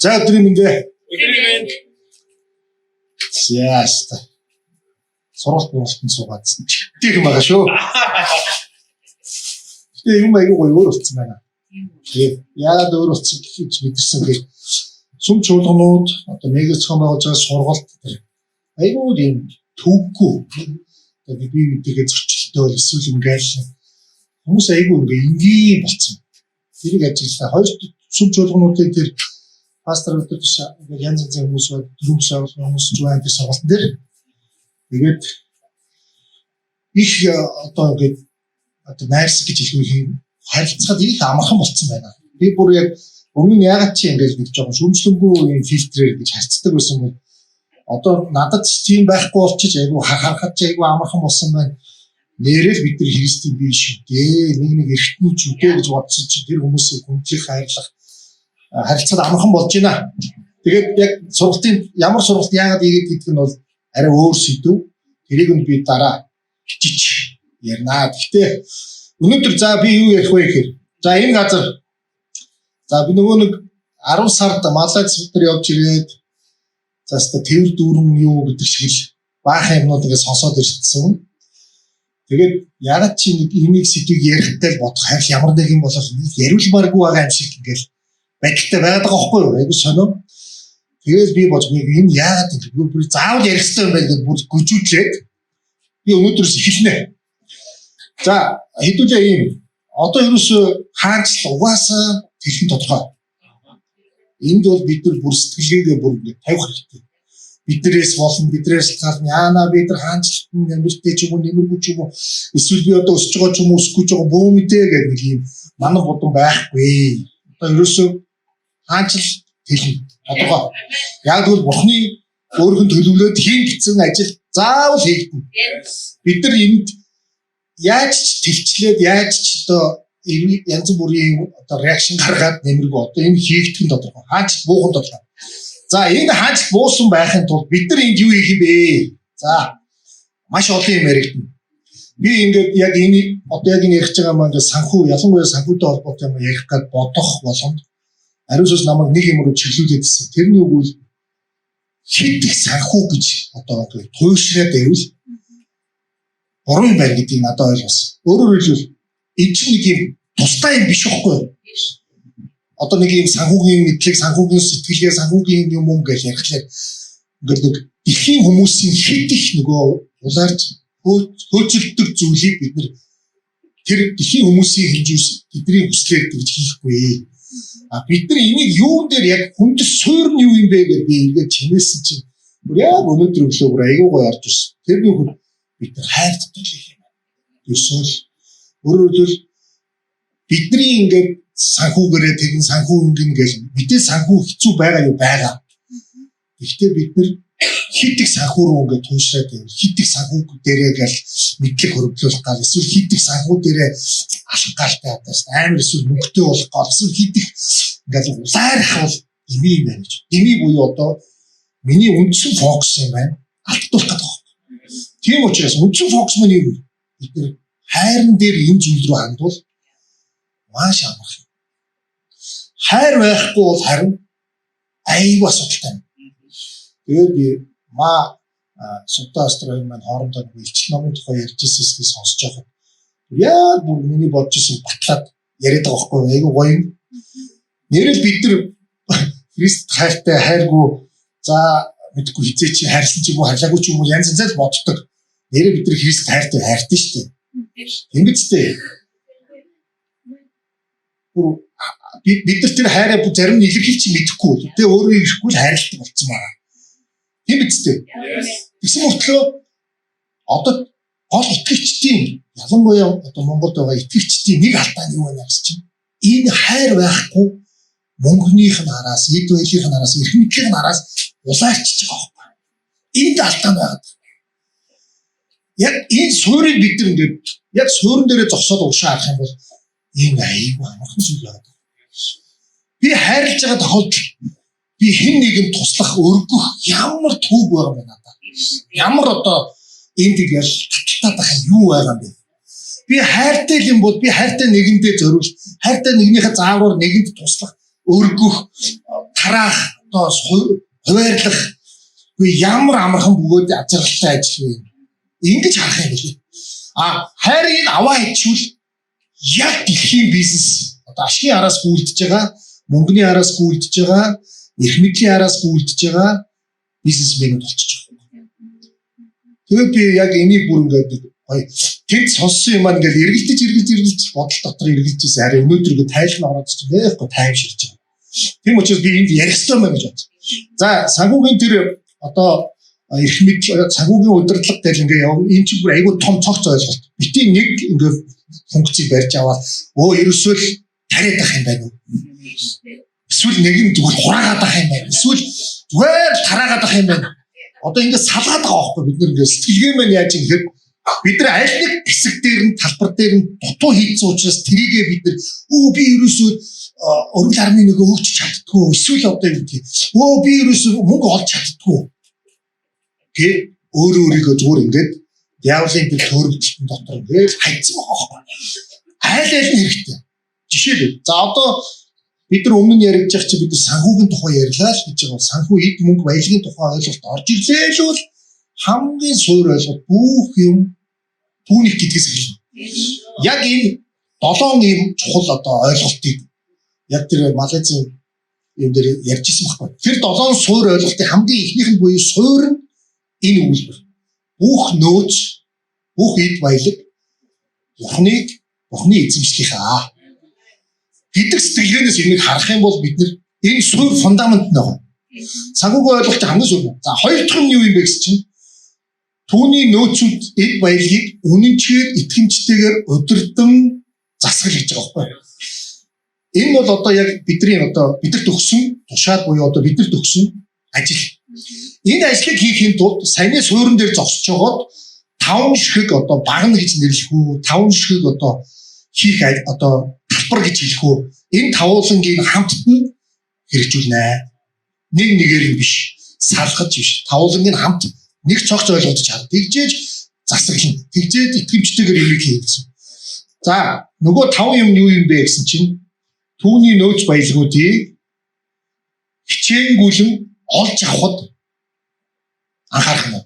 За өдрийн мэндэ. Өдрийн мэнд. Яаста. Суралт болтон суугаадсан. Тэг юм байгаа шүү. Тэгээ юм аягүй гоё өөр болсон байна. Тэгээ яагаад өөр болсон гэж мэдэрсэн гэхээр сүм чуулганууд одоо мегацхон байгуулж байгаа сургалт тэр аягүй юм төвгүй. Тэгээ би бидэгээ зөрчилтэй бол эсвэл ингээл хүмүүс аягүй ингийн болсон. Тэрийг ажилласаа хоёр сүм чуулгануудын тэр пасторууд биш янз янзын хүмүүс байна. Дөрвөн хүмүүс зүүн дээр сургалтын дээр тэгээд их одоо ингээд одоо найрс гэж хэлэх юм харилцаад их амархан болцсон байна. Би бүр яг өмнө нь ягаад чи ингэж нэг жоохон шүмжлэнгүй юм фильтрээр гэж харцдаг байсан бол одоо надад тийм байхгүй болчих айгу харахад айгу амархан болсон байна. Нэрэл бид нар Христийн бие шүү дээ. Нэг эргэтнүүч үү гэж бодсон чи тэр хүмүүсийн хүндлэх хайрлах харилцаад амархан болж байна. Тэгээд яг сургалтын ямар сургалт яагаад ийгээд гэдэг нь бол арай өөр сэдв. Тэрийг нь би дараа хичиж ярина. Гэхдээ өнөөдөр за би юу ярих вэ гэхээр за энэ газар за би нөгөө нэг 10 сард Малайз дээр явж ирээд за өстө тэрвэр дүүрэн юу гэдэг шиг л баахан юмнууд ингэ сонсоод ирсэн. Тэгээд ягаад чи нэг энийг сэдвийг ярихтай л бодох хайр ямар нэг юм болов яриулмааргүй байгаа юм шиг ингээл байдалтай байгаад байгаа байхгүй юу? Айгу сонио. Тэгээд би бодсон энэ яагаад ингэ бүр заавал ярих хэрэгтэй юм байна гэж бүр гүжүүлээд би өнөөдрөөс эхэлнэ. За хэдүүлээ ийм одоо ерөөсөө хаач угаасаа тэрхэн тодорхой. Энд бол бид нар бүр сэтгэлгээгээ бүр тавих хэрэгтэй. Биднээс болон бидрээс гарна яана бид нар хаанчлалтын нэмэртэй ч юм уу нэмэргүй ч юм уу эсвэл би одоо өсөж байгаа ч юм уу өсөхгүй ч байгаа бөө мэдээ гэдэг нэг юм манай бодон байхгүй. Одоо ерөөсөө хаанчл тэлнэ. Тодорхой. Яг тэгвэл Бурхны өөрхөн төлөвлөөд хийн гэсэн ажил заавал хийгдэнэ. Бид нар энд яаж тэлчлээд яаж ч одоо янз бүрийн одоо реакшн гаргаад нэмэргүй одоо энэ хийгдэх нь тодорхой. Хаач буухан тодорхой. За энэ хаач буусан байхын тулд бид нар энд юу хийх юм бэ? За маш олон юм яригдана. Би ингээд яг энэ одоо яг энэ ярих байгаа маань ингээд санхүү ялангуяа санхүүтэй холбоотой юм ярих гээд бодох болгонд ариусс намайг нэг юм руу чиглүүлээдсэн. Тэрний үг үл хит их санхүү гэж одоо туйлшраад байвал буруу юм байна гэдгийг надад ойлгосон. Өөрөөр хэлбэл энэ чинь нэг юм тусдаа юм биш үхгүй. Одоо нэг юм санхүүгийн мэдлэг, санхүүгийн сэтгэлгээ, санхүүгийн юм гэж ярихлаар ингээд нэг ихийн хүмүүсийн хит их нөгөө улаарч хөөцөлдөг зүйлийг бид нэр тэр ихийн хүмүүсийн хэмжүүс тэдний хүслээр гэж хийхгүй. А бид нар энийг юун дээр яг хүндэс суурь нь юу юм бэ гэж би ингээд чимээсэн чинь бүр яг өнөөдөр өглөө бүр аягүй гоё орж ирсэн. Тэрний хүн бид нар хайр татварлах юм. Эсвэл өөрөөр хэлбэл бидний ингээд санхүүгээрээ тэгэн санхүү ингэн гэж мэдээ санхүү хэцүү байгаа юу байгаа. Гэхдээ бид нар хит их санхүү рүү ингээд туушраад байв. Хит их санхүү дээрээ гал мэдлэг хөрвүүлэх гал эсвэл хит их санхүү дээрээ алах галтай хадаас амар эсвэл мөнгөтэй болох гал эсвэл хит их ингээд улаарах бол дими юм байна гэж. Дими буюу одоо миний үндсэн фокус юм байна. Алдуулах гэдэг. Тийм учраас үндсэн фокус нь юу вэ? Бид нар хайрн дээр энэ зүйл рүү хандвал маш амархан. Хайр байхгүй бол харин аюу асуудалтай. Тэгээд би Сунта Австрали маань хоорондоо илчил номын тухай ярьж ирсэйг сонсож байхад яа бүр миний бодож исэн батлаад яриад байгаа байхгүй аюу гоё. Нэрэл бид нар Христ хайртай хайргүй за мэдгүй хизээ чи хайрлсан ч юм уу харлаагүй ч юм уу янз янзаар боддог. Нэрэл бид нар Христ хайртай хайртай шүү дээ. Ингэжтэй. Бид нар тэр хайраа зарим нь илэрхийлж мэдэхгүй. Тэгээ өөрөө ирэхгүй л хайрлалт болцсон байна. Тийм биз дээ. Тэгсэн мөртлөө одоо гол итгэгчдийн ялангуяа одоо Монголд байгаа итгэгчдийн нэг алдаа нь юу вэ гэж чинь энэ хайр байхгүй мөнгөнийх нь араас, эд баялынх нь араас, эрх мэдлийн араас улаарчиж байгаа байхгүй. Энд алдаа байгаа. Яг энэ суурийг бид нар ингээд яг суурин дээрээ зогсоод уушаа харах юм бол энэ аюу амархан зүйл байна. Би хайрлаж байгаа тохиолдолд би хэн нэгэн туслах өргөх ямар түүх байгаа юм бэ надад. Ямар одоо энд яг таталтаад байгаа юу байгаа юм бэ? Би хайртай юм бол би хайртай нэгэндээ зориул, хайртай нэгнийхээ заавраар нэгэнд туслах, өргөх, тараах, одоо хуваарлах ямар амархан бөгөөд ажиглалтай ажил вэ? Ингэж харах юм билээ. Хайрыг нь аваа хийчихвэл яг дэлхийн бизнес одоо ашигын араас гүйлдэж байгаа, мөнгөний араас гүйлдэж байгаа, эрх мэдлийн араас гүйлдэж байгаа бизнесмэнүүд болчихж байгаа. Тэгээд би яг энийг бүр ингээд тэд сонссон юм аа ингээд эргэлдэж бодол дотор эргэлжсэн. Харин өнөөдөр ингээд тайлбар ороод чинь байхгүй таймширч байгаа. Тийм учраас би энд ярих ёстой мэн гэж бодсон. За санхүүгийн тэр одоо эрх мэдэл санхүүгийн удирдлага дээр ингээд энэ чинь бүр айгүй том цогц ойлголт. Битгий нэг ингээд функцийг барьж аваад ерөөсөө л тариад ах юм байна уу? Эсвэл нэг нь зүгээр хураагаад ах юм байна. Эсвэл зүгээр тараагаад ах юм байна. Одоо ингээд салгаад байгаа байхгүй бид нар ингээд сэтгэлгээ мэн яаж юм гэхээр бид нар аль нэг хэсэг дээр нь талбар дээр нь дутуу хийцэн учраас тэрийгээ бид нар би ерөөсөө өргөл армны нөгөө өгч чаддгүй эсвэл одоо юм тий би ерөөсөө мөнгө олж чаддгүй гэ өөрийгөө зүгээр ингээд диаволын тэр төрөлтөн дотор ингээд хайцсан байгаа байхгүй аль нь хэрэгтэй жишээлбэл за одоо бид нар өмнө нь яригдж байгаа чи бид нар санхүүгийн тухай ярьлаа л гэж байгаа санхүү эд мөнгө баялагын тухай ойлголт орж ирлээ л бол хамгийн суур ойлголт бүх юм түүнийг гэдгээс эхэлнэ. Яг энэ 7 ийм чухал одоо ойлголтыг яг тэр Малайзийн юм дээр ярьж ирсэн байхгүй. Тэр 7 суур ойлголтын хамгийн ихнийх нь буюу суур нь энэ үйлдэл. Бүх нөөц, бүх эд баялаг Бурхны эзэмшлийнхаа гэдэг сэтгэлгээнээс энийг харах юм бол бид энэ суур фундамент нь байгаа. Санхүүгийн ойлголт хамгийн суур. За хоёр дахь нь юу юм бэ гэсэн чинь түүний нөөцүүд эд баялагийг үнэнчээр итгэмжтэйгээр удирдан засгал гэж байгаа байхгүй. Энэ бол одоо яг бидэрт өгсөн тушаал буюу одоо бидэрт өгсөн ажил. Энэ ажлыг хийхин тулд саяны суурин дээр зогсож байгаад 5 ширхэг одоо багна гэж нэрлэх үү, 5 ширхэг одоо хийх одоо талбар гэж хэлэх үү. Энэ тавуулангийн хамтд нь хэрэгжүүлнэ. Нэг нэгээр нь биш, салгаж биш. Тавуулангийн хамт нэг цогц ойлгож чад. Тэгжээж засаглана. Тэгжээд итгэмжтэйгээр юм хийсэн. За нөгөө 5 юм юу юм бэ гэсэн чинь түүний нөөц баялагуудыг хичээнгүйлэн олж авахд анхаарах нь.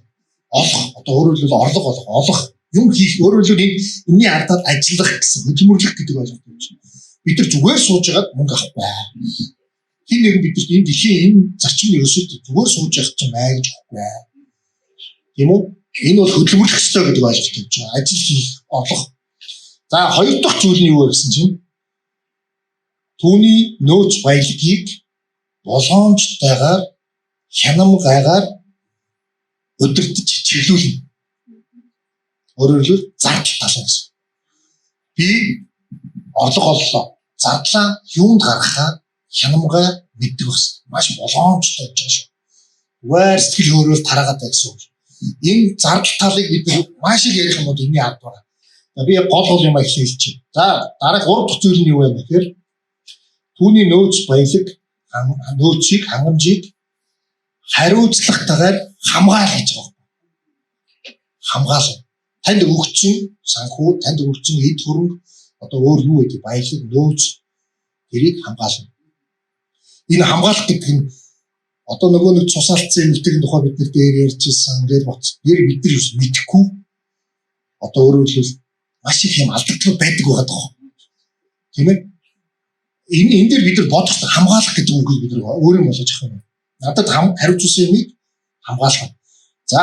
Олох одоо өөрөөр хэлбэл орлого олох юм хийх өөрөөр хэлбэл энэний ардаад ажиллах гэсэн хөдөлмөрлөх гэдэг ойлголт юм чинь. Бид нар зүгээр сууж байгаад мөнгө авах бай. Хин нэг бидэрт энэ дэлхийн энэ зарчмын өсөлт зүгээр сууж явах чинь маа гэж байхгүй. Тийм үү? Энэ бол хөдөлмөрлөх ёстой гэдэг ойлголт юм чинь. Ажил хийх, олох. За хоёр дахь зүйл нь юу вэ гэсэн чинь түүний нөөц баялагийг боломжтойгоор хянамгайгаар удирдах чиглүүлнэ. Өөрөөр хэлбэл зардал тална гэсэн. Би орлого оллоо. Зардлаа юунд гаргахаа хянамгай мэддэг байна. Маш боломжтой гэж байна шүү. Зүгээр сэтгэл хөөрөөр тараагаад байсан. Энэ зардал талыг бид маш их ярих юм бол энэний ард байна. Би гол юм хэлчихье. За дараах 3 дахь зүйл нь юу вэ гэхээр түүний нөөц баялаг нөөцийг хангамжийг хариуцлагатайгаар хамгаал гэж байгаа. Хамгаал. Танд өгсөн санхүү, танд өгсөн эд хөрөнгө одоо өөр юу гэдэг баялаг нөөц тэрийг хамгаална. Энэ хамгаалах гэдэг нь одоо нөгөө нэг цусаалтсан эмэгтэйгийн тухай бид нэр дээр ярьжсэн ингээд боц. Нэр бид нар юу мэдэхгүй. Одоо өөрөөр хэлбэл маш их юм алдагдал байдаг байгаа даа. Тийм ээ? Энэ дээр бид нар бодох хамгаалах гэдэг үгийг бид нар өөрөө болгож авах юм. Надад хариуцсан юмыг хамгаалах. За,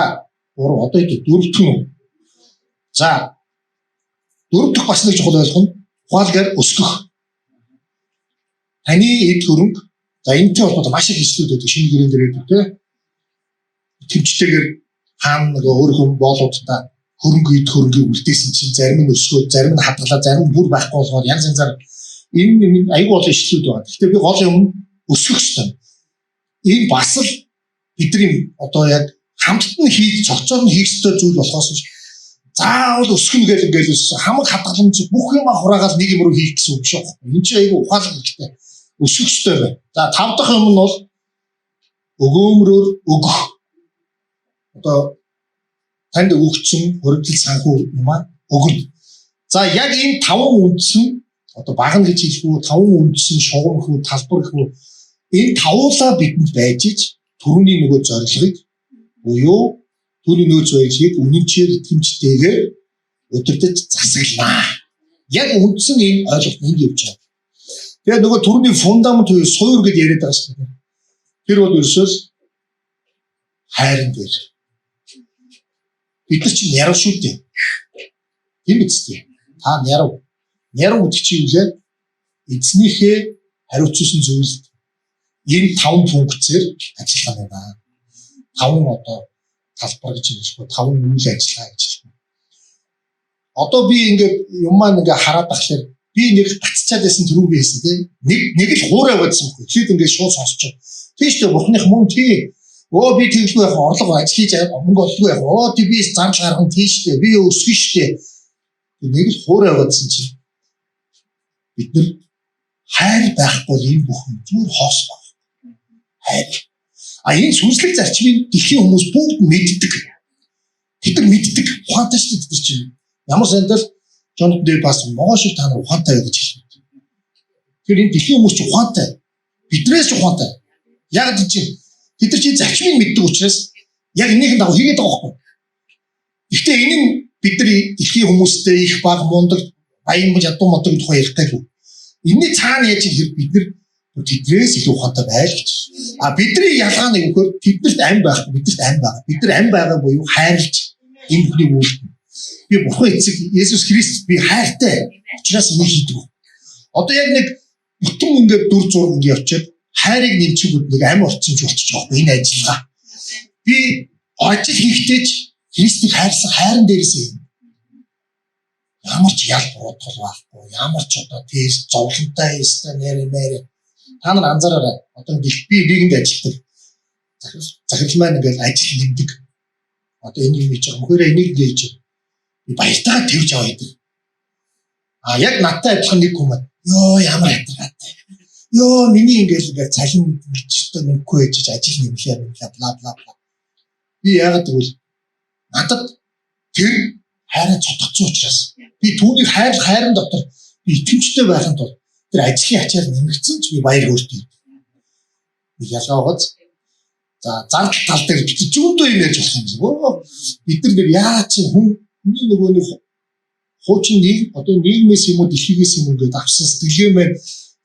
одоо ингэ 4 дахь нь. За, 4 дахь бас нэг чухал ойлгох нь ухаалгаар өсгөх. Таны эд хөрөнгө за энэтэй холбоотой маш их хэсгүүд байдаг шинэ гэрэн дээр байдаг тийм. Тэмцтэйгээр хаана нэг өөр хүн боолуудаа хөрөнгө эд хөрөнгийг үлдээсэн чинь зарим нь өсгөө, зарим нь хадгалаа, зарим нь бүр байхгүй болохоор янз янзаар энэ аюул бол ишлүүд байна. Гэхдээ би гол юм өсгөх хэрэгтэй. Энэ бас л бидний одоо яг хамтд нь хийж цогцоор нь хийх ёстой зүйл болохоос заавал өсгөн гэж ингээд хамаг хадгаламж бүх юм хураагаад нэг юм руу хийх гэсэн үг шүү. Энэ чинь аюул ухаалаг хэрэгтэй. Өсгөх ёстой байна. За 5 дахь юм нь бол өгөөмрөөр өгөх. Одоо танд өгсөн хөрөнгөл санхүү юм аа өгнө. За яг энэ 5 үндсэн одоо багна гэж хэлэх үү 5 үндсэн шугам хүү талбар хүү энэ тавуулаа бидэнд байж ич түрүүний нөгөө зорилгыг буюу түүний нөөц байдлыг үнэнчээр итгэмжтэйгээр өдөртөж засаглана. Яг үндсэн энэ ойлголт энд явж байгаа. Тэгээ нөгөө түрүүний фундамент буюу суур гэж яриад байгаа шүү дээ. Тэр бол ерөөсөө хайрын дээр. Бид нар чинь яруу шүү дээ. Тийм биз дээ. Та яруу. Яруу гэдэг чинь юу вэ? Эзнийхээ хариуцсан зүйлд энэ 5 функцээр ажиллана байна. 5 одоо талбар гэж хэлбэл 5 үйл ажиллагаа гэж хэлнэ. Одоо би ингээд юм маань ингээд хараад тахлаар би нэг гацчаад байсан түрүү би хэлсэн тийм. Нэг л хуурай байдсан байхгүй. Тэгэд ингээд шууд сонсч. Тийш дээ бурхных мөн тий. Оо би тэглгүй яг орлого ажил хийж мөнгө олдгүй яг. Оо тий би зардал гарган тийш дээ. Би өсгөн штэ. Нэг л хуурай байдсан чинь бид нар хайр байхгүй энэ бүхэн зүгээр хоос баг. Хайр. Энэ сүнслэг зарчмыг дэлхийн хүмүүс бүгд мэддэг. Тэд нар мэддэг. Ухаантай шүү дээ чинь. Ямар сандал Джон Дэвид бас могоо шиг та нар ухаантай гэж хэлсэн. Тэгэхээр энэ дэлхийн хүмүүс ч ухаантай. Биднээс ч ухаантай. Яг тийм тэд нар чи зарчмыг мэддэг учраас яг энийхэн дагуу хийгээд байгаа байхгүй. Гэхдээ энэ нь бидний дэлхийн хүмүүстэй их баг мундаг аян ядуу модог тухай ярьдаг. Энэний цаана яаж хэрэг бид нар тэднээс илүү ухаантай байл гэж. Бидний ялгаа нь юу гэхээр тэднэрт ам байхгүй, бидэрт ам байгаа. Бид нар ам байгаа буюу хайрлж энэ бүхнийг үйлдэнэ. Би бурхан эцэг Есүс Христ би хайртай. Учраас энийг хийдэг. Одоо яг нэг бүтэн ингээд дүр зураг ингээд явчихад хайрыг нэмчихүүд нэг ам орцсон ч болчих жоох энэ ажиллагаа. Би ажил хийхдээ ч Христийг хайрсан хайран дээрээс юм. Ямар ч ял бодгол байхгүй. Ямар ч одоо тест зовлонтой эсвэл нэрмээр. Та нар анзаараарай. Одоо би нэгэнд ажилладаг. Захирал маань ингээд ажил нэмдэг. Одоо энэ юм хийж байгаа. Мөхөөрөө энийг хийж би баяртайгаа тэрж аваа гэдэг. Яг надтай адилхан нэг хүмүүс. Йоо ямар хатгатай. Йоо миний ингээд цалин бичтэй нэмэхгүй байж ажил нэмлээ бла бла бла. Би яагаад гэвэл надад тэр хайраа цотгоцсон учраас би түүнийг хайрын дотор би итгэмжтэй байхын тулд тэр ажлын ачаар нэмэгдсэн ч би баяр хөөртэй. Би ялгаа гоц. За зардал тал дээр зүүндөө юм ярьж болох юм шиг. Бид нар яагаад чи хүний нөгөө нэг хуучин нэг одоо нийгмээс юм уу дэлхийгээс юм ингээд авсан сэтгэлгээ маань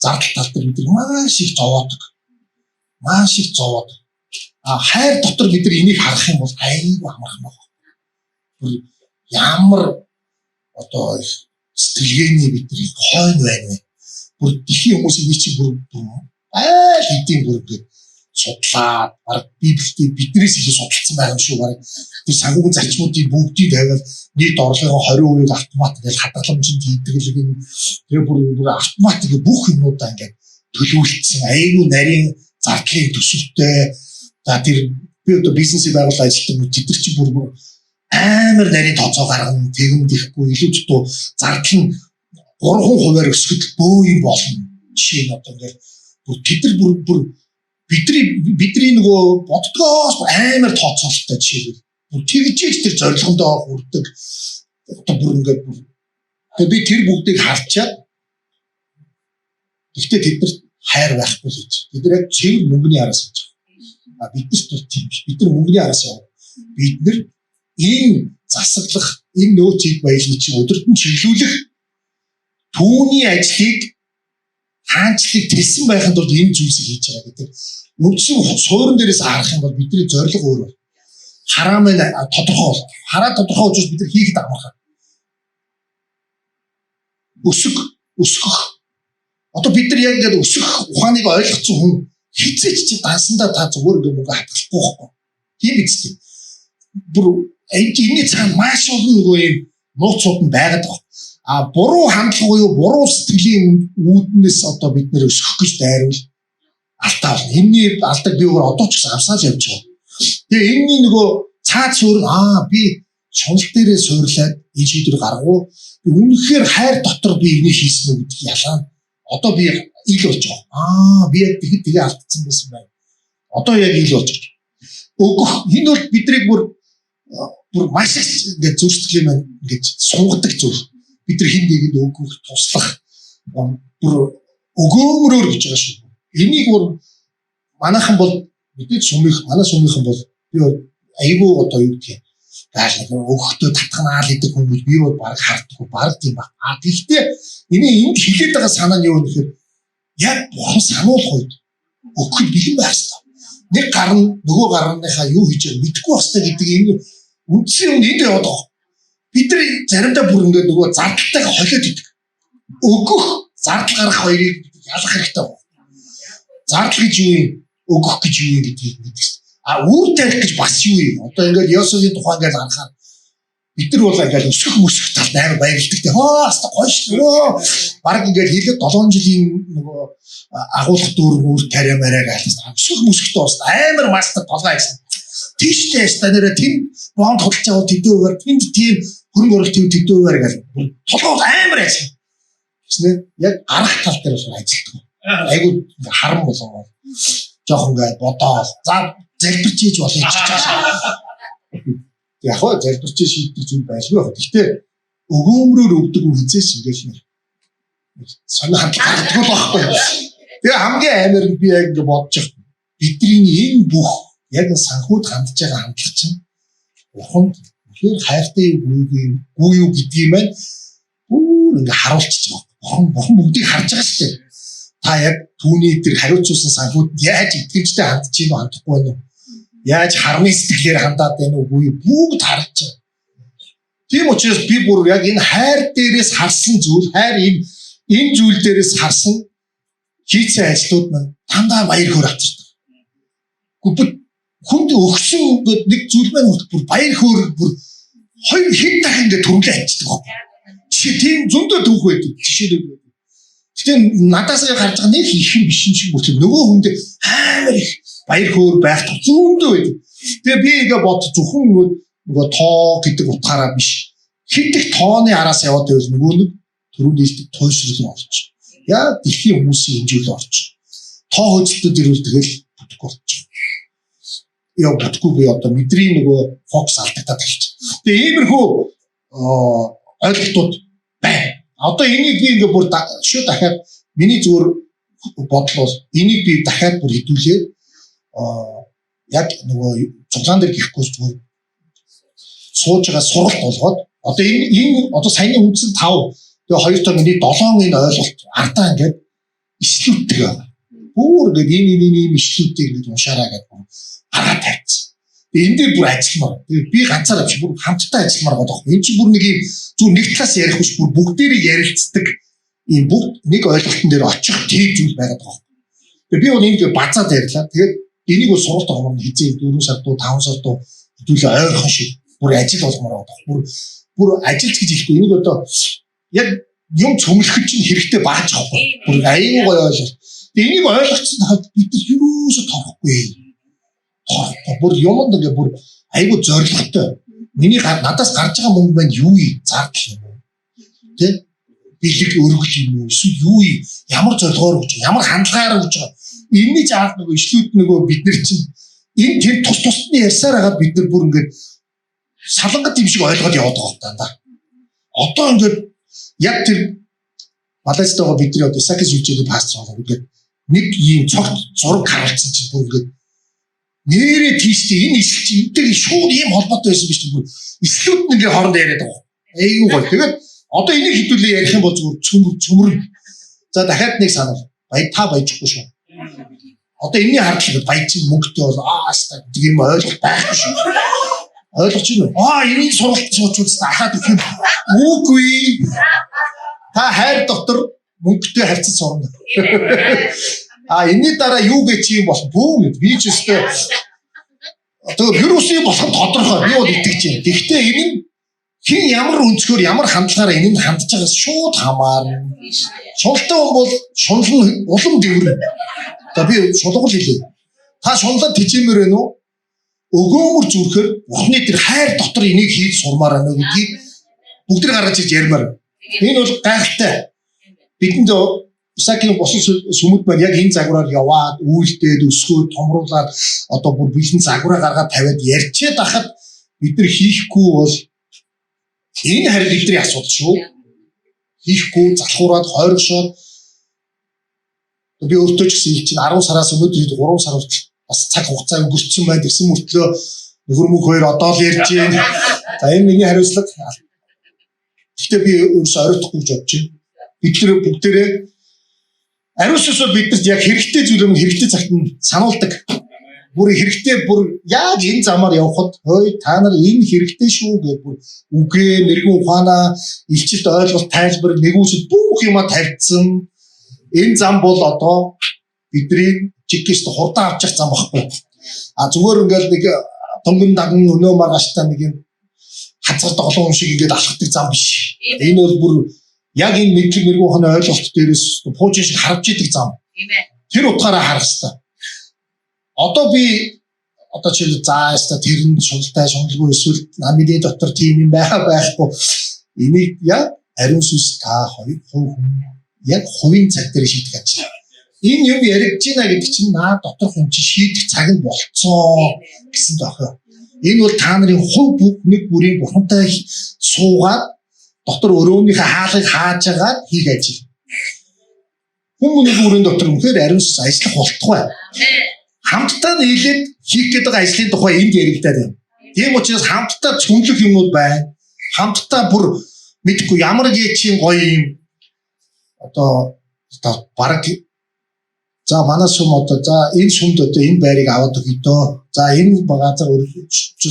зардал тал дээр бид маш их зовоодог. Маш их зовоодог. Хайр дотор бид нар энийг харах юм бол айгүй амархан байна. Ямар одоо сэтгэлгээний бидний хойно байна вэ? Бүр дэлхийн хүмүүс энийг чи бүр хэдийн бүр ингээд судлаад баг библиэд биднээс илүү судалсан байгаа юм шүү баг. Тэр санхүүгийн зарчмуудыг бүгдийг тавиад нийт орлогын 20% автомат гэж хадгаламжинд хийдэг л юм. Тэгээ бүр автомат бүх юмудаа ингээд төлөвлөсөн аюул нарийн зардлын төсөвтэй. За тэр би одоо бизнесийг байгуулж ажилладаг тэд нар чи бүр амар нарийн тооцоо гаргана, тэгм дихгүй илүү дутуу зардал нь 3% өсгөд бөө юм болно. Жишээ нь одоо ингээд бүр тэд нар бүр бидний нөгөө боддгоос амар тооцоололтой жишээ. Бүр тэгжээж тэр зорилгондоо хүрдэг. Одоо бүр ингээд би тэр бүгдийг харчаад гэхдээ тэднэрт хайр байхгүй гэж. Бид нар яг цэвэр мөнгөний араас хийж байгаа. Биднэрт бол тийм биш. Бид нар мөнгөний араас яваа. Бид нар ийм засаглах, энэ нөөцийг баялаг чинь өдөртөн чиглүүлэх түүний ажлыг хаанчлыг тэлсэн байхын тулд энэ зүйлсийг хийж байгаа гэдэг. Үндсэн суурин дээрээс харах юм бол бидний зорилго өөр байна. Хараа мэн тодорхой бол. Хараа тодорхой учраас бид нар хийхэд амархан. Өсгөх. Одоо бид нар яг ингээд өсгөх ухааныг ойлгоцсон хүн хизээч чи дансандаа та зүгээр ингээд мөнгө хатгалахгүй байхгүй. Тийм биз дээ. Бүр энэний цаана маш олон нөгөө юм нууцуд нь байгаад байгаа. Буруу хандлага буюу буруу сэтгэлийн үүднээс одоо бид нэр өсгөх гэж дайрвал алдаа болно. Энэний алдаг би өөр одоо ч гэсэн авсаал явж байгаа. Тэгээ энэний нөгөө цаад суурь би шунал дээрээ суурлаад энэ шийдвэр гаргав. Би үнэхээр хайр дотор би энийг хийсэн үү гэдэг ялгаа. Одоо би ил болж байгаа. Би яг тэгээ алдсан байсан байна. Одоо яг ил болж байгаа. Өгөх энэ бол бидрийг бүр маш ингээд зүрхсэтгэлийн маань ингээд сунгадаг зүйл. Бид нар хин нэгэнд өгөх туслах бүр өгөөмрөөр гэж байгаа шүү. Энийг бүр манайхан бол бидний манай сумынхан бол би айгүй одоо юу гэх юм өгөхдөө татганаал гэдэг хүмүүс би бол баг харддаг баг тийм баг. Гэхдээ энд хилээд байгаа санаа нь юу вэ гэхээр яг бурхан сануулах үед өгөх бэлэн байх хэрэгтэй. Нэг гар нь нөгөө гарныхаа юу хийж байгааг мэдэхгүй басна гэдэг энэ үндсэн юм энд яваад байгаа. Бид нар заримдаа бүр ингээд нөгөө зардалтайгаа холиод идэг. Өгөх, зардал гарах хоёрыг ялах хэрэгтэй байна. Зардал гэж юу юм? Өгөх гэж юу юм гэдгийг мэдэх. Үүр тарих гэж бас юу юм? Одоо ингээд Йосефийн тухай ингээд харахаар бид нар бол ингээд өсөх мөсөх талд амар баярлдаг те. Хаста гоё шүү. Бараг ингээд хэлээд 7 жилийн нөгөө агуулгах дүүрэн үүр тариа мараа гаалсан. Өсөх мөсөхтэй бас амар мастер толгой ажиллана. Тийштэй станараа тэм бонд хөдөлж байгаа төдөөөр тэнд тийм хөрөнгө оруулалт төдөөөр гал толгой амар ажиллана. Тэснэ яг гарах тал дээр бас ажилладаг. Айгуу харан болоо. Жохон ингээд бодоо. За залбирч хийж болох юм чи чаашаа. Яг хоо залбирч шийдэх зүйл байлгүй байна. Гэхдээ өгөөмрөөр өгдөг нь хизээс ингээл нэр. Сонио хандлага гардаг байхгүй. Тэгээ хамгийн амар нь би яг ингээд бодож байна. Бидний энэ бүх яг санхуд хандж байгаа хандлага чинь ухамд үнээр хайртай үгүй юу гэдгийг маань бүр ингээд харуулчих байгаа. Бурхан бүгдийг харж байгаа шүү дээ. Та яг түүний тэр хариуцуулсан санхуд яаж итгэжтэй хандж ийн хандахгүй байна уу? Яаж хармын сэтгэлээр хандаад байна уу? Бүгд харж байгаа. Тийм учраас би бүр яг энэ хайр дээрээс харсан зүйл, хайр энэ зүйл дээрээс харсан хийцэн ажлууд маань дандаа баяр хөөр авчирдаг. Гэхдээ хүнд өгсөн нэг зүйл маань бүр баяр хөөр бүр хоёр хэд дахин ингэ төрүүлээ ачдаг. Жишээ тийм зөндөө түүх байдаг. Жишээ нэг. Гэтэ надаас гарч байгаа нэг их юм биш юм шиг бүр нөгөө хүнд амар их баяр хөөр байх зөндөө байдаг. Тэгээ би ингээ бод зөвхөн нөгөө тоо гэдэг утгаараа биш. Хитэх тооны араас яваад байвал нөгөө нэг төрөв нийлдэг тойшрол орч. Яа дэлхийн хүмүүсийн хэмжээл орч. Тоо хөдөлтөд ирвэл тэгэл бүтэхгүй болчих. Яа бүтэхгүй би одоо мэдрийн нөгөө фокус алдагдаад эхэлж. Тэгээ иймэрхүү ойлголтууд байна. Одоо энийг би ингээ бүр шууд дахиад миний зүгээр бодлол энийг би дахиад бүр хэдүүлээ. Яг нөгөө цуглаан дээр гихгүй зүгээр сууж байгаа сургалт болгоод одоо энэ одоо саяны үндсэн 5 тэгээ 2 тоо миний 7 энэ ойлголт ардаа ингээд ислүүдтэй байна. Бүр ингээд ийм ислүүдтэй ингээд уншаараа гэдэг хараад тавьчихсан. Тэгээ энэ дээр бүр ажилламаар. Тэгээ би ганцаараа биш бүр хамтдаа ажилламаар байгаа. Энэ чинь бүр нэг ийм зүгээр нэг талаас ярих биш бүр бүгдээрээ ярилцдаг ийм бүгд нэг ойлголтын дээр очих тийм зүйл байгаад байгаа. Тэгээ би бол энийг базаад ярьлаа. Тэгээд энийг бол сургалт болгоно хизээ 4 сар дуу 5 сар дуу хэдүүлээ ойрхон шиг бүр ажил болгомоор байгаа. Бүр ажилч гэж хэлэхгүй энийг одоо яг юм цөмлөхөд чинь хэрэгтэй багж авахгүй. Бүр аюу гоё ойлголт. Тэгээ энийг ойлгоцсон хад бид юусоо тоохгүй. Бүр юмд ингээ бүр аюу зоригтой. Миний надаас гарч байгаа мөнгө маань юу юм зардал юм уу? Тэ? Бэлэг өргөж юм уу? Эсвэл юу юм? Ямар зорилгоор өгч, ямар хандлагаар өгч байгаа. Энэний жаад нөгөө ишлүүд нөгөө бид нар чинь энэ тэр тусны ярьсаар хагаад бид нар бүр ингээ салангат юм шиг ойлгоод яваад байгаа юм да. Одоо ингээ яг тэр Малайзтайгаа бидний одоо Исакис үжигийн пастор болоо ингээд нэг ийм цогт зураг харуулсан чинь бүр ингээд нэрээ тийштэй энэ исэл чи энтэй шууд ийм холбоотой байсан биш үү? Ислүүд нэг хоорондоо яриад байгаа. Айгуу гоо. Тэгээд одоо энийг хэдүүлээ ярих юм бол зүгээр цөмөр. За дахиад нэг санаа. Та баяжхгүй шүү. Одоо энэний хардлага баяжин мөнгөтэй бол аста гэдэг юм ойлголт байхгүй шүү. Ойлгож байна уу? Энэний сургалт суучулсан ахаад өгөх юм. Үгүй. Та хайр дотор мөнгөтэй харьцаж сурна. Энэний дараа юу гэж юм болох бүү гэд би ч өстэй одоо вирусын болох тодорхой би бол итгэж байна. Гэхдээ энэ нь хин ямар өнцгөр ямар хандлагаараа энэнд хандж байгаас шууд хамаарна. Шунлтай хүн бол шунал нь улам дэврэн. Одоо би шулгал хэлээ. Та шунлаад тижимээр байна уу? Өгөөмөр зүрхээр Бурхны тэр хайр дотор энийг хийж сурмаар байна гэдгийг бүгд гаргаж ирж ярмаар. Энэ бол гайхалтай. Бидэнд Исакийн босон сүмэд маань яг энэ загвараар яваад үйлдээд өсгөөд томруулаад одоо бүр бэлэн загвараа гаргаад тавиад ярьчээд ахад бид нар хийхгүй бол энэ харин бидний асуудал шүү. Хийхгүй залхуураад хойрогшоод Би өөртөө ч гэсэн чинь 10 сараас өнөөдөр 3 сар хүртэл бас цаг хугацаа өнгөрцөн байд гэсэн мөртлөө нөхөр мөх хоёр одоо л ярьж байна. За энэ миний хариуцлага. Гэхдээ би өөрөөсөө оройтхгүй гэж бодож байна. Бид тэр бүгдээрээ ариун сүнс бол бидэрт яг хэрэгтэй зүйл юм хэрэгтэй цагт нь сануулдаг. Бүр хэрэгтэй бүр яг энэ замаар явхад хөөе та нар энэ хэрэгтэй шүү гэж бүр үгээ мэрэгэн ухаанаа илчилт ойлголт тайлбар нэгүсэд бүх юма тавьдсан. Энэ зам бол одоо бидний чигээс хурдан авчих зам байхгүй. А зүгээр ингээл нэг тонгон даган өнөө маргааштай нэг юм хацар доглон шиг ингээд алхдаг зам биш. Энэ бол бүр яг энэ мэдлэг мэрэгэн ухааны ойлголт дээрээс пуужин шиг харж идэг зам. Тэр утгаараа харах хэрэгтэй. Одоо би одоо чи заастаа тэр нь шуналтай шуналгүй эсвэл намын дотор тийм юм байхгүй. Энийг яг ариун сүнс та хоёр хувь яг хувийн цаг дээр шийдэх гэж. Энэ юм яригдж байна гэдэг чинь наа доторх юм чи шийдэх цаг нь болцсон гэсэн дохой. Энэ бол та нарын хувь нэг бүрийн бурхантай суугаад дотор өрөөнийхөө хаалгыг хааж агаад хийх ажил. Хүмүүний бүрийн дотор үнэхээр ариун сүнс ажиллах болтугай. Хамтдаа нийлээд хийх гэдэг ажлын тухай энд яригдаад байна. Тийм учраас хамтдаа цөмлөх юмуд байна. Хамтдаа бүр мэдгүй ямар гээчийн гоё юм одоо бараг за манай сүм одоо за энэ сүмд одоо энэ байрыг аваад өгье дөө. За энэ газар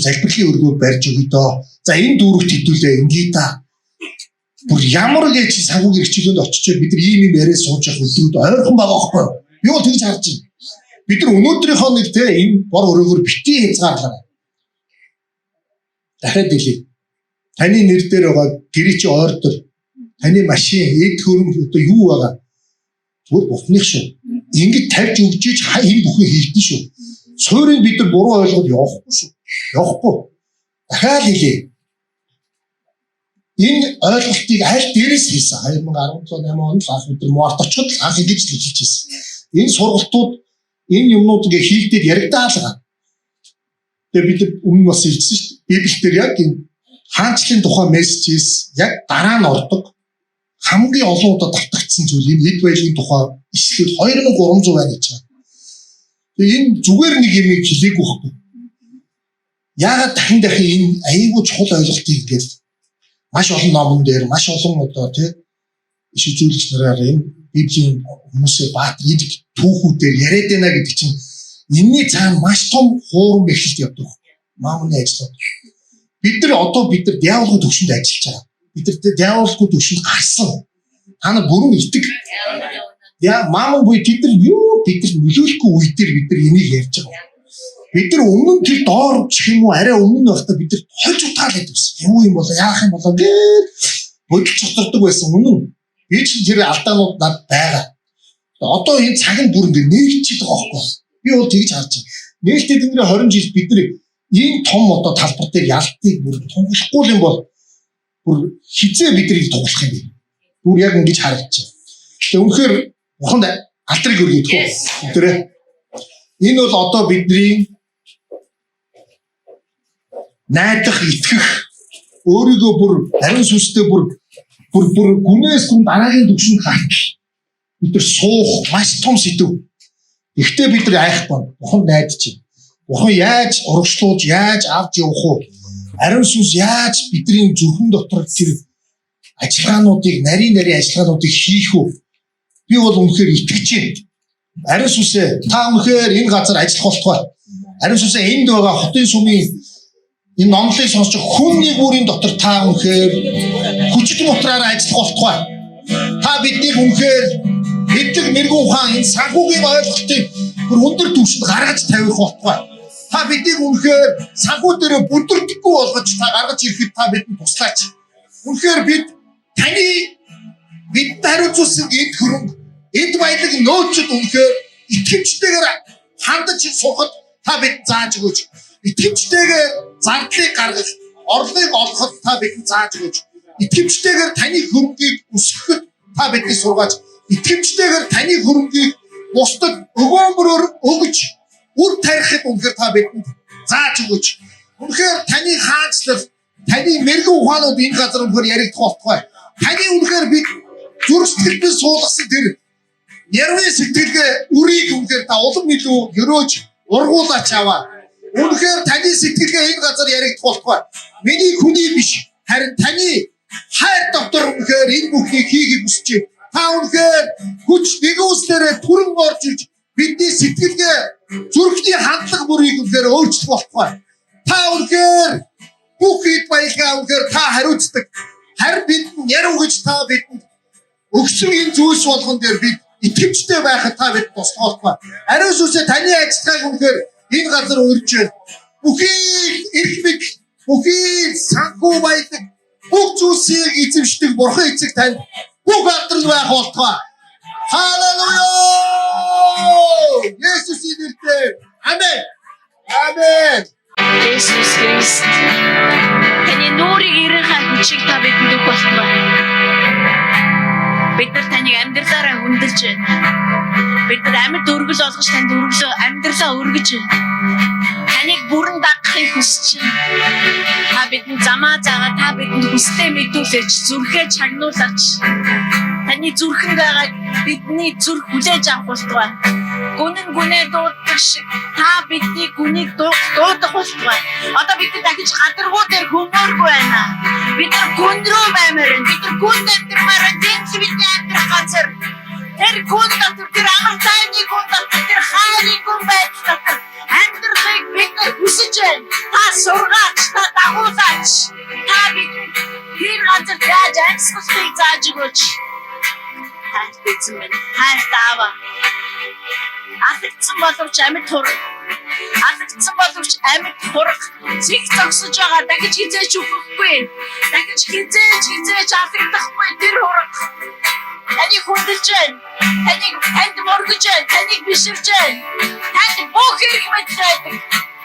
залбирлын өргөө барьж өгье дөө. За энэ дүүрэгт хэдүүлээ ингээ та. Бүр ямар гээч санхүүгийн хичээлөнд очичоо бид нар ийм юм яриа сууж явах өдрүүд ойрхон байгаа байхгүй юу? Би бол тэгж харж байна. Бид нар өнөөдрийнхөө нэг те энэ бор өрөөгөр битгий хязгаарлаа. Дахиад хэлье. Таны нэр дээр байгаа гэрээч ордер, таны машин, эд хөрөм одоо юу байгаа? Зүгээр бухных шүү. Ингэж тавьж өгч иж энэ бүхэн хийдэн шүү. Суурийг бид нар буруу ойлгоод явахгүй шүү. Явахгүй. Дахиад хэлье. Энэ ойлголтыг аль дээрээс хийсэн? 2017 онд анх бид нар Муарт очоод анх ингэж хэлж ирсэн. Энэ сургалтууд энэ юмнууд ингээ хийгдээд яригдаалгаа. Тэгээ бид өмнө бас хэлсэн шүү дээ. Библиэлд яг энэ хаанчлалын тухай мессежээс яг дараа нь ордог. Хамгийн олон удаа давтагдсан зүйл энэ эд байдлын тухай ишлэл 2300 байна гэж байна. Тэгээ энэ зүгээр нэг юм хэлээгүй байхгүй. Яагаад дахин энэ аяйгуу чухал ойлголтыг ингээд маш олон номон дээр маш олон одоо тий иш үзүүлэгч нараар энэ библийн хүмүүсээ баатар идэх түүхүүдээр яриад байна гэдэг чинь энэний цаана маш том хуурам бэхжилт явдаг. Маамны ажлууд. Бид нар диаволгүй төвшөнд ажиллаж байгаа. Бид нар диаволгүй төвшөнд гарсан. Та нар бүрэн итэг. Маамын буй бид нар нөлөөлөхгүй үе дээр бид нар энийг ярьж байгаа. Бид нар өмнө нь тэр доор чих юм уу арай өмнө нь байхдаа бид нар хольж утгаал гэдэг байсан. Юу юм бол яах юм болоо гэж бодож цогцордог байсан өмнө. Би ч тэр алдаанууд над байгаа. Одоо энэ цаг нь бүр ингэ нэгчихэд байгаа байхгүй. Би бол тэгж харж байна. Нээлттэй тэнгэрийн 20 жил бид нар энэ том одоо талбар дээр ялтыг бүр тунгалахгүй юм бол бүр хизээ биднийг туглах юм бэ. Бүр яг ингэж харагдаж байна. Тэгээ үнэхээр уханд алтрыг өргөе тхөө. Бүгдээрээ энэ бол одоо бидний найдах, итгэх өөрийгөө бүр ариун сүнстэй бүр гүнээс гүн дараагийн төвшөнд гарах. Бид нар суух маш том сэдв. Гэхдээ бид нар айхгүй. Бухан найдаж байна. Бухан яаж урагшлуулж, яаж авч явах вэ? Ариун сүнс яаж бидний зүрхэн дотор тэр ажиллагаануудыг, нарийн ажиллагаануудыг хийх вэ? Би бол үнэхээр итгэж байна. Ариун сүнсээ та үнэхээр энэ газар ажиллах болтугай. Ариун сүнсээ энд байгаа хотын сүмийн энэ номлыг сонсож хүний бүрийн дотор та үнэхээр хүчит мутраараа ажиллах болтугай. Та биднийг үнэхээр хэдэг мэрэгэн ухаан энэ санхүүгийн ойлголтыг бүр өндөр түвшинд гаргаж тавих болтугай. Та биднийг үнэхээр санхүү дээр бүдэрдэггүй болгож та гаргаж ирэхэд та бидэнд туслаач. Үнэхээр бид хариуцуулсан эд хөрөнгө эд баялаг нөөцөд үнэхээр итгэмжтэйгээр хандаж сухад та бид зааж өгөөч. Итгэмжтэйгээр зардлыг гаргах, орлогыг олоход та бидэнд зааж өгөөч. Итгэмжтэйгээр таны хөрөнгийг өсгөхөд та бидний сургаач. Итгэмжтэйгээр таны хөрөнгийг бусдад өгөөмөрөөр өгөж үр тарихад үнэхээр та бидэнд зааж өгөөч. Үнэхээр таны хаанчлал, таны мэрэгэн ухаанууд энэ газар үнэхээр яригдах болтугай. Таны үнэхээр бид зүрх сэтгэлдээ суулгасан тэр нервын сэтгэлгээ үрийг үнээр та улам илүү өрөөж ургуулаач аваа. Үнэхээр таны сэтгэлгээ энэ газар яригдах болохгүй. Миний хүний биш, харин таны хайр дотор үнэхээр энэ бүхнийг хийхийг хүсэж байна. Та үнэхээр хүч нэгүслээрээ түрэн орж ирж бидний сэтгэлгээ зүрхний хандлага бүрийг үнэхээр өөрчлөх болохгүй. Та үнэхээр бүх хэд баялгаа үнэхээр та хариуцдаг. Харин бидэнд яруу гэж та бидэнд өгсөн энэ зүйлс болгон дээр бид итгэвчтэй байхад та бид туслахолгүй. Ариун сүнсээ таны ажиллагааг үнэхээр энэ газар урьж байна. Бүхий эрх мэд, бүхий санхүү баялаг, бүх зүйлсийг эзэмшдэг бурхан эцэг танд бүх алдрал байх болтугай. Халелуя! Есүсийн нэрээр. Амен. Амен. Есүс Христ. Таны нуурыг ирэх хүчийг та бидэнд өгөх болтугай. Бид нар таныг амьдралаараа хүндэлж байна. Бид нар амьд өргөл олгож танд амьдралаа өргөж байна. Таныг бүрэн дагахыг хүсэж байна. Та бидэнд замаа заагаад та бидэнд хүслээ мэдүүлээч, зүрхээ чагнуулаач. Таны зүрхэнд байгааг бидний зүрх хүлээж авах болтугай. Гүнэн гүнээ дууддаг шиг та бидний гүнийг дуудах болтугай. Одоо бид дахиж гадаргуу дээр хөмөргүй байна. Бид нар гүн рүү баймаар байна. Бид нар гүнд амьдрмаар байна. Тэнцээ бидний амьдрах газар. Тэр гүн дотор, тэр амар тайны гүн дотор, тэр хайрын гүн байдал дотор амьдрахыг бид нар хүсэж байна. Та сургаач, та дагуулаач. Та бидэнд тэр газар яаж амьсгалахыг зааж өгөөч. Хайр эзэн минь, хайр таава. Алдагдсан боловч амьд хураг. Алдагдсан боловч амьд хураг. Зэг зогсож байгаа дахиж хизээч өгөхгүй. Дахиж хизээч алдагдахгүй тэр хураг. Таныг хүндэлж байна. Танд мөргөж байна. Таныг биширж байна. Танд бүх хэрэг мэддэг.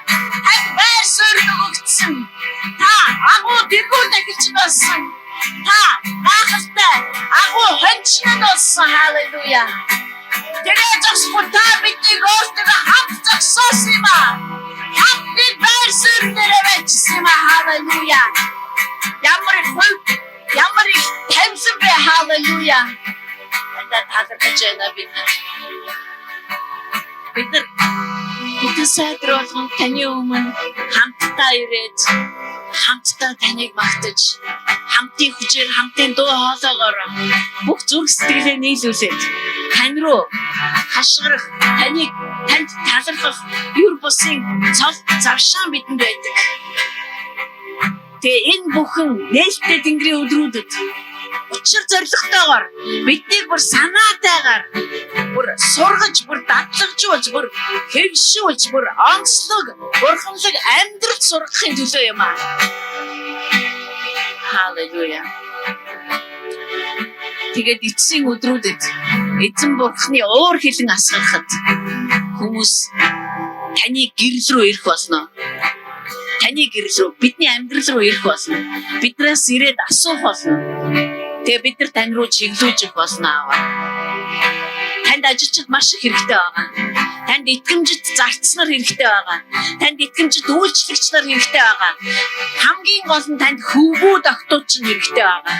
Танд байр суурь өгөгдсөн. Та агуу дэргүүл дахиж болсон. Та гахалтай агуу хончин болсон. Халелуя. Тэгээ зогсохгүй та бидний өөртөө хамт зогсоосон юм аа. Хамтны байр суурь дээр байжсэн юм аа. Халелуя. Ямар их тэмцэн бэ. Халелуя. Талархаж байна бид нар. Бид нар бүтэн сайдар болгон таны өмнө хамтдаа ирээд хамтдаа таныг магтаж, хамтын хүчээр, хамтын дуу хоолойгоор бүх зүрх сэтгэлээ нийлүүлээд тань руу хашгирах, танд талархах юр бусын цол завшаан бидэнд байдаг. Тэгээ энэ бүхэн нээлттэй Тэнгэрийн өдрүүдэд учир зоригтойгоор биднийг бүр санаатайгаар бүр сургаж, бүр дадлагжуулж, бүр хэвшүүлж, бүр онцлог, бурханлаг амьдрал сургахын төлөө юм аа. Халелуя. Тэгээд эцсийн өдрүүдэд эзэн бурхны уур хилэн асгарахад хүмүүс таны гэрэл рүү ирэх болно. Таны гэрэл рүү, бидний амьдрал руу ирэх болно. Биднээс ирээд асуух болно. Тэгээ бид нар тань руу чиглүүлж өгөх болно аваа. Танд ажилчид маш их хэрэгтэй байгаа. Танд итгэмжид зарцснаар хэрэгтэй байгаа. Танд итгэмжид үйлчлэгч нар хэрэгтэй байгаа. Хамгийн гол нь танд хөвгүүд охтууд ч хэрэгтэй байгаа.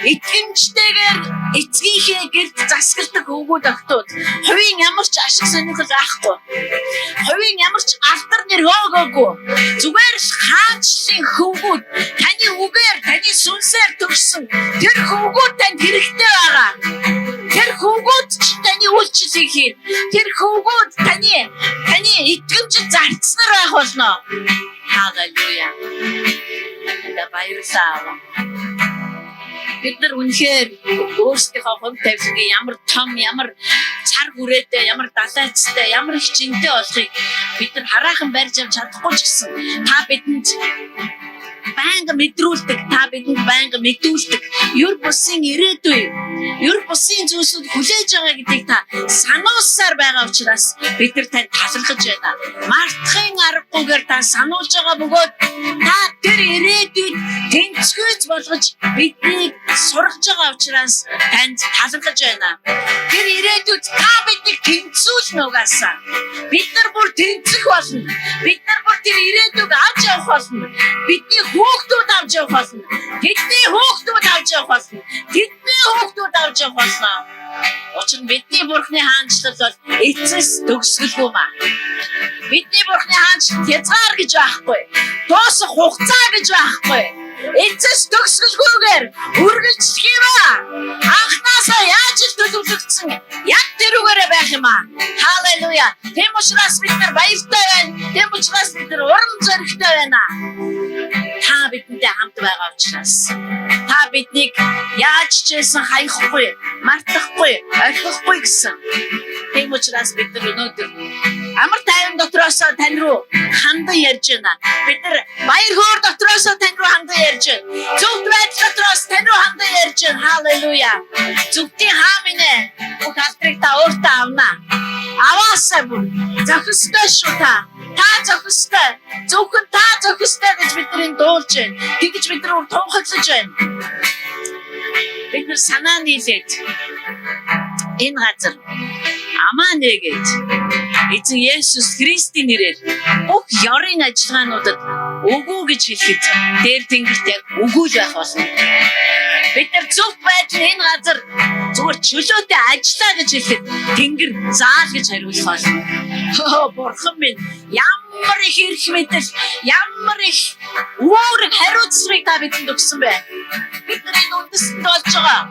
Итгэмжтэйгээр эцгийнхээ гэрд засгалдаг хөвгүүд охтууд хувийн ямар ч ашиг сонирхол авахгүй. Хувийн ямар ч алдар нэр хөөгөөгүй. Зүгээр л хаанчлын хөвгүүд таны үгээр, таны сүнсээр төгссөн тэр хөвгүүд танд хэрэгтэй байгаа. Тэр хөвгүүд ч таны үйлчлэлийг хийн. Тэр хөвгүүд таны итгэмжид зарцснаар байх болно. Халелуя. Энд баярлалаа. Бид нар үнэхээр өөрсдийнхөө хувь тавилангийн ямар том, ямар цар хүрээтэй, ямар далайцтай, ямар их жинтэй болохыг бид нар хараахан барьж авч чадахгүй ч гэсэн та бидэнд байнга мэдрүүлдэг, та бидэнд байнга мэдүүлдэг. Юр бусын ирээдүй, юр бусын зүйлсүүд хүлээж байгаа гэдгийг та сануулсаар байгаа учраас бид нар танд талархаж байна. Мартахын аргагүйгээр та сануулж байгаа бөгөөд та тэр ирээдүйд тэнцвэрч болгож биднийг сургаж байгаа учраас танд талархаж байна. Тэр ирээдүйд та биднийг тэнцүүлнэ угаасаа. Бид нар бүр тэнцэх болно. Бид нар бүр тэр ирээдүйг авч явах болно. Бидний хүүхдүүд авч явах болно. Тэдний хүүхдүүд авч явах болно. Тэдний хүүхдүүд авч явах болно. Учир нь бидний Бурхны хаанчлал бол эцэс төгсгөлгүй маа. Бидний Бурхны хаанчлал хязгаар гэж байхгүй. Дуусах хугацаа гэж байхгүй. Эцэс төгсгөлгүйгээр үргэлжлэх юм аа. Анхнаасаа яаж л төлөвлөгдсөн яг тэрүүгээрээ байх юм аа. Халелуя. Тэм учраас бид нар баяртай байна. Тэм учраас бид нар урам зоригтой байна. Та бидэнтэй хамт байгаа учраас та биднийг яаж ч байсан хаяхгүй, мартахгүй, орхихгүй гэсэн. Тэм учраас бид нар өнөөдөр амар тайван дотроос тань руу хандан ярьж байна. Бид нар баяр хөөр дотроос тань руу хандан ярьж байна. Зөвхт байдал дотроос тань руу хандан ярьж байна. Халелуя. Зөвхтийн хаа минь ээ. Бүх алдрыг та өөртөө авна. Аваасаа бүр зохистой шүү та. Та зохистой. Зөвхөн та зохистой гэж бидний дуулж байна. Тэгж бид нар тунхаглаж байна. Бид нар санаа нийлээд энэ газар амаа нэгээд эзэн Есүс Христийн нэрээр бүх ёрын ажиллагаануудад үгүй гэж хэлэхэд дээр тэнгэрт яг үгүй л байх болно. Бид нар зөвхт байдал энэ газар зүгээр чөлөөтэй ажиллаа гэж хэлэхэд тэнгэр заал гэж хариулах болно. Бурхан минь ямар их эрх мэдэл, ямар их үүрэг хариуцлагыг та бидэнд өгсөн бэ? Бидний үндэстэнд болж байгаа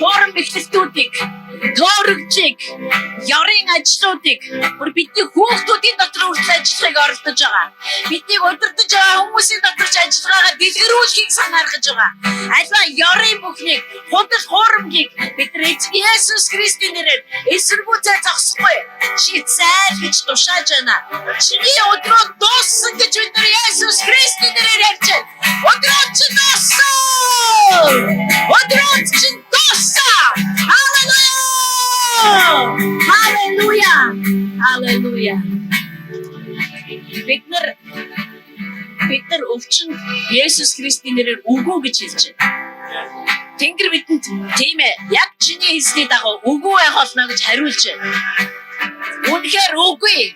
хуран бэхлэлтүүдийг, төөрөгжийг, ёрын ажлуудыг бүр бидний хүүхдүүдийн дотор хүртэл ажиллахыг оролдож байгаа. Биднийг удирдах байгаа хүмүүсийн доторч ажиллагаагаа дэлгэрүүлэхийг санаархаж байгаа. Альва ёрын бүхнийг, худал хуурмгийг бид нар эзэн Есүс Христийн нэрээр эсэргүүцээ зогсохгүй. Чи зайлгаж тушааж байна. Чиний өдрөө дууссан гэж бид нар Есүс Христийн нэрээр ярьж байна. Өдрөө чи дууссан. Өдрөө чи дууссан. Халелуя! Халелуя! Бид нар өвчин Есүс Христийн нэрээр үгүй гэж хэлж байна. Тэнгэр бидэнд тийм ээ, яг чиний хэлсний дагуу үгүй байх болно гэж хариулж байна. Үнэхээр үгүй.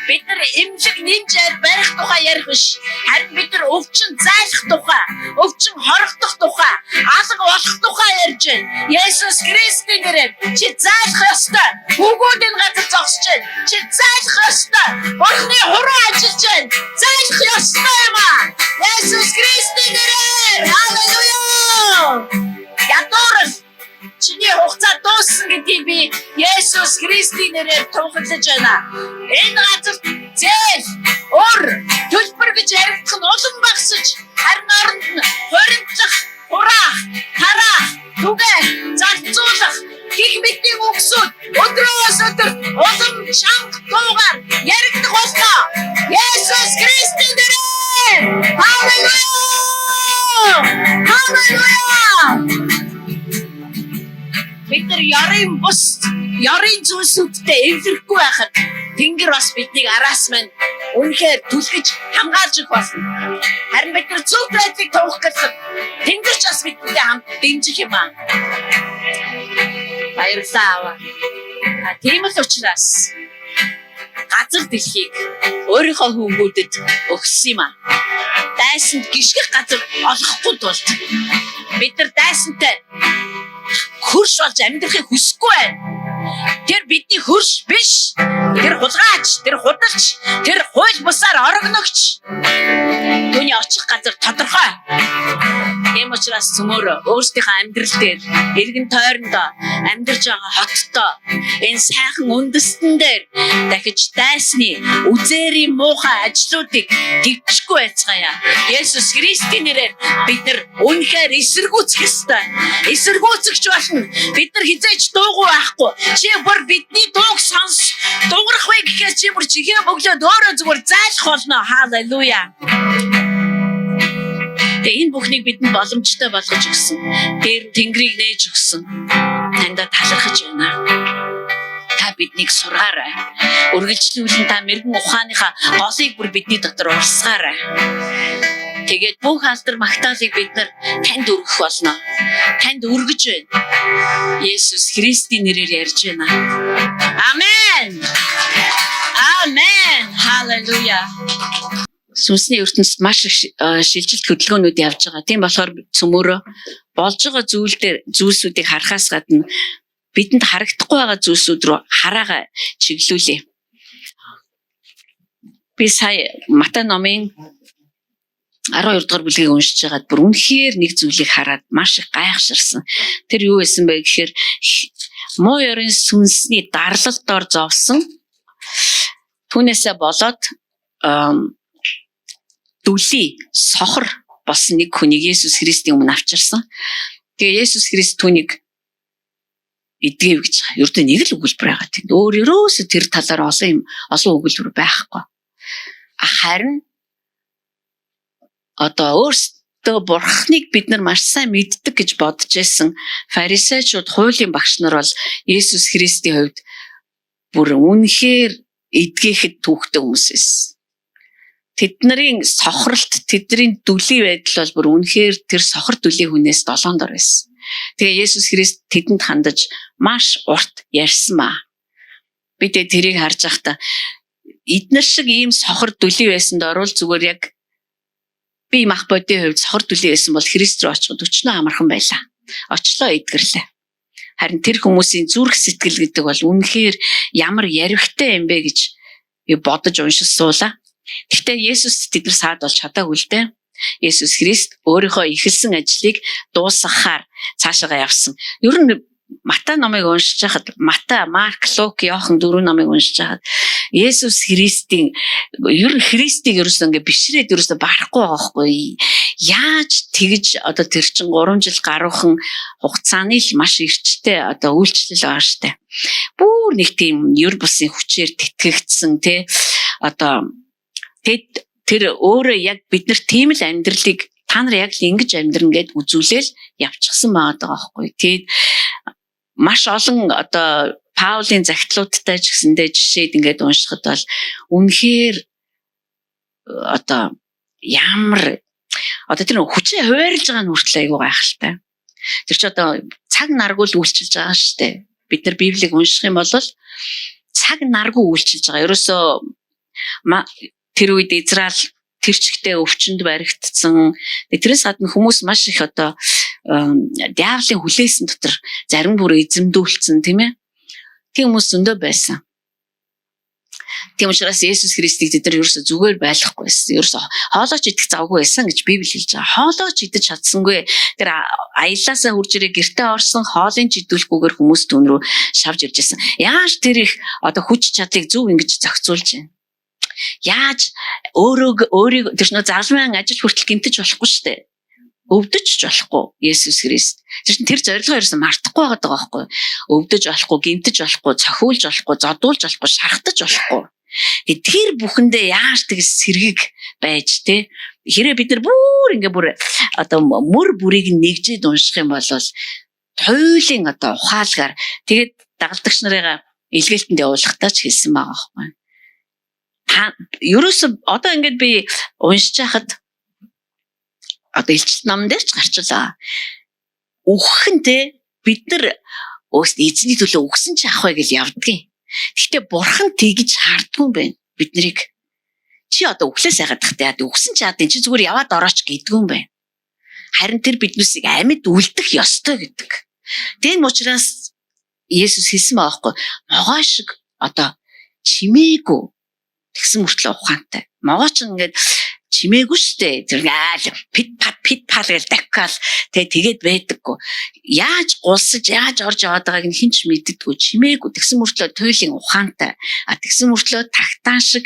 Бид нар эмчиг нэмжээр барих тухай ярих биш. Харин бид нар өвчин зайлах тухай, өвчин хорогдох тухай, алга болох тухай ярьж байна. Есүс Христийн нэрээр чи зайлах ёстой. Үгүүдийн газар зогсож байна. Чи зайлах ёстой. Бурхны хуруу ажиллаж байна. Зайлах ёстой юм аа. Есүс Христийн нэрээр. Халелуя! Ядуурал чиний хугацаа дууссан гэдгийг би Есүс Христийн нэрээр тунхаглаж байна. Энэ газар зээл, өр, төлбөр гэж яригдах нь улам багсаж, харин оронд нь хоригдох, хураах, тараах, түгээх, зарцуулах гих мэтийн үгсүүд өдрөөс өдөрт улам чанга дуугаар яригдах болно. Есүс Христийн нэрээр. Халелуя! Халелуя! Бид нар ёрын бус, ёрын зүйлсүүдтэй эвлэрэхгүй байхад тэнгэр бас биднийг араас маань үнэхээр түлхэж хамгаалж өгөх болно. Харин бид нар зөв байдлыг тунхаглах тэнгэр ч бас бидтэй хамт дэмжих юм аа. Баярлалаа. Тийм л учраас газар дэлхийг өөрийнхөө хүмүүдэд өгсөн юм аа. Дайсанд гიშгэх газар олохгүй тулд бид нар дайсантай хөрш болж амьдрахыг хүсэхгүй байна. Тэр бидний хөрш биш. Тэр хулгайч, тэр худалч, тэр хууль бусаар орогногч. Түүний очих газар тодорхой. Тийм учраас цөмөр өөрсдийнхөө амьдрал дээр, эргэн тойрондоо амьдарч байгаа хоттой энэ сайхан үндэстэн дээр дахиж дайсны үзээрийн муухай ажлуудыг төвчгүй байцгаая. Есүс Христийн нэрээр бид нар үнэхээр эсэргүүцэх ёстой. Эсэргүүцэгч болно. Бид нар хизээч дуугүй байхгүй. Чи бүр бидний дууг сонс. Дуурах вэ гэхээс чи бүр чихээ бөглөөд өөрөө зүгээр зайлах болно. Халелуя. Энэ бүхнийг бидэнд боломжтой болгож өгсөн. Тэр Тэнгэрийг нээж өгсөн. Танда талархаж байна. Та биднийг сургаарай. Үргэлжлүүлэн та мэрэгэн ухааныхаа голыг бүр бидний дотор урсгаарай. Тэгээд бүх алдар магтаалыг бид нар танд өргөх болно. Танд өргөж байна. Есүс Христийн нэрээр ярьж байна. Амен. Амен. Халелуя. Сүнсний ертөнцид маш их шилжилт хөдөлгөөнүүд явж байгаа. Тийм болохоор цөмөөрөө болж байгаа зүйлсүүдийг харахаас гадна бидэнд харагдахгүй байгаа зүйлсүүд рүү хараагаа чиглүүлээ. Би сая Матай номын 12 дугаар бүлгийг уншиж байгаад бүр үнэхээр нэг зүйлийг хараад маш их гайхширсан. Тэр юу байсан бэ гэхээр муу ёрын сүнсний дарлал дор зовсон. Түүнээсээ болоод дүлий сохор болсон нэг хүнийг Есүс Христийн өмнө авчирсан. Тэгээ Есүс Христ түүнийг эдгэв гэж байгаа. Ердөө нэг л өгүүлбэр байгаа тийм. Өөрөөсөө тэр талаар олон өгүүлбэр байхгүй. Харин одоо өөрсдөө бурхныг бид нар маш сайн мэддэг гэж бодож байсан фарисеучуд, хуулийн багш нар бол Есүс Христийн хувьд бүр үнэхээр эдгэхэд түүхтэй хүмүүс байсан. Тэдний сохролт, тэдний дүлий байдал бол бүр үнэхээр тэр сохор дүлий хүнээс долоон дор байсан. Тэгээ Есүс Христ тэдэнд хандаж маш урт ярьсан маа. Бид тэрийг харж байхдаа эднэр шиг ийм сохор дүлий байсанд орвол зүгээр яг би мах бодийн хувьд сохор дүлий байсан бол Христ рүү очиход өчнөө амархан байлаа. Очлоо эдгэрлээ. Харин тэр хүмүүсийн зүрх сэтгэл гэдэг бол үнэхээр ямар ярвхтай юм бэ гэж би бодож уншиж суулаа. Гэхдээ Есүс тэднэр саад болж чадаагүй л дээ. Есүс Христ өөрийнхөө ихэлсэн ажлыг дуусгахаар цаашаа явсан. Ер нь Матай номыг уншиж байхад Матай, Марк, Лук, Иохан 4 номыг уншиж байхад Есүс Христийн ер нь Христийг ерөөсөө ингээ бишрээд ерөөсөө барахгүй байгаа хгүй. Яаж тэгж одоо тэр чин 3 жил гаруухан хугацааны л маш эрчтэй одоо үйлчлэл байгаа штэ. Бүр нэг тийм ер бусын хүчээр тэтгэгдсэн те одоо тэр өөрөө яг бид нар тийм л амьдралыг та нар яг л ингэж амьдран гэд үзүүлэл явчихсан байгаа байхгүй. Тэгээд маш олон одоо Паулийн захидлуудтай ч гэсэндээ жишээд ингээд уншихад бол үнэхээр одоо ямар одоо тэр хүчээ хуваарлж байгаа нь хүртэл айгүй гайхалтай. Тэр чи одоо цаг наргүй л үйлчилж байгаа шүү дээ. Бид нар Библийг унших юм бол цаг наргүй үйлчилж байгаа. Ерөөсөө тэр үед Израиль тэр чигтээ өвчнөд баригдсан. Тэрээс гадна хүмүүс маш их одоо диаволын хүлээсэн дотор зарим бүр эзэмдүүлсэн тийм ээ. Тийм хүмүүс зөндөө байсан. Тийм учраас Есүс Христийг тэд нар ерөөсө зүгээр байлгахгүй байсан. Ерөөсө хоолойч идэх завгүй байсан гэж Библи хэлж байгаа. Хоолойч идэж чадсангүй. Тэр аяллаасаа хурж ирээ гэртээ орсон хоолын ч идүүлэхгүйгээр хүмүүс түүн рүү шавж ирж байсан. Яаж тэр их одоо хүч чадлыг зөв ингэж зохицуулж байна? Яаж өөрийг тэр нөө залмын ажил хүртэл гэмтэж болохгүй шүү дээ. Өвдөж ч болохгүй Есүс Христ. Тэр зорилгоо ерөөсөн мартахгүй байгаа байхгүй. Өвдөж болохгүй, гэмтэж болохгүй, цохиулж болохгүй, зодуулж болохгүй, шахтаж болохгүй. Тэр бүхэндээ яаж тэгс сэргийг байж те. Хэрэг бид нар бүр ингээ бүр одоо мөр бүрийг нэгжээд унших юм бол туйлын одоо ухаалгаар тэгээд дагалдагч нарыгаа илгээлтэнд явуулахтаа ч хэлсэн байгаа байхгүй. Ерөөсө одоо ингээд би уншиж байхад одоо илчилт номон дээр ч гарчлаа. Үхэнтэй бид нар эзний төлөө үгсэн чи ах вэ гэж явдгийн. Гэхдээ бурхан тэгж харддаг юм байна бид нарыг. Чи одоо өглөөс яагаад тахтай үгсэн чи адын чи зүгээр яваад орооч гэдэг юм байна. Харин тэр биднүүсийг амьд үлдэх ёстой гэдэг. Тийм учраас Есүс хэлсэн байгаа байхгүй. Могоо шиг одоо чимээгүй тэгсэн мөртлөө ухаантай. Могоо ч ингээд чимээгүй штэ. Тэр пит пат гэж дахиад тэгээд байдаггүй. Яаж гулсаж, яаж орж яваад байгааг нь хинч мэддэггүй. Чимээгүй тэгсэн мөртлөө туйлын ухаантай. Тэгсэн мөртлөө тагтаан шиг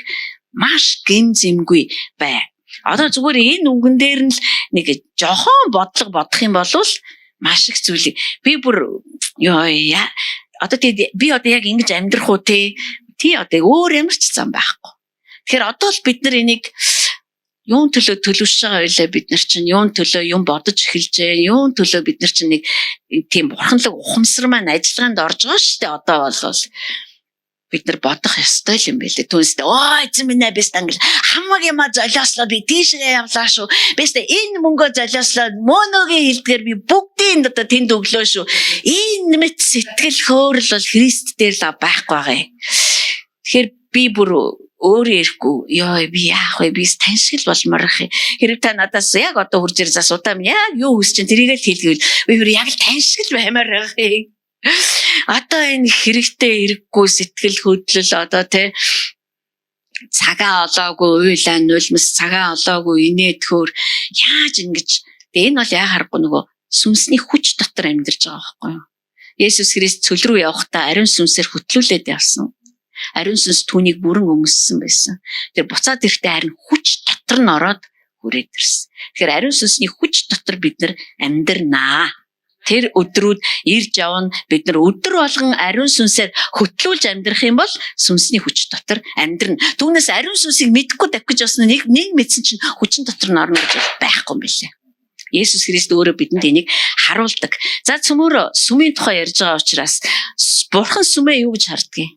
маш гин зэмгүй бай. Одоо зүгээр энэ үгэн дээр нь л нэг жохон бодлого бодох юм бол маш их зүйлийг би бүр одоо би одоо яг ингэж амьдрах уу тий одоо өөр ямар ч зам байхгүй. Тэгэхээр одоо л бид нар энийг юун төлөө төлөвшөж байгаа байлаа бид нар чинь юун төлөө юм бодож эхэлжээ юун төлөө бид нар чинь нэг тийм бурханлаг ухамсар маань ажиллагаанд орж байгаа шүү дээ одоо бол бид нар бодох ёстой юм байлээ. Түүнээс эзэн минь бэст англ хамаг юм золиослоо би тийшээ явлаа шүү. Бэст энэ мөнгөө золиослоо мөнөгийн хилдгээр би бүгдийн одоо тэнд өглөө шүү. Энэ мэт сэтгэл хөөрөл бол Христ дээр л байхгүй байгаа юм. Тэгэхээр би бүр өөрөө ирэхгүй ёо би яах вэ? Би таньшил болмоор их. Хэрэг та надаас яг одоо хурж ирж асуутаа минь яг юу хүсэж чинь тэрийг л хэлгээл би бүр яг л таньшил баймаар байгаа юм. Одоо энэ хэрэгтэй хэрэггүй сэтгэл хөдлөл одоо тий цагаа олоогүй уйлаа нулимс цагаа олоогүй инээдхөөр яаж ингэж энэ бол яа харахгүй нөгөө сүнсний хүч дотор амьдарч байгаа байхгүй юу? Есүс Христ цөл рүү явахдаа ариун сүнсээр хөтлүүлээд явсан. Ариун сүнс түүнийг бүрэн өмссөн байсан. Тэр буцаад ирэхдээ харин хүч дотор нь ороод хүрээд ирсэн. Тэгэхээр ариун сүнсний хүч дотор бид нар амьдрнаа. Тэр өдрүүд ирж явна. Бид нар өдөр болгон ариун сүнсээр хөтлүүлж амьдрах юм бол сүнсний хүч дотор амьдрна. Түүнээс ариун сүнсийг мэдэхгүй давхиж бас нэг мэдсэн чинь хүчин дотор нь орно гэж байхгүй юм билээ. Есүс Христ өөрөө бидэнд энийг харуулдаг. За цөмөр сүмийн тухай ярьж байгаа учраас бурхан сүмээ юу гэж хардгийг?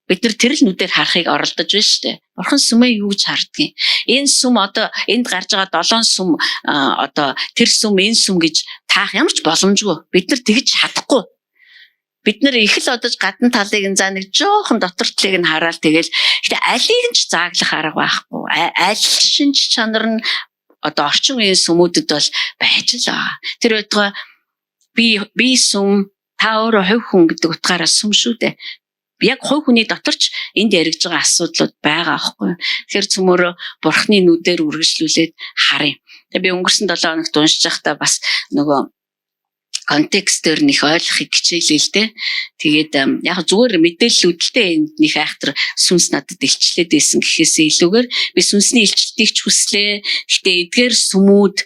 Бид нар тэрл нүдээр харахыг оролдож байна шүү дээ. Бурхан сүмээ юу гэж хардгийг? Энэ сүм одоо энд гарч байгаа 7 сүм одоо тэр сүм энэ сүм гэж таах ямар ч боломжгүй. Бид нар тэгж чадахгүй. Бид нар их л одож гадна талыг нь за нэг жоохон дотор талыг нь хараад тэгэл гэтээ алийг нь ч зааглах арга байхгүй. Аль шинж чанар нь одоо орчин үеийн сүмүүдэд бол байж л байгаа. Тэр байтугай би сүм та өөрөө хувь хүн гэдэг утгаараа сүм шүү дээ. Яг хувь хүний доторч энд яригж байгаа асуудлууд байгаа аахгүй. Тэгэхээр цөмөрөө бурхны нүдээр үргэлжлүүлээд харъя. Тэгээ би өнгөрсөн 7 хоногт уншиж байхдаа бас нөгөө контекстээр нэх ойлгохыг хичээлээ л дээ. Тэгээд яг зүгээр мэдээллүүдтэй энд нэх айхтар сүнс надад илчлээд байсан гэхээсээ илүүгээр би сүнсний илчлэлтийг ч хүслээ. Гэхдээ эдгээр сүмүүд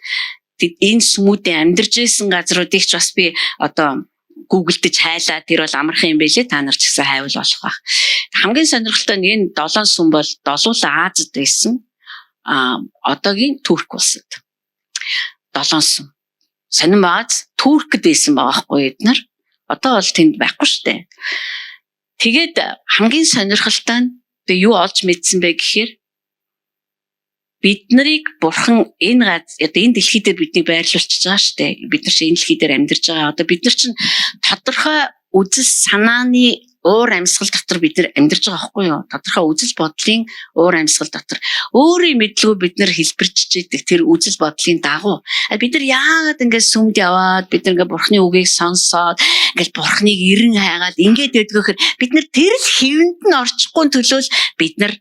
энэ сүмүүдийн амьдарч байсан газруудыг ч бас би одоо гуглдж хайлаа тэр бол амархан юм байлээ та нар ч гэсэн хайвал болох байх. Хамгийн сонирхолтой нь энэ 7 сүм бол долуулан Азад байсан. Одоогийн Турк улсад 7 сүм. Сонин бааз Туркд байсан байгаа хгүй эднэр. Одоо бол тэнд байхгүй штэ. Тэгээд хамгийн сонирхолтой нь би юу олж мэдсэн бэ гэхээр бид нарыг бурхан энэ энэ дэлхий дээр биднийг байрлуулчихж байгаа шүү дээ. Бид нар чинь энэ дэлхий дээр амьдарч байгаа. Одоо бид нар чинь тодорхой үзэл санааны уур амьсгал дотор бид нар амьдарч байгаа байхгүй юу? Тодорхой үзэл бодлын уур амьсгал дотор. Өөрийн мэдлгүй бид нар хэлбэрчж идэг тэр үзэл бодлын дагуу. Бид нар яагаад ингэж сүмд яваад бид нар ингээ бурханы үгийг сонсоод ингээл бурханыг эрен хайгаад ингээд өдгөхөр бид нар тэр л хэвэнд нь орчихгүй төлөөл бид нар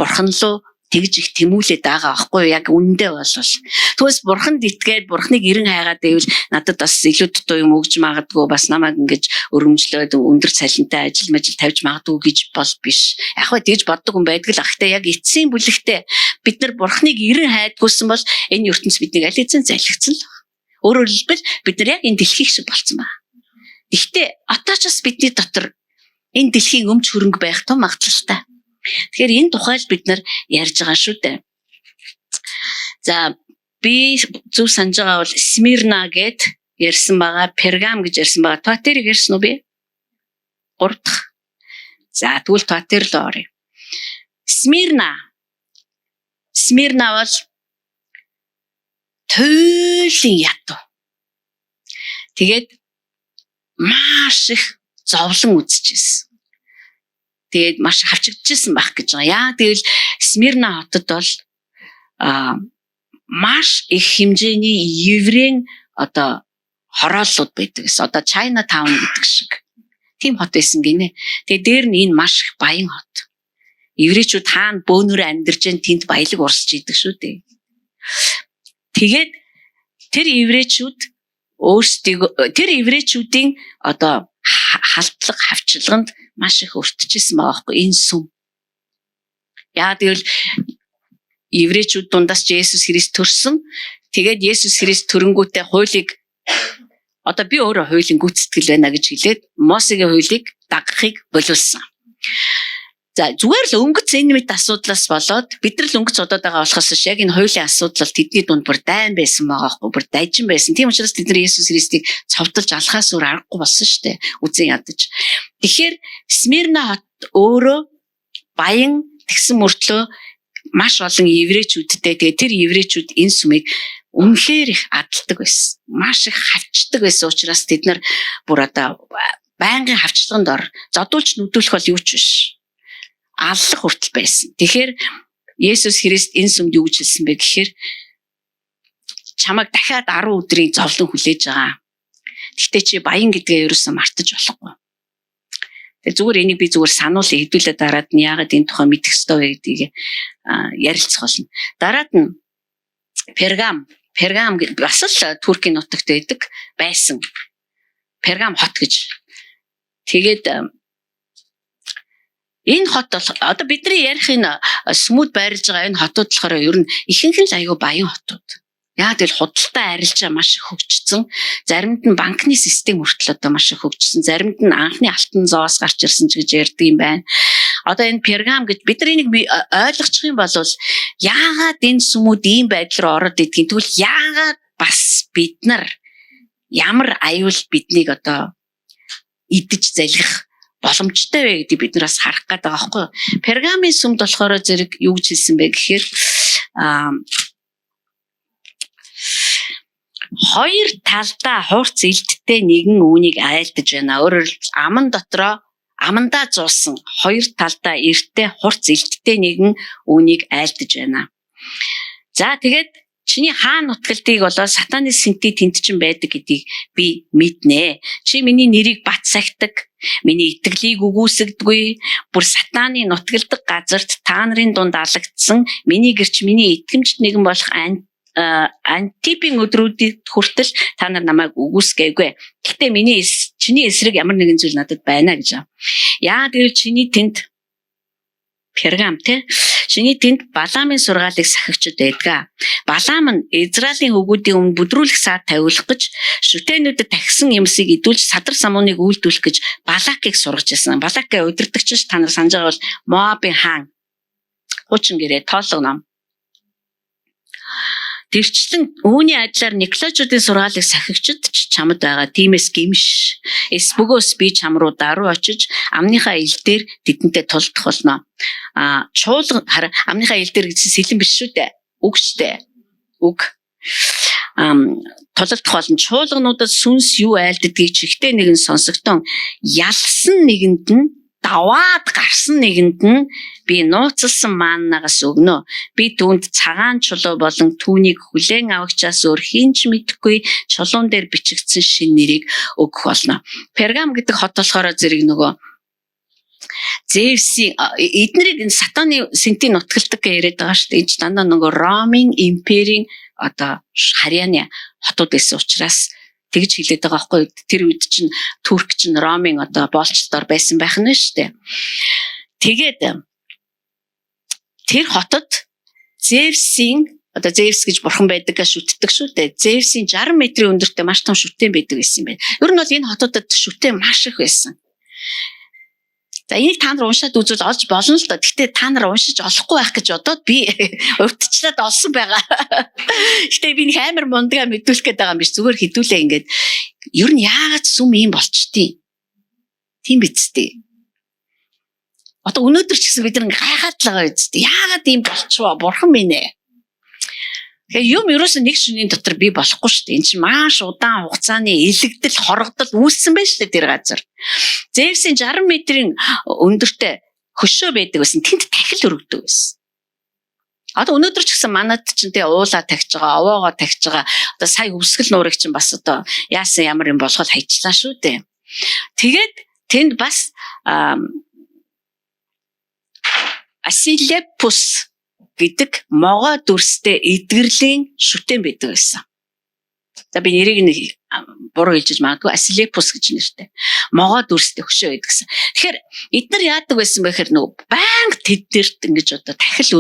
бурхан руу тэгж их тэмүүлээд байгаа аахгүй яг үндэ болвол. Түүнээс бурханд итгээд бурхныг эрен хайгаад байвал надад бас илүү дутуу юм өгж магадгүй бас намайг ингэж өрөмжлөөд өндөр цалинтай ажил тавьж магадгүй гэж бол биш. Яг хөө тэгж боддог хүн байдаг л ахтай яг эцсийн бүлэгтээ бид нар бурхныг эрен хайдгүйсэн бол энэ ертөнц биднийг аль эзэн залхицсан л. Өөрөөр хэлбэл бид нар яг энэ дэлхийг шиг болцсон байна. Гэхдээ отооч бас бидний дотор энэ дэлхийн өмч хөрөнгө байх тун магадлалтай. Тэгэхээр энэ тухай л бид нар ярьж байгаа шүү дээ. За би зөв санаж байгаа бол Смирна гэд ярьсан байгаа, Пергам гэж ярьсан байгаа. Туатэрийг ярьсан уу би? 3 дахь. За тэгвэл Туатэр л орё. Смирна бол туйлын ятуу. Тэгээд маш их зовлон үзчихсэн. Тэгээд маш хавчигдчихсан байх гэж байгаа. Яа тэгэл Смирна хотод бол маш их хэмжээний еврейн одоо хорооллууд байдаг гэсэн. Одоо China Town гэдэг шиг. Тийм хот байсан гинэ. Тэгээд дээр нь энэ маш их баян хот. Еврейчүүд хаана бөөнөрөө амьдарч энэ тэнд баялаг урсч идэг шүү дээ. Тэгээд тэр еврейчүүдийн одоо халдлага хавчлаганд маш их өртөжсэн байгаа хгүй энэ сүм. Яа тэгвэл еврейчүүд дундаас ч Есүс Христ төрсөн. Тэгээд Есүс Христ төрөнгүүтээ хуулийг одоо би өөрөө хуулийн гүйцэтгэл байна гэж хэлээд Мосегийн хуулийг дагахыг болиулсан. За зүгээр л өнгөц энэ мэд асуудлаас болоод бид нар л өнгөц одоод байгаа болохоос яг энэ хоёулын асуудал тэдний дунд бүр дайн байсан байгаа хгүй бүр дайжин байсан. Тийм учраас бид нар Есүс Христийг цовдолж алхаас өөр аргагүй болсон шүү дээ. Үзэн ядаж. Тэгэхээр Смирна хот өөрөө баян тэгсэн мөртлөө маш олон еврейчүүдтэй тэгээ тэр еврейчүүд энэ сүмийг үнэхээр их адалдаг байсан. Маш их хавчдаг байсан учраас тэд нар бүр одоо байнгын хавчлаганд ор зодуулж нүдүүлэх бол юу ч биш. Аллах хүртэл байсан. Тэгэхээр Есүс Христ энэ сүмд юу гэж хэлсэн бэ гэхээр чамайг дахиад 10 өдрийн зовлон хүлээж байгаа. Гэхдээ чи баян гэдгээ ерөөсөө мартаж болохгүй. Тэгээ зүгээр энийг би зүгээр сануулъя хэдүүлээ дараад нь яагаад энэ тухай мэдэх ёстой вэ гэдгийг ярилцах болно. Дараад нь Пергам бас л Туркийн нутагт байдаг байсан. Пергам хот гэж. Тэгээд энэ хот бол одоо бидний ярих энэ сүмүүд байрлаж байгаа энэ хотууд болохоор ер нь ихэнх нь аюу баян хотууд. Яг л худалдаа арилжаа маш их хөгжсөн. Заримд нь банкны систем хүртэл одоо маш их хөгжсөн. Заримд нь анхны алтан зоос гарч ирсэн ч гэж ярьдаг юм байна. Одоо энэ Пергам гэж бид нар энийг ойлгочих юм бол яагаад энэ сүмүүд ийм байдлаар ороод идэх. Тэгвэл яагаад бас бид нар ямар аюул биднийг одоо идэж залгих боломжтой вэ гэдгийг бид нараас харах гээд байгаа байхгүй юу. Пергамын сүмд болохоор зэрэг юу гэж хэлсэн бэ гэхээр хоёр талдаа хурц илттэй нэгэн үүнийг айлдаж байна. Өөрөөр хэлбэл амандаа зуусан хоёр талдаа эрттэй хурц илттэй нэгэн үүнийг айлдаж байна. За тэгээд чиний хаан нутгалтыг болоо сатаны сэнти тэнд чинь байдаг гэдгийг би мэднэ. Чи миний нэрийг бат сахидаг, миний итгэлийг үгүйсгдэггүй, бүр сатаны нутгалдаг газарт та нарын дунд алагдсан миний гэрч миний итгэмжт нэгэн болох Антипийн өдрүүдэд хүртэл та нар намайг үгүйсгээгүй. Гэхдээ чиний эсрэг ямар нэгэн зүйл надад байна гэж. Яа гэвэл чиний тэнд Пергам чиний тэнд Балаамын сургаалыг сахигчд байдаг. Балаам нь Израилийн хөвгүүдийн өмнө бүдрүүлэх саад тавиулах гэж шүтэнүүдэд тахисан юмсыг идүүлж садар самууныг үйлдүүлэх гэж Балакийг сургаж ирсэн. Балакаа удирдагч та нар санаж байгаа бол Моабын хаан. Хуучин гэрээ тоолго ном. Тэрчлэн үүний адилаар Николаичуудын сургаалыг сахигчд чамд байгаа. Тиймээс гимш. Эсбөгөөс би чам руу даруй очиж амныхаа ил дээр тэдэнтэй тулдах болно. Чуулган амныхаа ил дээр гэсэн сэлэн биш шүү дээ. Үг шүү дээ. Үг. Тулдах болно. Чуулгануудад сүнс юу айлддгийг чихтэй нэгэн сонсогдсон. Ялсан нэгэнд нь даваад гарсан нэгэнд нь би нууцлсан мааннаас өгнө. Би түүнд цагаан чулуу болон түүнийг хүлээн авагчаас өөр хинч мэдэхгүй чулуун дээр бичигдсэн шин нэрийг өгөх болно. Пергам гэдэг хот болохоор зэрэг нөгөө Зевсийн эднэрийг сатаны сэнтийн нутгалдаг гэж яриад байгаа шүү дээ. Энд дандаа нөгөө Ромын империйн одоо харьяаны хотууд байсан учраас тэгж хэлээд байгаа байхгүй. Тэр үед чинь Турк чинь Ромын одоо боолчдоор байсан байх нь шүү дээ. Тэгээд тэр хотод Зевсийн одоо Зевс гэж бурхан байдаг гэж шүтдэг шүү дээ. Зевсийн 60 метрийн өндөртэй маш том шүтэн байдаг гэсэн юм байна. Ер нь бол энэ хотуудад шүтэн маш их байсан. За энийг та нар уншаад үзвэл олж болно л доо. Гэхдээ та нар уншиж олохгүй байх гэж бодоод би урдчлаад олсон байгаа. Гэхдээ би нэг амар мундгаа мэдүүлэх гээд байгаа юм биш. Зүгээр хідүүлээ ингээд. Ер нь яагаад сүм ийм болчтیں۔ Тийм биз дээ. Одоо өнөөдөр ч гэсэн бид нэг гайхаад л байгаа биз дээ. Яагаад ийм болчихвоо? Бурхан минь ээ. Тэгэхээр юм ерөөсөө нэг шөнийн дотор би болохгүй шүү дээ. Энд чинь маш удаан хугацааны илэгдэл, хоргодол үүссэн байж шүү дээ тэр газар. Зевсийн 60 метрийн өндөртэй хөшөө байдаг байсан. Тэнд тахил өргөдөг байсан. Одоо өнөөдөр ч гэсэн манад чинь тэгээ уулаа тагж байгаа, овоогоо тагж байгаа. Одоо сая өвсгөл нуурыг чинь бас одоо яасан ямар юм болоход хайчлаа шүү дээ. Тэгээд тэнд бас Асилепус гэдэг могоо дүрстэй эдгэрлийн шүтэн байдаг байсан. За би нэрийг нэг буруу хэлж магадгүй Асилепус гэж нэртэй. Могоо дүрстэй хөшөө байдаг гэсэн. Тэгэхээр эдгээр яадаг байсан бэ гэхээр нөгөө банк тэднэрт ингэж одоо тахил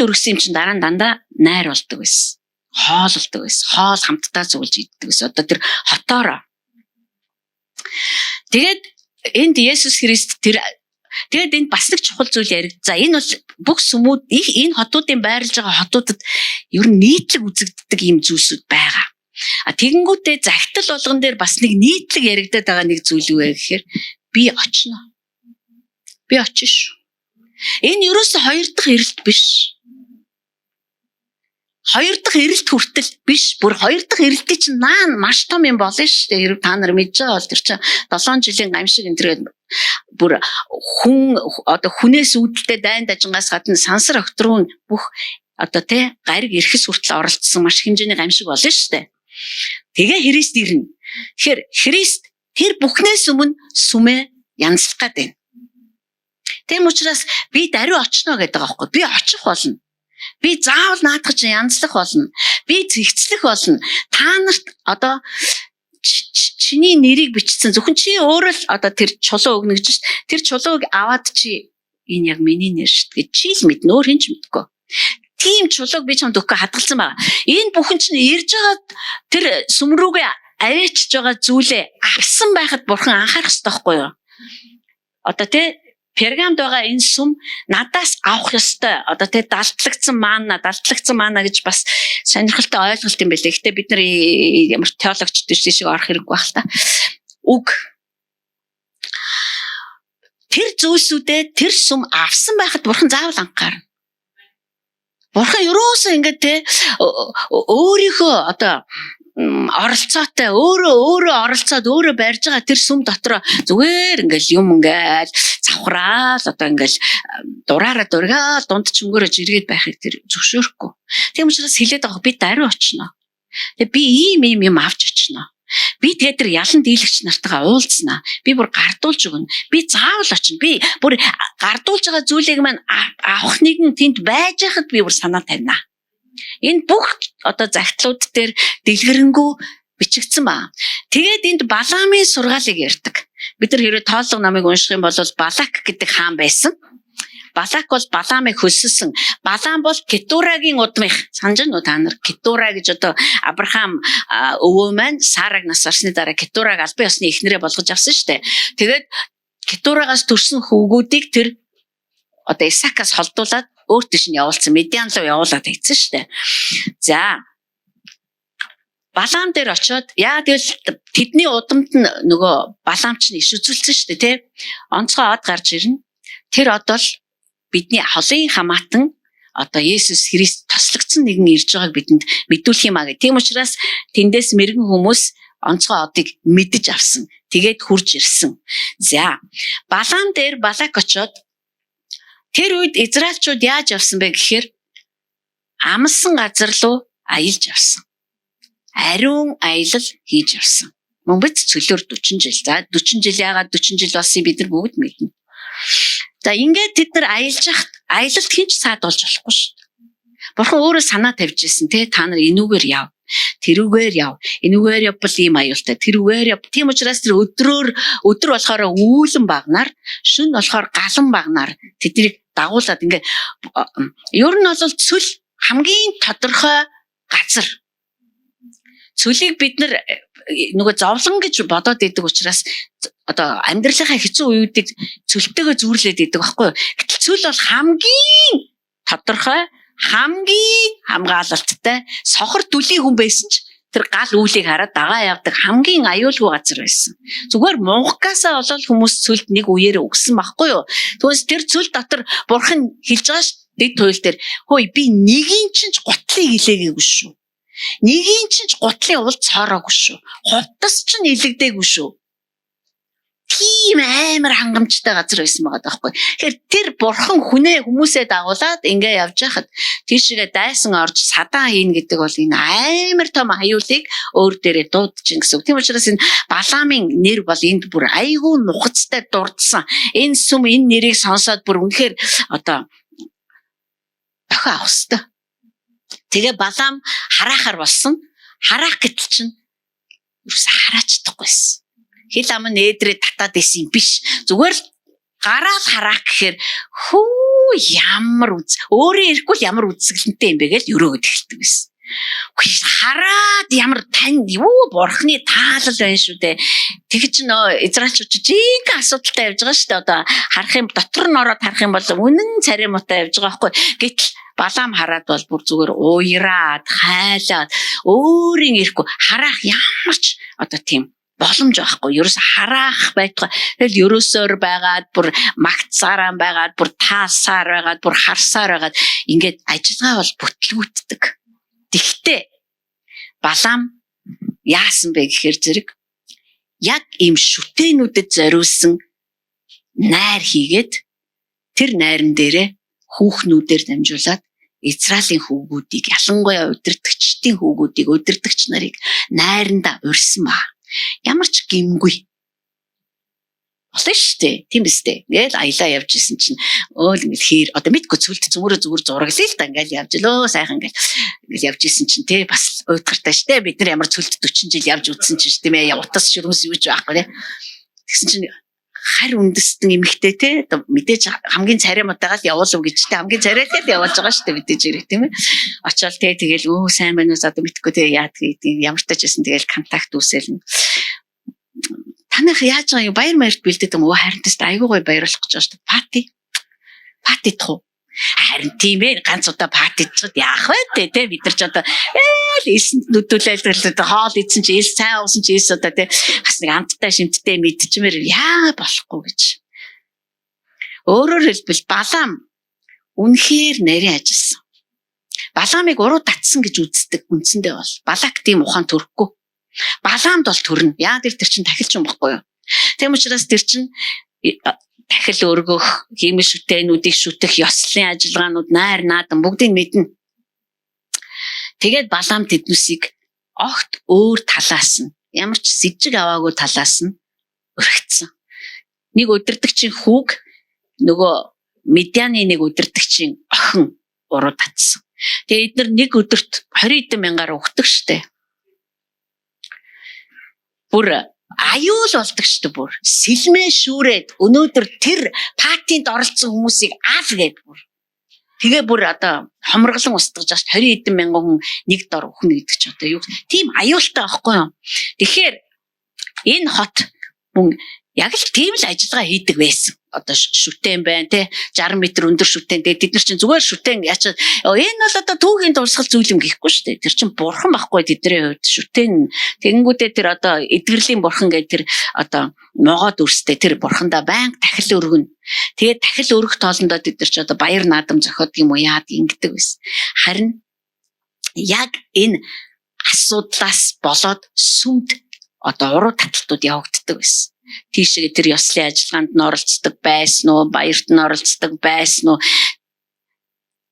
өргөсөн юм чинь дараа нь дандаа найр болдог байсан. Хоол болдог байсан. Хоол хамтдаа зуулж иддэг байсан. Одоо тэр хотоороо. Тэгээд энд Есүс Христ тэгээд энд бас нэг чухал зүйл яригд. За энэ бол бүх сүмүүд энэ хотуудын байрлаж байгаа хотуудад ер нь нийтлэг үзэгддэг ийм зүйлсүүд байгаа. Тэгэнгүүтээ захидал болгон дээр бас нэг нийтлэг яригдаад байгаа нэг зүйл юу вэ гэхээр би очно. Би очно шүү. Энэ ерөөсө хоёр дахь эрэлт биш. Хоёр дахь эрэлт хүртэл биш. Бүр хоёр дахь эрэлтийн чинь наан маш том юм болно шүү дээ. Хэрэг та нар мэдж байгаа бол тэр чинь 7 жилийн гамшиг энэ төргээд бүр хүн одоо хүнээс үүдэлтэй дайн дажингаас гадна сансар октрон бүх одоо тэ гариг ирэхс хүртэл оролцсон маш хэмжээний гамшиг болно шүү дээ. Тэгээ Христ ирнэ. Тэгэхээр Христ тэр бүхнээс өмнө сүмээ янзлах гээд байна. Тэм учраас би даруй очно гэдэг байгаа байхгүй. Би очих болно. Би заавал наадах чинь янзлах болно. Би зэгцлэх болно. Та нарт одоо чиний нэрийг бичсэн зөвхөн чи өөрөө л одоо тэр чулуу өгнө гэж шүү дээ. Тэр чулууг аваад чи энэ яг миний нэр шүү дээ. Чи л мэднэ, өөр хэн ч мэдгүй. Тийм чулууг би чамд өгөх хадгалсан байгаа. Энэ бүхэн чинь ирж байгаа тэр сүм рүүгээ аваачж байгаа зүйлээ авсан байхад бурхан анхаарах хэрэгтэй байхгүй юу? Одоо тэ Пергамд байгаа энэ сүм надаас авах ёстой. Одоо тэ далдлагдсан маана гэж бас сонирхолтой ойлголт юм байлээ. Гэтэ бид нар ямар теологч шиг орох хэрэг байх л та. Үг. Тэр зүйлсүүдээ тэр сүм авсан байхад бурхан заавал анхаарна. Бурхан юусоо ингэж тэ өөрийнхөө одоо оролцоотой өөрөө оролцоод өөрөө барьж байгаа тэр сүм дотор зүгээр ингээл юм ингээл завхраал одоо ингээл дураараа дургаал дунд чимгөрөж иргээд байхыг тэр зөвшөөрөхгүй. Тийм учраас хэлээд байгаа би даруй очно. Тэгээ би ийм юм авч очно. Би тэгээд тэр ялан дийлэгч нартайгаа уулзнаа. Би бүр гардуулж өгнө. Би заавал очно. Би бүр гардуулж байгаа зүйлийг маань авах нэгэн тэнд байж хахад би бүр санаа тавина. Энэ бүх одоо загтлууд дээр дэлгэрэнгүй бичигдсэн ба. Тэгээд энд Балаамын сургаалыг ярьдаг. Бид нар хэрэг тоолго намыг унших юм бол Балак гэдэг хаан байсан. Балак бол Балаамыг хөсөлсөн. Балаам бол Кетурагийн удмынх. Санаж нь та нар Кетура гэж одоо Авраам өвөө маань Сараг нас барсны дараа Кетураг албан ёсны эхнэрээ болгож авсан шүү дээ. Тэгээд Кетурагаас төрсэн хөвгүүдийг тэр одоо Исаакаас холдуулаад өөр тийш нь явуулсан. Медиан руу явуулаад хийсэн шүү дээ. За Балаам дээр очиод тэгэл тэдний удамд нь нөгөө Балаамч нь иш үзүүлсэн шүү дээ, тий. Онцгой од гарч ирнэ. Тэр од бол бидний холын хамаатан одоо Есүс Христ тослогдсон нэгэн ирж байгааг бидэнд мэдүүлэх юм аа гэх. Тийм учраас тэндээс мэрэгэн хүмүүс онцгой одыг мэдэж авсан. Тэгээд хурж ирсэн. За Балаам дээр Балак очиод тэр үед Израильчууд яаж явсан бэ гэхээр амсан газар руу аялж явсан. Ариун аялал хийж явсан. Монбоц цөлөөр 40 жил. За 40 жил яагаад 40 жил болсон бид нар бүгд мэднэ. За ингээд тэд нар аялж хахад аялалд хинч саадуулж болохгүй шүү дээ. Бурхан өөрөө санаа тавьж ирсэн те та нар энүүгээр яв. Тэрүүгээр яв. Энүүгээр явбал ийм аюултай. Тэрүүгээр яв. Тийм учраас тэр өдөр болохоор үүлэн багнаар, шөнө болохоор галан багнаар тэднийг дагуулад ингээд ер нь бол цөл хамгийн тодорхой газар. Цөлийг бид нар нөгөө зовлон гэж бодоод идэг учраас одоо амьдралынхаа хэцүү үеүүдийг цөлтэйгээ зүүрлээд идэг байхгүй юу? Гэтэл цөл бол хамгийн тодорхой, хамгийн хамгаалалттай сохор дүлийн хүн байсан ч тэр гал үүлийг хараад дагаа явдаг хамгийн аюулгүй газар байсан. Зүгээр мунхгаасаа болол хүмүүс цөлд нэг үеэр өгсөн байхгүй юу? Тэгвэл тэр цөл дотор бурхан хэлж байгаа ш дэд туйл дээр хөөе би нэгийн чинь гутлыг илээгээгүй шүү. Нэгийн чинь гутлын уул цоороогүй шүү. Хувтас чинь илэгдээгүй шүү. Тийм амар хангамжтай газар байсан байгаа даахгүй. Тэгэхээр тэр бурхан хүмүүсээ дагуулад ингээ явж хахад тийшээ дайсан орж садаан хийн гэдэг бол энэ амар том аюулыг өөр дээрээ дуудчихин гэсэн. Тийм учраас энэ Балаамын нэр бол энд бүр айгүй нухацтай дурдсан. Энэ сүм энэ нэрийг сонсоод бүр үнэхээр одоо дохио авах хэвээр. Тэгээ Балаам хараахаар болсон. Хараах гэтэл чинь юусе хараачдаггүйсэн. Хил ам нээдрээ татаад исэн юм биш. Зүгээр л гараал хараах гэхээр хөө ямар үз. Өөрөө ирэхгүй ямар үзэсгэлэнтэй юм бэ гэж өрөөгд эхэлдэг байсан. Хараад ямар тань юу бурхны таалал байна шүү дээ. Тэгж нөө израилчууд жиг асуудалтай явж байгаа шүү дээ. Одоо харах юм дотор нь ороод харах юм бол үнэн царай муутай явж байгаа байхгүй. Гэтэл Балаам хараад бол бүр зүгээр уйраад, хайлаад өөрийн ирэхгүй харах ямар ч одоо тийм боломж байхгүй. Ерөөс хараах байтугай. Тэгэл ерөөсөөр байгаад бүр магтсараа байгаад бүр таасаар байгаад бүр харсаар байгаад ингээд ажиллагаа бол бүтлгүүтдэг. Тэгтээ Балаам яасан бэ гэхээр зэрэг яг ийм шүтээнүүдэд зориулсан найр хийгээд тэр найран дээрээ хүүхнүүдээр дамжуулаад Израилийн хүүгүүдийг ялангуяа удирдагчдын хүүгүүдийг удирдагч нарыг найранда урьсан ба. Ямар ч гимгүй. Болсон шүү дээ. Тийм биз дээ. Ингээл аялаа явж исэн чинь ингээл хээр одоо мэдгүй цөлт зүгээр зураглаа л да ингээл явж лөө сайхан ингээл явж исэн чинь те бас уйтгартай штэ бид нар ямар цөлт 40 жил явж үзсэн чинь тийм ээ утас шүрмс юуж байхгүй те. Тэгсэн чинь хар үндэстэн эмхтэй те одоо мэдээж хамгийн царай мутагаар явуулав гэж те хамгийн царайтай явуулж байгаа шүү дээ мэдээж ирэх тийм ээ. Очоод те тэгэл сайн байна уу одоо мэдгүй те яад гэдэг ямар ч таажсэн тэгэл контакт үүсэл. Танах яаж байгаа юм баяр маярт бэлдээд юм уу харин тест айгуу гой баярлах гэж байна шүү дээ. Пати туу. Харин тийм ээ ганц удаа патичод яах вэ те бид нар ч одоо эсэнд нүдүүлэлт хоол идсэн чи эс цай уусан чи эс одоо те бас нэг амттай шимттэй мэдчмээр яа болохгүй гэж. Өөрөөр хэлбэл Балаам үнэхээр нарийн ажилласан. Балаамыг уруу татсан гэж үздэг үндсэндээ бол Балак тийм ухаан төрөхгүй. Балаамд бол төрнө. Яа тэр чинь тахилч юм баггүй юу? Тэм учраас тэр чинь дахил өргөх, хиймэл шүтээнүүдийг шүтэх, ёслолын ажиллагаанууд найр наадан бүгдийг мэднэ. Тэгээд Балаам тэднүсийг огт өөр талаас нь ямар ч сэжиг аваагүй талаас нь өргөцсөн. Нэг удирдагчийн хүүг нөгөө Медианы нэг удирдагчийн охин уруу татсан. Тэгээд эдгээр нэг өдөрт 20 мянгаар өгдөг штэ. Бүр аюул болдог штэ бүр. Сэлмээ шүүрээд өнөөдөр тэр патинд оролцсон хүмүүсийг аал гээд бүр. Тэгээ бүр одоо хомроглон устгаж аж 20 мянган хүн нэг дор өхнө гэдэг ч одоо юу тийм аюултай байхгүй юу. Тэгэхээр энэ хот мөн яг л тийм л ажиллагаа хийдэг байсан. Одоо шүтэн байна те 60 м өндөр шүтэн. Тэгээд бид нар чинь зүгээр шүтэн яачаад энэ бол одоо түүхийн дурсгал зүйл юм гэхгүй шүү дээ. Тэр чинь бурхан байхгүй тэдний хувьд шүтэн. Тэгэнгүүтээ тэр одоо эдгэрлийн бурхан гэдэг тэр одоо могоод үрстэй тэр бурхандаа байнга тахил өргөнө. Тэгээд тахил өргөх тоолондоо бид нар ч одоо баяр наадам зохиодог юм уу яад ингэдэг байсан. Харин яг энэ асуудлаас болоод сүмд одоо уруу таталтууд явагддаг байсан. Тийшээ тэр ёслолын ажиллагаанд нь оролцдог байсан уу, баярт нь оролцдог байсан уу.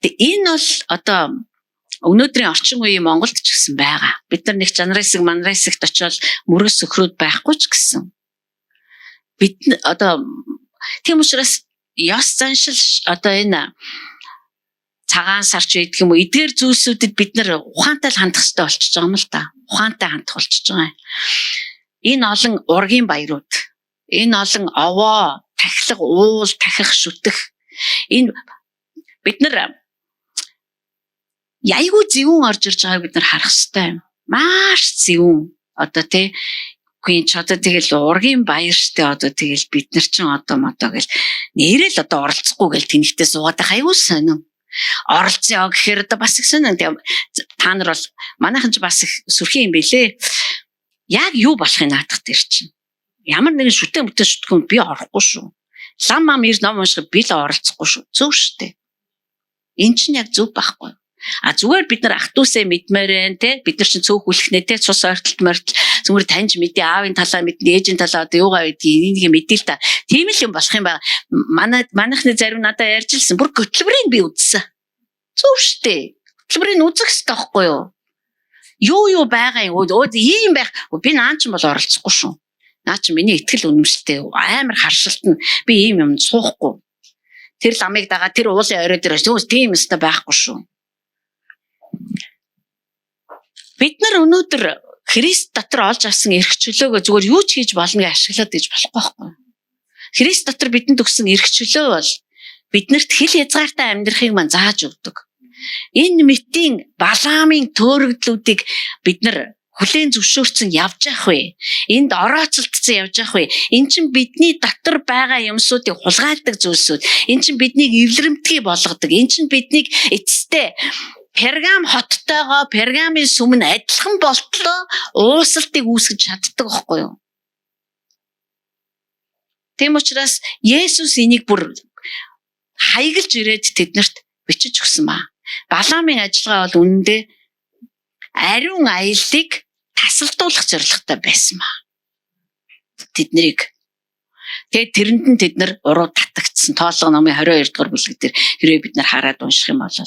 Энэ бол одоо өнөөдрийн орчин үеийн Монголд ч гэсэн байгаа. Бид нар нэг манрайсагт очиод мөрөс сөхрүүд байхгүй ч гэсэн. Бид одоо тийм учраас ёс заншил одоо энэ цагаан сарч гэдэг юм уу эдгээр зүйлсүүдэд бид нар ухаантай хандах хэрэгтэй болчихж байгаа юм л да. Ухаантай хандах болчихж байгаа. Энэ олон ургийн баярууд, энэ олон овоо, тахилга, уул, тахих, шүтэх. Энэ бид нар яйгуу зөвүүн орж ирж байгааг бид нар харах хэрэгтэй юм. Маш зөвүүн. Одоо тий Хин ч одоо тэгэл ургийн баяр штэ одоо тэгэл бид нар ч одоо гэл нэрэл одоо оролцохгүй гэл тэнэгтээ суугаад хайгуу сонин. Оролцъё гэхээр одоо бас их сонин. Та нар бол манайхан ч бас их сүрхий юм бэлээ. Яг юу болохыг наадах тэр чинь. Ямар нэгэн шүтэн шүтгэнд би орохгүй шүү. Лам мам ир ном унших би л оролцохгүй шүү. Зөв штэ. Энд чинь яг зөв байхгүй. Зүгээр бид нар ах トゥ усээ мэдмээрэн те бид нар чинь цөөх хүлхнээ те цус ойртолт морьтол зүгээр таньж мэдээ аавын талаа мэднэ ээжийн талаа одоо юугаа гэдгийг энийг мэдээ л та. Тийм л юм болох юм байна. Манайхны зарим надад ярьжлсан бүр хөтөлбөрийг би үзсэн. Зөв штэ. Хөтөлбөрийг үзэх хэрэгтэй байхгүй юу? Юу байгаа юм ийм байх би наа ч бол оролцохгүй шүү. Наа чи миний итгэл үнэмшилтэй амар харшилтна би ийм юм суухгүй. Тэр ламыг дагаа тэр уулын орой дээр тийм өстой байхгүй шүү. Бид нар өнөөдөр Христ дотор олж авсан эрх чөлөөгөө зүгээр юу ч хийж болно гэж ашиглаад гэж болохгүй байхгүй. Христ дотор бидэнд өгсөн эрх чөлөө бол биднэрт хэл хязгаартай амьдрахыг мань зааж өгдөг. Энэ мэтийн Балаамын төөрөгдлүүдийг бид нар хүлээн зөвшөөрсөн явж явах вэ? Энд орооцолтсон явж явах вэ? Эн чинь бидний дотор байгаа юмсуудыг хулгайлдаг зүйлсүүд. Эн чинь биднийг эвлэрэмтгий болгодог. Эн чинь биднийг эцэстээ Пергам хоттойгоо Пергамын сүм нь адилхан болтлоо уусалтыг үүсгэж чаддаг байхгүй юу? Тэм учраас Есүс энийг бүр хаягалж ирээд тэднэрт бичиж өгсөн ба. Балаамын ажиллагаа бол үнэндээ ариун аяллыг тасалдуулах зорилготой байсан ба. Тэгээд тэрэнд нь тэд нар уруу татагдсан. Тоолго номын 22 дугаар бүлэг дээр хэрвээ бид нар хараад унших юм бол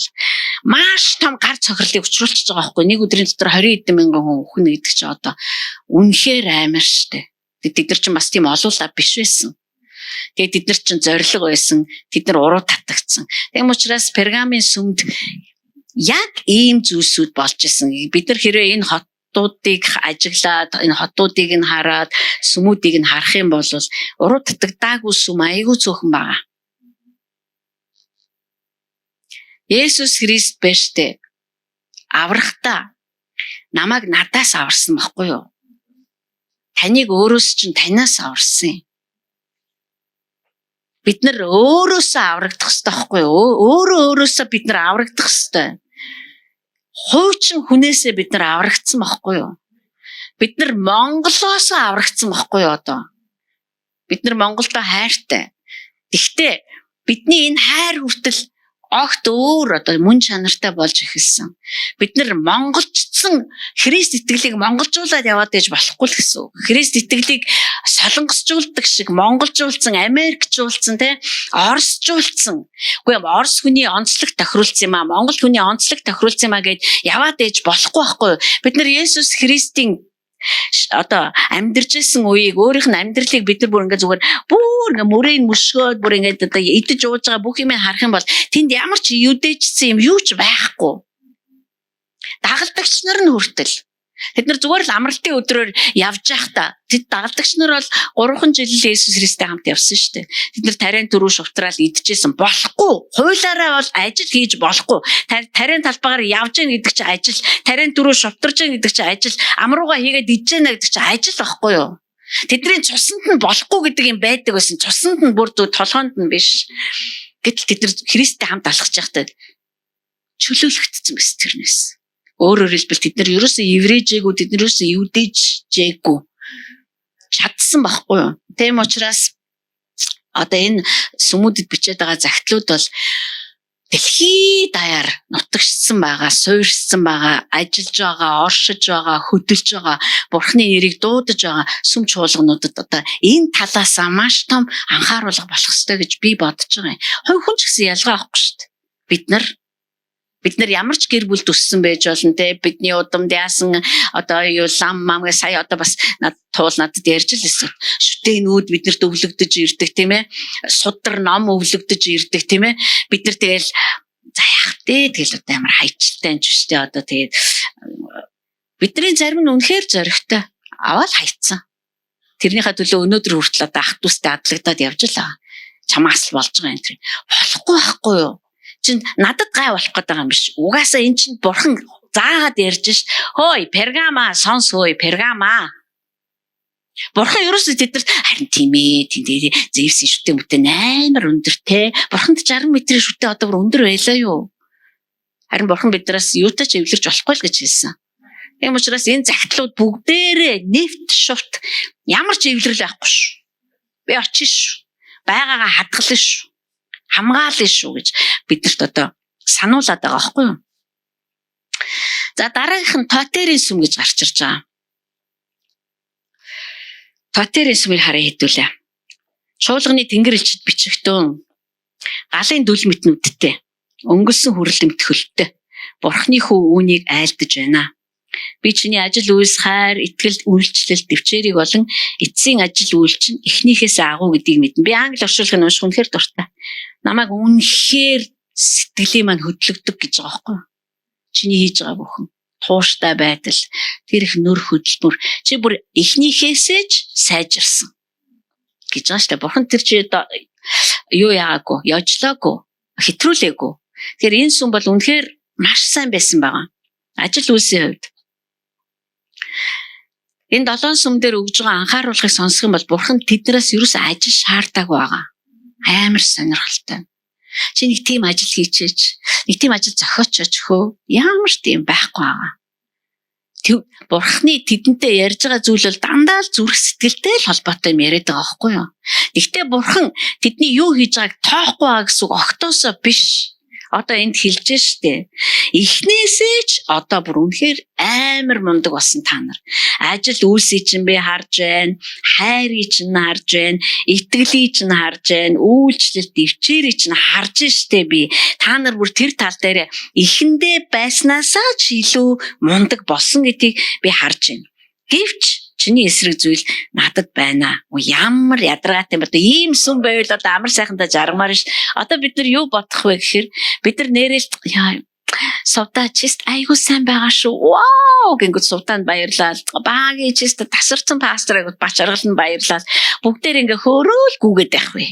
маш том гар цохирлыг учруулчихж байгаа байхгүй. Нэг өдрийн дотор 20 мянган хүн үхнэ гэдэг чинь одоо үнэхээр амар штэ. Тэд нар чинь бас тийм олуулаа биш байсан. Тэгээд тэд нар чинь зориг байсан. Тэд нар уруу татагдсан. Тэгм учраас Пергамын сүмд яг ийм зүйлсүүд болж исэн. Бид нар хэрвээ энэ хотуудыг ажиглаад, энэ хотуудыг нь хараад, сүмүүдийг нь харах юм бол уруу татагдаагүй сүм айгүй цөөхөн байгаа. Есүс Христ бэштэй аврахтаа намайг надаас аварсан байхгүй юу? Таныг өөрөөс чинь танаас аварсан. Бид нар өөрөөсөө аврагдах хэрэгтэй байхгүй юу? Өөрөөсөө бид нар аврагдах хэрэгтэй. Хуучин хүнээсээ бид нар аврагдсан байхгүй юу? Бид нар Монголоос аврагдсан байхгүй юу одоо? Бид нар Монголдо хайртай. Гэхдээ бидний энэ хайр хүртэл огт өөр одоо мөн чанартай болж эхэлсэн. Бид нар монголчсон Христ итгэлийг монголжуулаад яваад ээж болохгүй л гэсэн үг. Христ итгэлийг солонгосжуулдаг шиг монголжуулсан, америкжуулсан, оросжуулсан. Үгүй ээ, орос хүний онцлог тохируулсан юм аа, монгол хүний онцлог тохируулсан юм аа гэж яваад ээж болохгүй байхгүй юу? Бид нар Есүс Христийн одоо амьдарч исэн үеийг өөрийнх нь амьдралыг бид нар бүр ингээ зүгээр бүр ингээ мөрийн мөшгөөд бүр ингээ одоо идэж ууж байгаа бүх юмыг харах юм бол тэнд ямар ч юдэжсэн юм юу ч байхгүй. Дагалдагч нар нь хүртэл тэд нар зүгээр л амралтын өдрөөр явж байхдаа тэд дагалдагч нар бол 3 жил Есүс Христтэй хамт явсан шүү дээ. Тэд нар тариан түрүү шувтраал идчихсэн болохгүй. Хуулаараа бол ажил хийж болохгүй. Тариан талбайгаар явж гин гэдэг чинь ажил, тариан түрүү шувтарж гин гэдэг чинь ажил, амрууга хийгээд идэж гин гэдэг чинь ажил байхгүй юу? Тэдний цуснд нь болохгүй гэдэг юм байдаг байсан. Цуснд нь бүр толгоонд нь биш. Гэтэл тэд нар Христтэй хамт алхаж байхдаа чөлөөлөгдсөн биз тэрнээс. Өөрөөр хэлбэл тэд нар ерөөсөө еврейжээгүй, тэд нар ерөөсөө юдэжжээгүй чадсан байхгүй юу? Тэм учраас одоо энэ сүмүүдэд бичээд байгаа загтлууд бол дэлхий даяар нутагшсан байгаа, суурьшсан байгаа, ажиллаж байгаа, оршиж байгаа, хөдөлж байгаа, Бурхны нэрийг дуудаж байгаа сүм чуулгануудад одоо энэ талаас маш том анхааруулга болох ёстой гэж би бодож байгаа юм. Хувь хүн ч гэсэн ялгаа авахгүй шүү дээ. Бид нар ямар ч гэр бүл төссөн байж болно те, бидний удамд яасан одоо юу лам мамга сая одоо бас надад ярьж л байсан. Шүтэнүүд биднэрт өвлөгдөж ирдэг тийм ээ. Судар ном өвлөгдөж ирдэг тийм ээ. Бид нар тэгэл за яах вэ? Тэгэл одоо амар хайчилтай юм шүү дээ. Одоо тэгээд бидний зарим нь үнэхээр зоригтой. Аваад хайцсан. Тэрнийхээ төлөө өнөөдөр хүртэл одоо ах дүүстэй адлагдаад явж л байгаа. Чамаас л болж байгаа юм тэр. Болохгүй байхгүй юу? Чин надад гай болох гэдэг юм биш. Угаасаа эн чинь Бурхан заагаад ярьж ш. Хөөе, Пергама сонс хөөе, Пергама. Бурхан ерөөсөө тэдэрт харин тийм ээ, тийм Зевсийн шүтээ мүтэн амар өндөртэй. Бурханд 60 метрийн шүтээ одоо бүр өндөр байлаа юу? Харин Бурхан биднээс юутай ч эвлэрч болохгүй л гэж хэлсэн. Тийм учраас энэ загтлууд бүгдээрээ нэвт шувт ямар ч эвлэрэл байхгүй шүү. Би очиж шүү. Байгаагаа хадгална шүү. Хамгаална шүү гэж бидэрт одоо сануулад байгаа байхгүй юу? За дараагийнх нь Тотерийн сүм гэж гарч ирж байгаа. Тотерийн сүмийг хараа хэдүүлээ. Чуулганы тэнгэр элчид бичигтэн галын дүл мэтнүүдтэй өнгөлсөн хүрэлтэмт хөлттэй Бурхны хүү үүнийг айлдаж байна. Би чиний ажил үйлс хайр, итгэл, үйлчлэл, төвчээрийг болон эцсийн ажил үйлчин эхнийхээс агуу гэдгийг мэднэ. Би англи орчуулгыг унших үнэхээр дуртай. Намайг үнэхээр сэтгэлийн маань хөдлөгдөг гэж байгаа байхгүй юу? Чиний хийж байгаа бүхэн тууштай байдал, тэр их нөр хөдөлмөр чи бүр эхнийхээсээ ч сайжирсан гэж байгаа шүү дээ. Бурхан тэр чи юу яагаагүй, яжлаагүй, хэтрүүлээгүй. Тэгэхээр энэ сүм бол үнэхээр маш сайн байсан байгаа. Ажил үйлсийн хувьд. Энэ 7 сүм дээр өгж байгаа анхааруулгыг сонсох юм бол бурхан тэднээс юус ажил шаардаагүй байгаа. Амар сонирхолтой. Чи нэг тийм ажил хийчээч, нэг тийм ажил зохиоч өчхөө. Ямар ч тийм байхгүй байгаа. Бурханы тэдэнтэй ярьж байгаа зүйл бол дандаа л зүрх сэтгэлтэй л холбоотой юм яриад байгаа байхгүй юу? Гэхдээ бурхан тэдний юу хийж байгааг тоохгүй байгаа гэсэн үг огтоосоо биш. Одоо энд хэлж штэ. Эхнээсээ ч одоо бүр үнэхээр амар мундаг болсон та нар. Ажил үйлсийг чинь би харж байна, хайрыг чинь харж байна, итгэлийг чинь харж байна, үйлчлэлт дэвчээрийг чинь харж штэ би. Та нар бүр тэр тал дээр эхэндээ байснаасаа ч илүү мундаг болсон гэдгийг би харж байна. Гэвч чиний эсрэг зүйл надад байна. Ямар ядаргаатай бэ? Ийм сүм байвал одоо амар сайхандаа жаргамаар ш. Одоо бид нар юу бодох вэ гэхээр бид нар нэрэл сувдаа чист айгуу сайн байгаа шүү. Вау гингүүд сувдаанд баярлал. Багийн чист тасарсан пасторыг бачаргал нь баярлал. Бүгдээр ингээ хөөрөөл гүгээд байх вэ.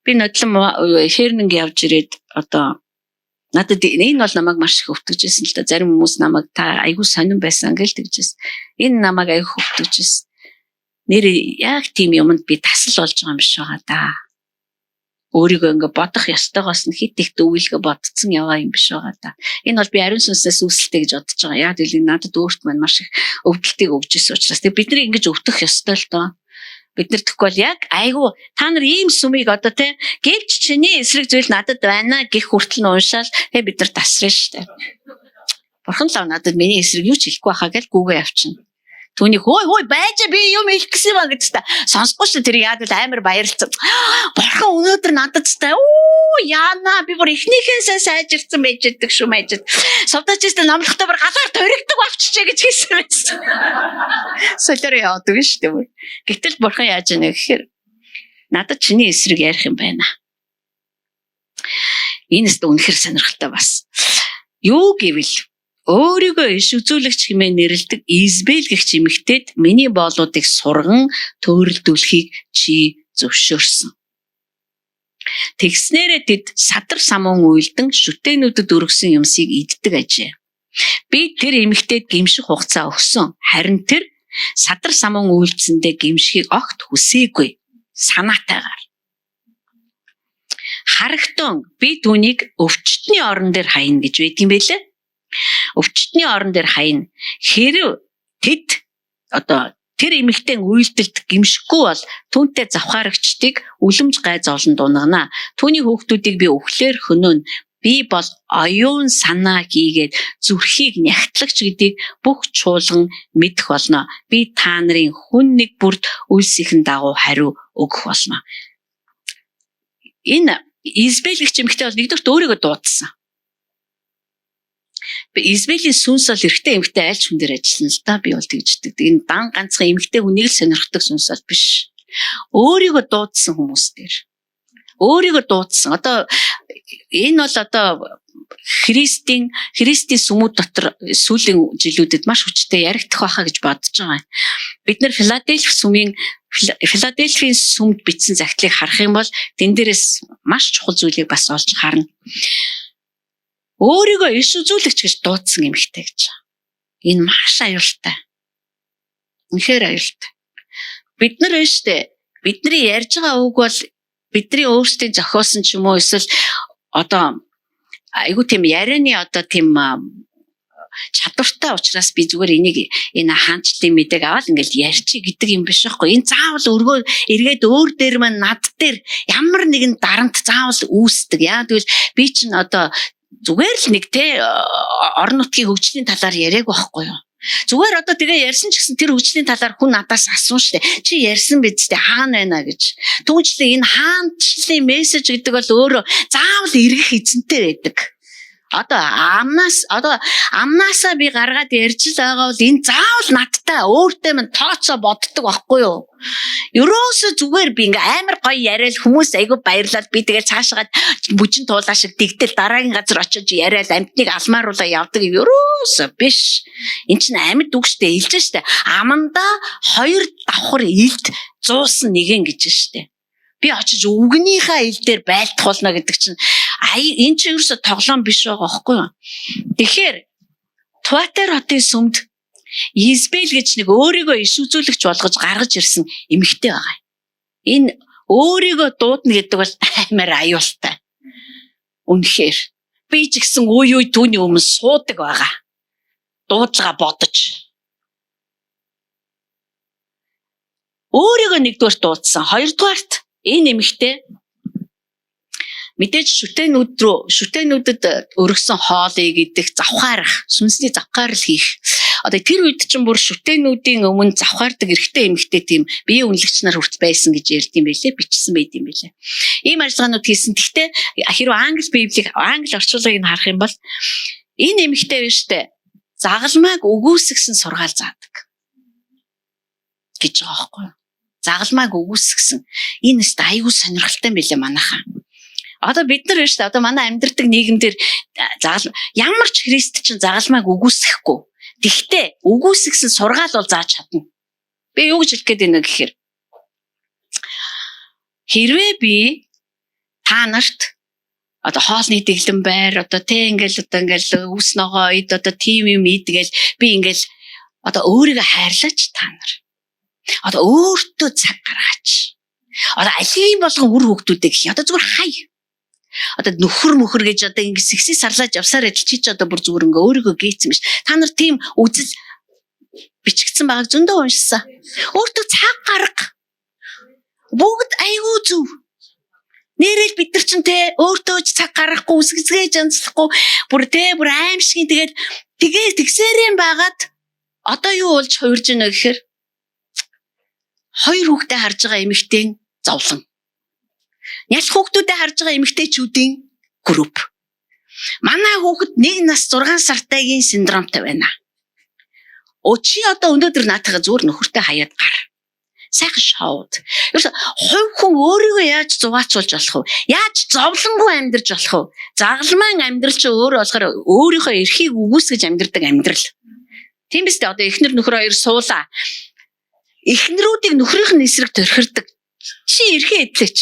Би нодлон хернинг явж ирээд одоо надад энэ бол намайг маш их өвтгөжсэн л да. Зарим хүмүүс намайг та айгүй сонирн байсан гэж тэгжсэн. Энэ намайг айгүй өвтгөжсэн. Нэр яг тийм юмд би тасал болж байгаа юм биш байгаа да. Өөрийгөө ингээ бодох ёстойгоос нь хит их дөвөлгө бодцсон яваа юм биш байгаа да. Энэ бол би ариун сүнсээс үүсэлтэй гэж бодож байгаа. Яг л надад өөрт маань маш их өвдөлтийг өгч ирсэн учраас тэг бид нар ингэж өвдөх ёстой л доо. Бид нар тэгвэл яг айгу та нар ийм сүмийг одоо те гэвч чиний эсрэг зүйл надад байна гэх хүртэл нь уншаал те бид нар тасрын штэ. Бурхан л надад миний эсрэг юу ч хэлэхгүй байхаа гэж гүгээ явчихна. Түүний хөөе байж би юм хэлэх гэсэн юм гэж та сонсохгүй шүү тэр яад амар баярлцсан. Бурхан өнөөдөр надад та яана би бүр эхнийхээсээ сайжирсан байж байдаг шүү мэжэд. Сувдачистай номлохтой бүр галаар төрөгдөг болчихжээ гэж хэлсэн байсан. Солиор яваад үг шүү дээ. Гэтэл бурхан яаж ийнэ гэхээр надад чиний эсрэг ярих юм байна. Энэс үнэхэр сонирхолтой бас. Юу гэвэл өөрийгөө иш үзүүлэгч хэмээн нэрлэдэг Избел гэх эмэгтэйд миний боолуудыг сурган төөрөлдүүлэхийг чи зөвшөөрсөн. Тэгснээрээ тэд садар самуун уйлдан шүтээнүүдэд өргөсөн юмсыг иддэг ажээ. Би тэр эмэгтэйд гимших хугацаа өгсөн. Харин тэр садар самуун уйлдсэндээ гимшихийг огт хүсээгүй санаатайгаар. Харагтун би түүнийг өвчтний орон дээр хаяна гэж байд юм байлээ. Өвчтний орон дээр хаяна. Хэрв тэд одоо тэр эмэгтэй үйлдэлд гимшихгүй бол түүнтэй завхаарагчдыг үлэмж гай зовлон дунгана. Түүний хүүхдүүдийг би өвхлөөр хөнөөн. Би бол оюун санаа хийгээд зүрхийг нягтлагч гэдгийг бүх чуулган мэдэх болно. Би та нарын хүн нэг бүрд үйлсийн дагуу хариу өгөх болно. Энэ Избел гэх эмэгтэй бол нэгдүгürt өөрийгөө дуудсан. Избелийн сүнс бол эрэгтэй эмэгтэй айлч хүн дээр ажиллана л да би бол тэгждэг. Энэ дан ганцхан эмэгтэй хүнийг л сонирхдаг сүнс бол биш. Өөрийгөө дуудсан хүмүүс дээр. Өөрийгөө дуудсан. Одоо энэ бол одоо Христийн сүмүүд дотор сүүлийн жилүүдэд маш хүчтэй яригдах байхаа гэж бодож байгаа. Бид нэр Филадельфийн сүмд бичсэн захидлыг харах юм бол тэн дээрээс маш чухал зүйлийг бас олж харна. Өөрийгөө иш үзүүлэгч гэж дуудсан эмэгтэй гэж. Энэ маш аюултай. Үнэхээр аюултай. Бид нар штэ бидний ярьж байгаа үг бол бидний өөрсдийн зохиосон ч юм уу эсвэл одоо айгуу тийм ярианы одоо тийм чадвартай учраас би зүгээр энийг энэ хаанчлалын мэдээг аваад ингээл ярьчих гэдэг юм биш байхгүй. Энэ заавал өргөө эргээд өөр дээр маань над дээр ямар нэгэн дарамт заавал үүсдэг. Яа тэгвэл би чинь одоо зүгээр л нэг те орон нутгийн хөгжлийн талаар яриаг байхгүй юу. Зүгээр одоо тэгээ ярьсан ч гэсэн тэр хөгжлийн талаар хүн надаас асууж штэ. Чи ярьсан биз дээ хаана байна гэж. Түүнчлэн энэ хаанчлалын мессеж гэдэг бол өөрөө заавал эргэх эзэнтэй байдаг. Одоо амнаасаа би гаргаад ярьж л байгаа бол энэ заавал надтай өөртөө минь тооцоо боддог байхгүй юу? Ерөөсө зүгээр би ингээ амар гоё яриад хүмүүс айгүй баярлаад би тэгээ цаашаад бүжин туулаа шиг дэгдэл дараагийн газар очиж яриад амтныг алмааруулаа явдаг юм ерөөсө биш. Энд чинь амьд үгштэй илж штэ. Аманда хоёр давхар илд зуусан нэгэн гэж штэ. Би очиж үгнийхээ ил дээр байлтахуулна гэдэг чинь энэ чинь ерөөсө тоглоом биш байгаа байхгүй юу? Тэгэхээр Туатер хотын сүмд Избел гэж нэг өөрийгөө иш үзүүлэгч болгож гаргаж ирсэн эмэгтэй байгаа. Энэ өөрийгөө дуудна гэдэг бол амар аюултай. Үнэхээр би ч гэсэн үе түүний өмнө суудаг байгаа. Дуудлага бодож. Өөрийгөө нэгдүгээр дуудсан. Хоёрдугаарт энэ эмэгтэй мэдээж шүтээнүүдэд өргөсөн хоолыг идэх, завхаарах, сүнсний завхаарл хийх. Одоо тэр үед чинь бүр шүтээнүүдийн өмнө завхаардаг эрэгтэй эмэгтэй тийм биеийн үнэлэгч нар хүртэл байсан гэж ярьдсан байлээ, бичсэн байд юм байлээ. Ийм ажиллагаанууд хийсэн. Гэхдээ хэрвээ англи орчуулгыг харах юм бол энэ эмэгтэй биш үү? Загалмайг үгүйсгсэн сургаал заадаг гэж байгаа байхгүй юу? Загалмайг үгүйсгсэн. Энэ өст аюу сонирхолтой юм байлээ манайхаа. Одоо бид нар биш үү? Одоо манай амьдардаг нийгэмдэр ямар ч христчин загалмайг үгүйсгэхгүй. Тэгтээ үгүйсгсэн сургаал бол зааж чадна. Би юу гэж хэлэх гээд байна гэхээр хэрвээ би та нарт одоо хоолны дэглэм байр одоо ингээл үс ногоо ид одоо тим юм идгээл би ингээл одоо өөрийгөө хайрлаач та нар. Одоо өөртөө цаг гаргаач. Одоо алийг болгон үр хөвгтүүдээ гэх. Одоо зүгээр хай. Одоо нөхөр гэж одоо ингэ сэгсээ сарлаж явсаар адил чи ч одоо бүр зүгээр ингээ өөрийгөө гээцсэн биш. Та нар тийм үзэл бичигдсэн байгааг зөндөө уншсан. Өөртөө цаг гарга. Бүгд айгүй зүв. Нэрэл бид нар ч өөртөө цаг гаргахгүй үсгэцгээ жанцлахгүй бүр аимшиг тэгээд тэгсээрэн байгаад одоо юу болж хувирж байна гэхээр хоёр хүүхдээ харж байгаа эмэгтэй зовлон. Нялх хүүхдүүдэд харж байгаа эмэгтэйчүүдийн групп. Манай хүүхэд 1 нас 6 сартайгийн синдромтой байна. Чи одоо өнөөдөр наатайгаа зүгээр нөхөртэй хаяад гар. Сайхан шоуд. Ерөөсө хувь хүн өөрийгөө яаж зугаачулж болох вэ? Яаж зовлонгүй амьдрж болох вэ? Загалмайн амьдрал чи өөрөө болохоор өөрийнхөө эрхийг үгүйсгэж амьдрдаг амьдрал. Тийм биз дээ. Одоо эхнэр нөхөр хоёр суулаа. Эхнэрүүдийг нөхрийнх нь эсрэг төрхирдэг. Чи эрхээ эдлээч.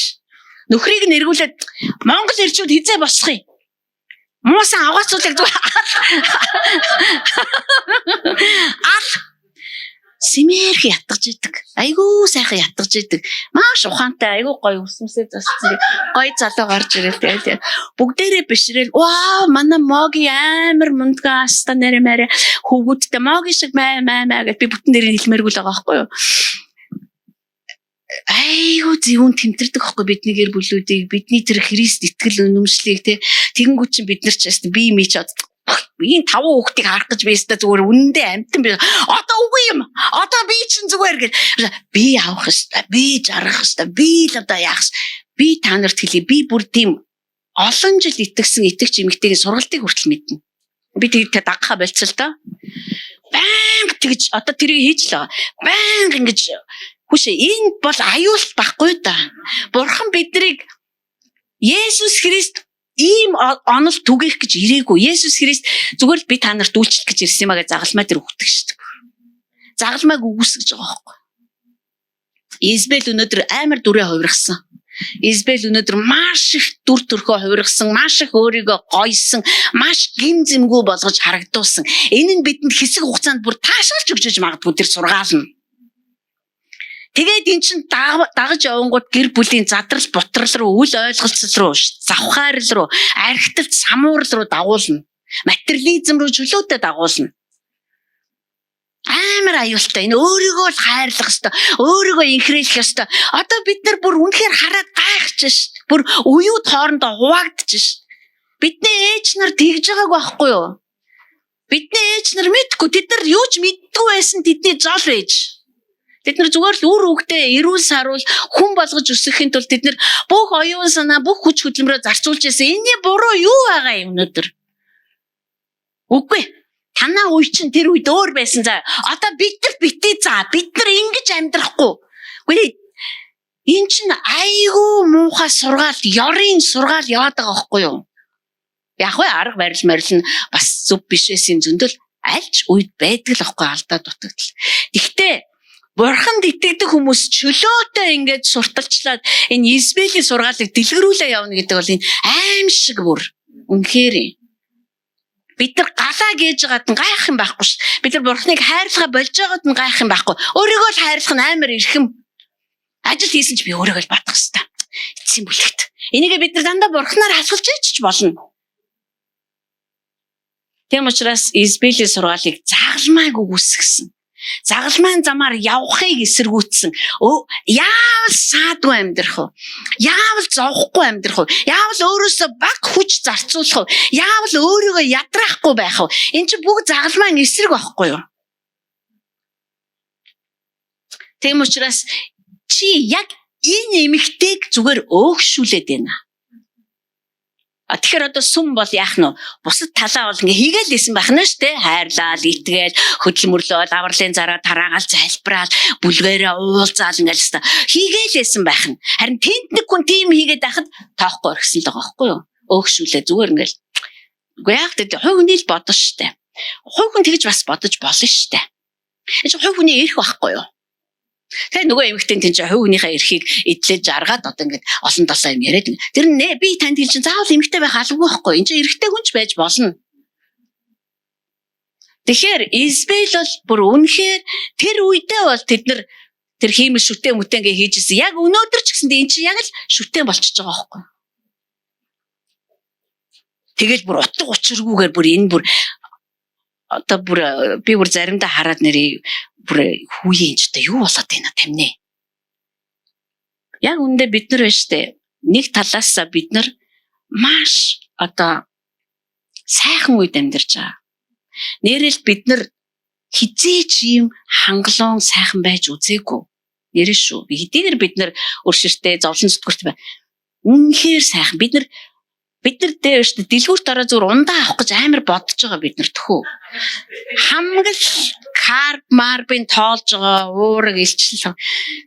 Нөхрийг нь эргүүлээд Монгол ирчүүд хизээ босох юм. Муусан авгаацуулдаг зүгээр. Симэрх ятгаж идэг. Айгуу сайхан ятгаж идэг. Маш ухаантай, айгуу гоё өсмөсөө зассан. Гоё залуу гарч ирэл тэгээд бүгдээрээ бишрэл. Ваа, манай Моги амар мундгаа аста нэрмээр хөвгүүдтэй Моги шиг маа гэж би бүтэн дээрээ хэлмээргүй л байгаа байхгүй юу? Айгуу зөвүүн тэмтэрдэг байхгүй бидний гэр бүлүүдийг, бидний тэр Христ итгэл үнэмшлийг тэгэнгүүт чинь бид нар ч яст бие мич энэ 5 хүүхдийг харах гэж байстай зүгээр үнэндээ амтан би одоо үгүй юм. Одоо би чинь зүгээр гэж би авах хэвээр, би жаргах хэвээр, би л одоо яах. Би та нарт хэлье. Би бүр тийм олон жил итгэсэн итгэж эмэгтэйгийн сургалтыг хүртэл мэднэ. Би тэгээд дагахаа болцсон л доо. Баян тэгж одоо тэрийг хийж л байгаа. Баян ингэж хүш энэ бол аюул байхгүй да. Бурхан биднийг Есүс Христ ийм онол түгэх гэж ирээгүй. Есүс Христ зүгээр л би та нарт үйлчлэх гэж ирсэн юм аа гэж загалмай дээр өгдөг шүү дээ. Загалмайг үгүйсгэж байгаа байхгүй. Избел өнөөдөр амар дүрээ хувиргасан. Избел өнөөдөр маш их дүр төрхөө хувиргасан, маш их өөрийгөө гойсон, маш гим зэмгүй болгож харагдуулсан. Энэ нь бидэнд хэсэг хугацаанд бүр таашаалж өгч магадгүй тэр сургаал нь. Тэгээд эн чинь дагаж явангууд гэр бүлийн задрал бутрал руу үл ойлголцол руу завхаарл руу архиталт самуурал руу дагуулна. Материализм руу чөлөөтэй дагуулна. Амар аюултай. Энэ өөрийгөө л хайрлах ёстой. Өөрийгөө инхрэйлэх ёстой. Одоо бид нар бүр үнэхээр хараад гайхаж шít. Бүр уюуд хоорондоо хуваагдаж шít. Бидний ээж нар тэгж байгааг байхгүй юу? Бидний ээж нар мэдгүй. Тэд нар юу ч мэддгүй байсан тэдний жол байж. Тэд нар зүгээр л үр хөвгтөө эрүүл саруул хүн болгож өсгөхийн тулд тэд нар бүх оюун санаа бүх хүч хөдөлмөрөө зарцуулж байсан. Энийн буруу юу байгаа юм өнөөдөр? Үгүй. Танаа үе чинь тэр үед өөр байсан за. Одоо бид нар битээ за. Бид нар ингэж амьдрахгүй. Үгүй. Энэ чинь айгүй муухай сургаал, ёрын сургаал яваад байгаа байхгүй юу? Яг вэ арга барил морил нь бас зүв биш байсан зөндөл альч үед байдаг л байхгүй алдаа дутагдал. Гэхдээ Бурханд итгэдэг хүмүүс чөлөөтэй ингээд сурталчлаад энэ Избелийн сургаалыг дэлгэрүүлээ явна гэдэг бол энэ аимшиг бүр үнэхээр бид нар галаа гээж байгаад нь гайх юм байхгүй ш. Бид нар Бурханыг хайрлахаа болж байгаад нь гайх юм байхгүй. Өөрийгөө л хайрлах нь амар эрхэм. Ажил хийсэн ч би өөрийгөө л бодох хэрэгтэй. Эцсийн бүлэгт. Энийг бид нар дандаа Бурханаар хасгалж ичж болно. Тэм учраас Избелийн сургаалыг загалмайг үгүйсгэсэн. Загалмайн замаар явахыг эсэргүүцсэн. Яавал саадгүй амьдрах уу? Яавал зовхгүй амьдрах уу? Яавал өөрөөсөө баг хүч зарцуулах уу? Яавал өөрийгөө ядраахгүй байх уу? Энд чинь бүгд загалмайн эсрэг байхгүй юу? Тэм учраас чи яг энэ эмэгтэйг зүгээр өөгшүүлээд байна. Тэгэхээр одоо сүм бол яах нь вэ? Бусад талаа бол ингээ хийгээл лээсэн байх нь шүү дээ. Хайрлал, итгээл, хөдөлмөрлөөл, авралын зараа тараагаал, залбираал, бүлгээрээ уулзаал ингээл хийгээл лээсэн байх нь. Харин тэнд нэг хүн тийм хийгээд байхад тоохгүй орхисон л байгаа байхгүй юу? Өөгшүүлээ зүгээр ингээл. Үгүй яах вэ? Хувь хүний л бодно шүү дээ. Хувь хүн тэгж бас бодож болно шүү дээ. Энэ чинь хувь хүний эрх байхгүй юу? Тэгээ нөгөө эмэгтэй тийм чинь хувь хүнийхээ эрхийг эдлээд жаргаад одоо ингээд олон толоо юм яриад. Тэр нэ би танд хэлж заавал эмэгтэй байх албагүй байхгүй. Энд чинь эрэгтэй хүн ч байж болно. Тэгэхээр Избел бол бүр үнэхээр тэр үедээ бол тэд нар тэр хиймэл шүтээ мүтэнгээ хийжсэн. Яг өнөөдөр ч гэсэндээ эн чинь яг л шүтээ болчихж байгаа байхгүй. Тэгэл бүр утга учиргүйгээр бүр энэ бүр одоо бүр би бүр заримдаа хараад нэрээ бүр хүүе энэ ч юу болоод байна тамнэ. Яг үндэ бид нар байна штэ. Нэг талаас бид нар маш одоо сайхан үед амьдарч байгаа. Нэрэл бид нар хизээч юм хангалуун сайхан байж үзээгүй. Нэрэн шүү. Хэдийгээр бид нар өршөртэй зовлон зүтгэрт бай. Үнэхээр сайхан. Бид нар дээр шүү дээ дэлгүүрт ороо зүгээр ундаа авах гэж амар бодож байгаа бид нар төхөө. Хамгал карб марбын тоолж байгаа уураг илчлэл.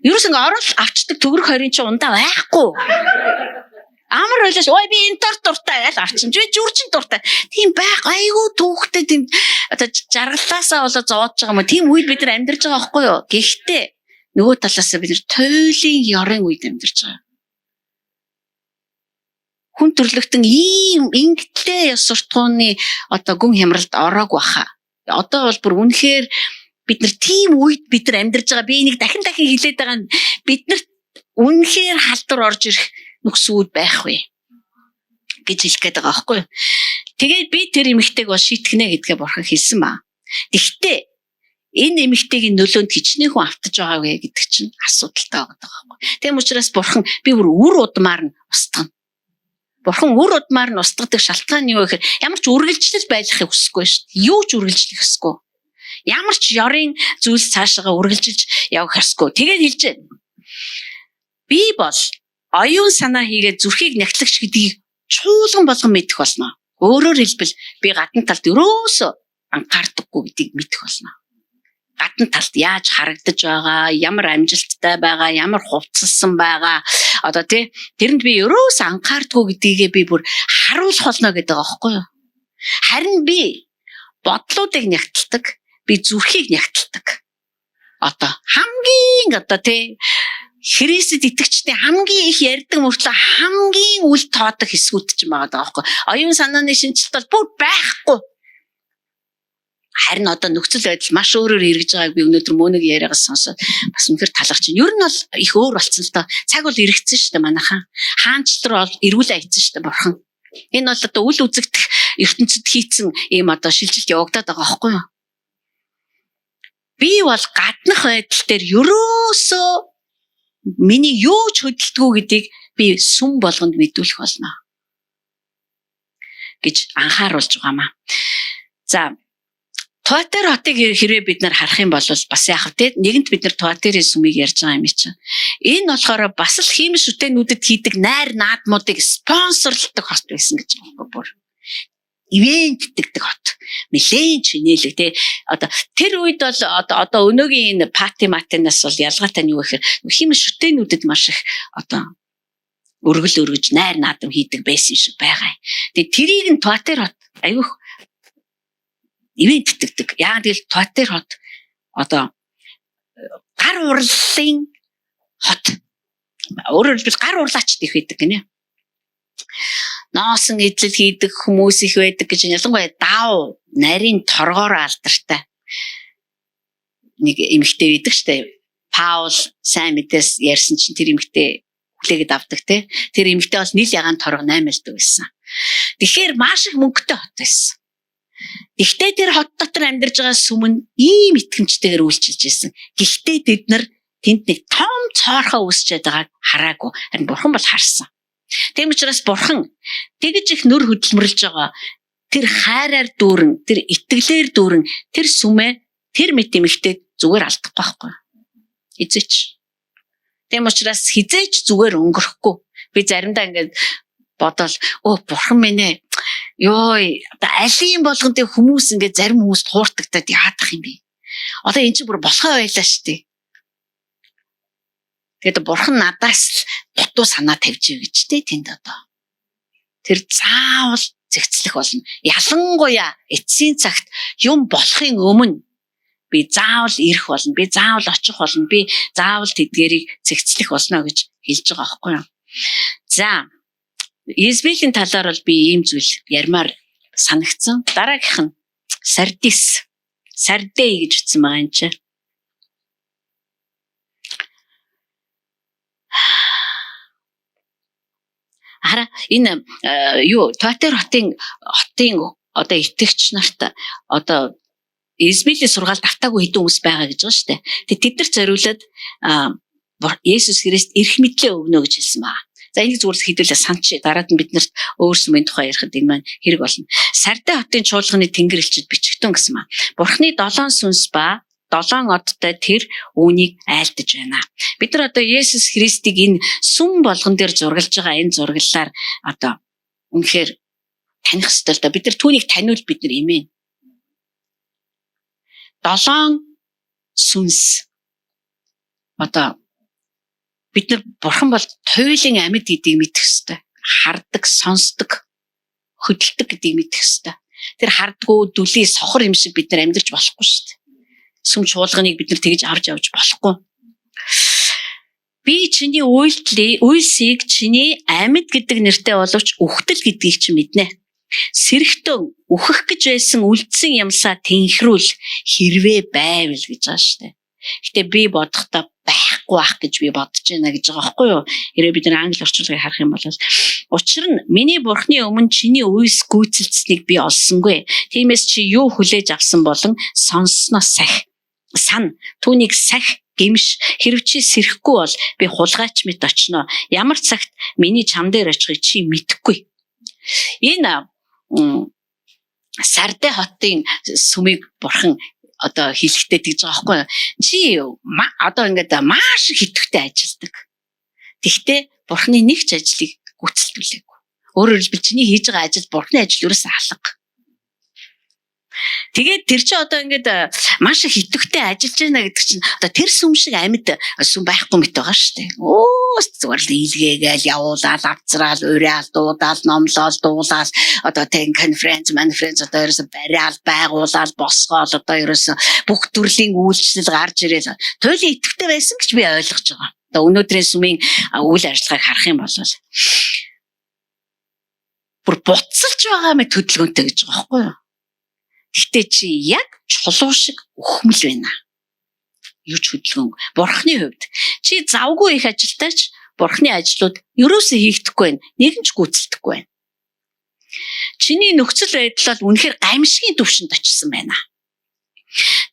Ерөөс ингээ орол авчдаг төгрөг хорийн чи ундаа байхгүй. Амар ойлоош ой би энэ торт дуртай гэж авчин. Би жүржин дуртай. Тийм байх айгүй түүхтэй тийм одоо жаргалаасаа болоо зовоож байгаа юм. Тийм үед бид нар амьдарч байгаа байхгүй юу? Гэхдээ нөгөө талаас бид нар туйлын ёрын үед амьдарч байгаа. Хүн төрлөختөн ийм ингэтлээ ёс суртахууны одоо гүн хямралд ороог баха. Одоо бол бүр үнэхээр бид нар тийм үед бид нар амьдарч байгаа. Би энийг дахин хэлээд байгаа нь бид нар үнэхээр халдвар орж ирэх нөхцүүд байх вэ гэж хэлэх гээд байгаа байхгүй юу. Тэгээд би тэр эмэгтэйг бол шийтгэнэ гэдгээ бурхан хэлсэн ба. Гэхдээ энэ эмэгтэйгийн нөлөөнд хичнээн хүн автаж байгаа вэ гэдэг чинь асуудалтай байгаа байхгүй. Тийм учраас бурхан би бүр үр удмаар нь устгана. Бурхан үр удмаар нь устгадаг шалтгаан нь юу гэхээр ямар ч үргэлжлэл байхыг хүсэхгүй шүү дээ. Юу ч үргэлжлэх хүсэхгүй. Ямар ч ёрын зүйлс цаашаа үргэлжилж явах хэрэгсгүй. Тэгээд хэлж байна. Би бол оюун санаа хийгээд зүрхийг нягтлагч гэдгийг чуулган болгон мэдэх болно. Өөрөөр хэлбэл би гадна талд өрөөсөө анхаардаггүй гэдгийг мэдэх болно. Гадна талд яаж харагдаж байгаа, ямар амжилттай байгаа, ямар хувцалсан байгаа. Одоо тэрэнд би өрөөс анхаардаггүй гэдгийг би бүр харуулах болно гэдэг байгаа байхгүй юу? Харин би бодлуудыг нягтладаг, би зүрхийг нягтладаг. Одоо хамгийн Христэд итгэгчдийн хамгийн их ярьдаг мөртлөө хамгийн үл тоодог хэсгүүд ч юм байгаа байхгүй. Оюун санааны шинжилт бол бүр байхгүй. Харин одоо нөхцөл байдал маш өөрөөр эргэж байгааг би өнөөдөр мөнөг яриагаас сонсоод бас үнэхээр талархаж байна. Ер нь бол их өөр болсон л доо. Цаг бол эргэцсэн шүү дээ манайхан. Хаанчлал бол эргүүлээ хийцэн шүү дээ бурхан. Энэ бол одоо үл үзэгдэх ертөнцид хийцэн ийм одоо шилжилт явагдаад байгаа байхгүй юу? Би бол гаднах байдал дээр ерөөсөө миний юу ч хөдөлдгүү гэдгийг би сүм болгонд мэдүүлэх болно гэж анхааруулж байгаамаа. За Туатер хотыг хэрвээ бид нар харах юм бол бас яах вэ? Нэгэнт бид нар Туатерийн сүмийг ярьж байгаа юм чинь. Энэ болохоор бас л хиймэл шүтээнүүдэд хийдэг найр наадмуудыг спонсорлдог хот байсан гэж байна. Бүр ивент гэдэг хот. Нэлээд чинээлэг тий. Одоо тэр үед бол одоо өнөөгийн энэ пати матинаас бол ялгаатай нь юу гэхээр хиймэл шүтээнүүдэд маш их одоо өргөл өргөж найр наадам хийдэг байсан шиг байгаа. Тэгээ тэрийг нь Туатер хот аюух ивент гэдэг. Яагаад гэвэл Туатер хот одоо гар урлалын хот. Өөрөөр хэлбэл гар урлаач их байдаг гинэ. Носон эзэл хийдэг хүмүүс их байдаг гэж ялангуяа даав нарийн торгоор алдартай. Нэг эмэгтэй байдаг штэ. Паул сайн мэдээс ярьсан чинь тэр эмэгтэй хүлээгээд авдаг те. Тэр эмэгтэй бол нийл ягаан торго 8 элдэг байсан. Тэгэхээр маш их мөнгөтэй хот байсан. Гэхдээ тэр хот дотор амьдарж байгаа сүм нь ийм итгэмжтэйгээр үйлчилж байсан. Гэхдээ бид нар тэнд нэг том цоорхоо үүсчээд байгааг хараагүй. Харин бурхан бол харсан. Тийм учраас бурхан тэгж их нүр хөдөлмөрлж байгаа тэр хайраар дүүрэн, тэр итгэлээр дүүрэн, тэр сүмээ тэр мэт эмэгтэй зүгээр алдахгүй байхгүй. Эзэч. Тийм учраас хизээч зүгээр өнгөрөхгүй. Би заримдаа ингэж бодол бурхан минь ээ. Йоо, одоо алийн болгонтэй хүмүүс ингэ зарим хүмүүст хууртагдаад яадах юм бэ? Одоо эн чинь бүр болохоо байлаа шүү дээ. Тэгээд бурхан надаас дутуу санаа тавьж гэж дээ тэнд одоо. Тэр заавал зэгцлэх болно. Ялангуяа эцсийн цагт юм болохын өмнө би заавал ирэх болно. Би заавал очих болно. Би заавал тэдгэрийг зэгцлэх болно гэж хэлж байгаа байхгүй юу? За, Избелийн талаар бол би ийм зүйл ярмаар санагдсан. Дараагийнх нь Сардис. Сардей гэж утсан байгаа юм чи. Хара энэ Туатер хотын одоо итгэгч нарт одоо Избелийн сургаалт автаагүй хэдэн хүмүүс байгаа гэж байгаа шүү дээ. Тэд нар зориулаад Есүс Христ эрх мэдлээ өгнө гэж хэлсэн байна. За энийг зүгээр хэдүүлээ санчи дараад нь биднэрт өөрсмийн тухай ярихад энэ маань хэрэг болно. Сардай хотын чуулганы тэнгэр элчид бичгтэн гэсэн маань. Бурхны 7 сүнс ба 7 одтой тэр үүнийг айлдаж байна. Бид нар одоо Есүс Христийг энэ сүм болгон дээр зургалж байгаа энэ зургалаар одоо үнэхээр таних ёстой л да. Бид нар түүнийг таниул бид нар имээ. 7 сүнс одоо бид нар бурхан бол туйлын амьд гэдгийг мэдэх ёстой. Хардаг, сонсдог, хөдөлдөг гэдгийг мэдэх ёстой. Тэр хардгуу дүлий сохор юм шиг бид нар амьдарч болохгүй шүү дээ. Сүм чуулганыг бид нар тэгж авч явж болохгүй. Би чиний үйлсийг чиний амьд гэдэг нэртэй боловч үхтэл гэдгийг чи мэднэ. Сэрэгтэн үхэх гэж байсан үлдсэн ямсаа тэнхрүүл хэрвээ байвал гэж байгаа шүү дээ. Гэтэ би бодохдоо байхгүй ах гэж би бодож байна гэж байгаа байхгүй юу? Хэрэг бид нар англи орчуулгыг харах юм бол учир нь миний бурхны өмнө чиний үйлс гүйцэлцсэнийг би олсонгүй. Тиймээс чи юу хүлээж авсан болон сонссноо сан түүнийг сах гимш хэрв чи сэрэхгүй бол би хулгайч мэт очноо. Ямар цагт миний чам дээр очихыг чи мэдэхгүй. Энэ Сардай хотын сүмийг бурхан одоо хэлэхдээ тэгж байгаа байхгүй юу? Чи одоо ингээд маш хитвэтэй ажилдаг. Тэгтээ бурхны нэг ч ажлыг гүйцэлдүүлээгүй. Өөрөөр хэлбэл чиний хийж байгаа ажил бурхны ажил ерөөсөө алга. Тэгээд тэр чинь одоо ингээд маш их хитвэтэй ажиллаж байна гэдэг чинь одоо тэр сүм шиг амьд сүм байхгүй мэт байгаа шүү дээ. Зүгээр л илгээгээл явуулаад авцраал уриал дуудаал номлол дуулаад одоо тэг конференц одоо ерөөсө бариал байгуулаад босгоол одоо ерөөсө бүх төрлийн үйлчлэл гарч ирээл туйлын итгэвтэй байсан гэж би ойлгож байгаа. Одоо өнөөдрийн сүмийн үйл ажиллагааг харах юм бол бүр буцалж байгаа мэт хөдөлгөөнтэй гэж байгаа байхгүй юу? Гэтэ чи яг чулуу шиг өхмөл байна. Юу ч хөдөлгөөн. Бурхны хувьд чи завгүй их ажилтаач бурхны ажлууд ерөөсөө хийгдэхгүй байна. Нэгэн ч гүйцэлдэхгүй байна. Чиний нөхцөл байдал бол үнэхээр гамшигын түвшинд очсон байна.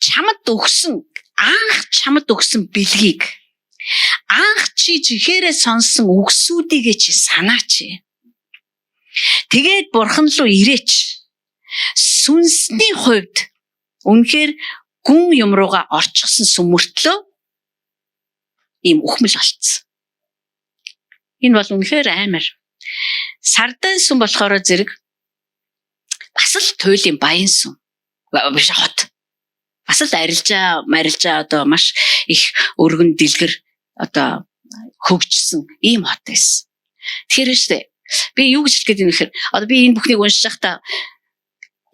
Чамд өгсөн бэлгийг анх чи чихээрээ сонсон үгсүүдийгээ чи санаач. Тэгээд бурхан руу ирээч. Сүнсний хувьд үнэхээр гүн юм руугаа орчихсон сүмөртлөө ийм өхмөл болцсон. Энэ бол үнэхээр амар. Сардай сүм болохоор зэрэг бас л туйлын баян сүм. Биш хот. Бас л марилжаа одоо маш их өргөн дэлгэр одоо хөгжсөн ийм хот байсан. Тэгэхээр шүү дээ. Би юу гэж хэлэх гээд юм хэрэг одоо би энэ бүхнийг уншиж байхдаа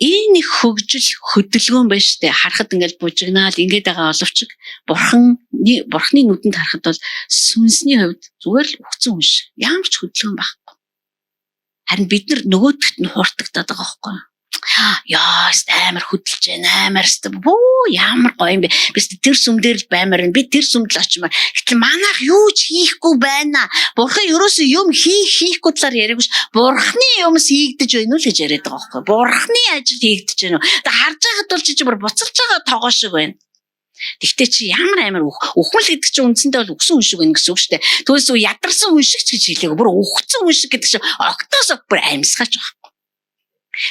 энэ их хөгжил хөдөлгөөн байна штэ. Харахад ингээд бужигнаал ингээд байгаа оловч бурхны нүдэнд харахад бол сүнсний хувьд зүгээр л өгцөн хүн шиг. Ямар ч хөдөлгөөн байхгүй. Харин бид нар нөгөөдөгт нь хууртагдаад байгаа байхгүй. Яа, амар хөдөлж байна, амар ямар гоё юм бэ. Би тэр сүм дээр л баймаар би тэр сүмд л очимаар. Гэтэл манайх юу ч хийхгүй байна. Бурхан ерөөсөө юм хийхгүй талаар яриаггүй ш. Бурханы юмс хийгдэж байна уу л гэж яриад байгаа байхгүй. Бурханы ажил хийгдэж байна уу. Тэг харж байхад бол чи бүр буцалж байгаа тоогоо шиг байна. Тэгтээ чи ямар амар үхмэл гэдэг чинь үндсэндээ бол үхсэн хүн шиг байна гэсэн үг шүү дээ. Түүнээс ядарсан хүн шиг ч гэж хэлээг. Бүр үхсэн хүн шиг гэдэг чинь октоосоо бүр амьсгаач байна.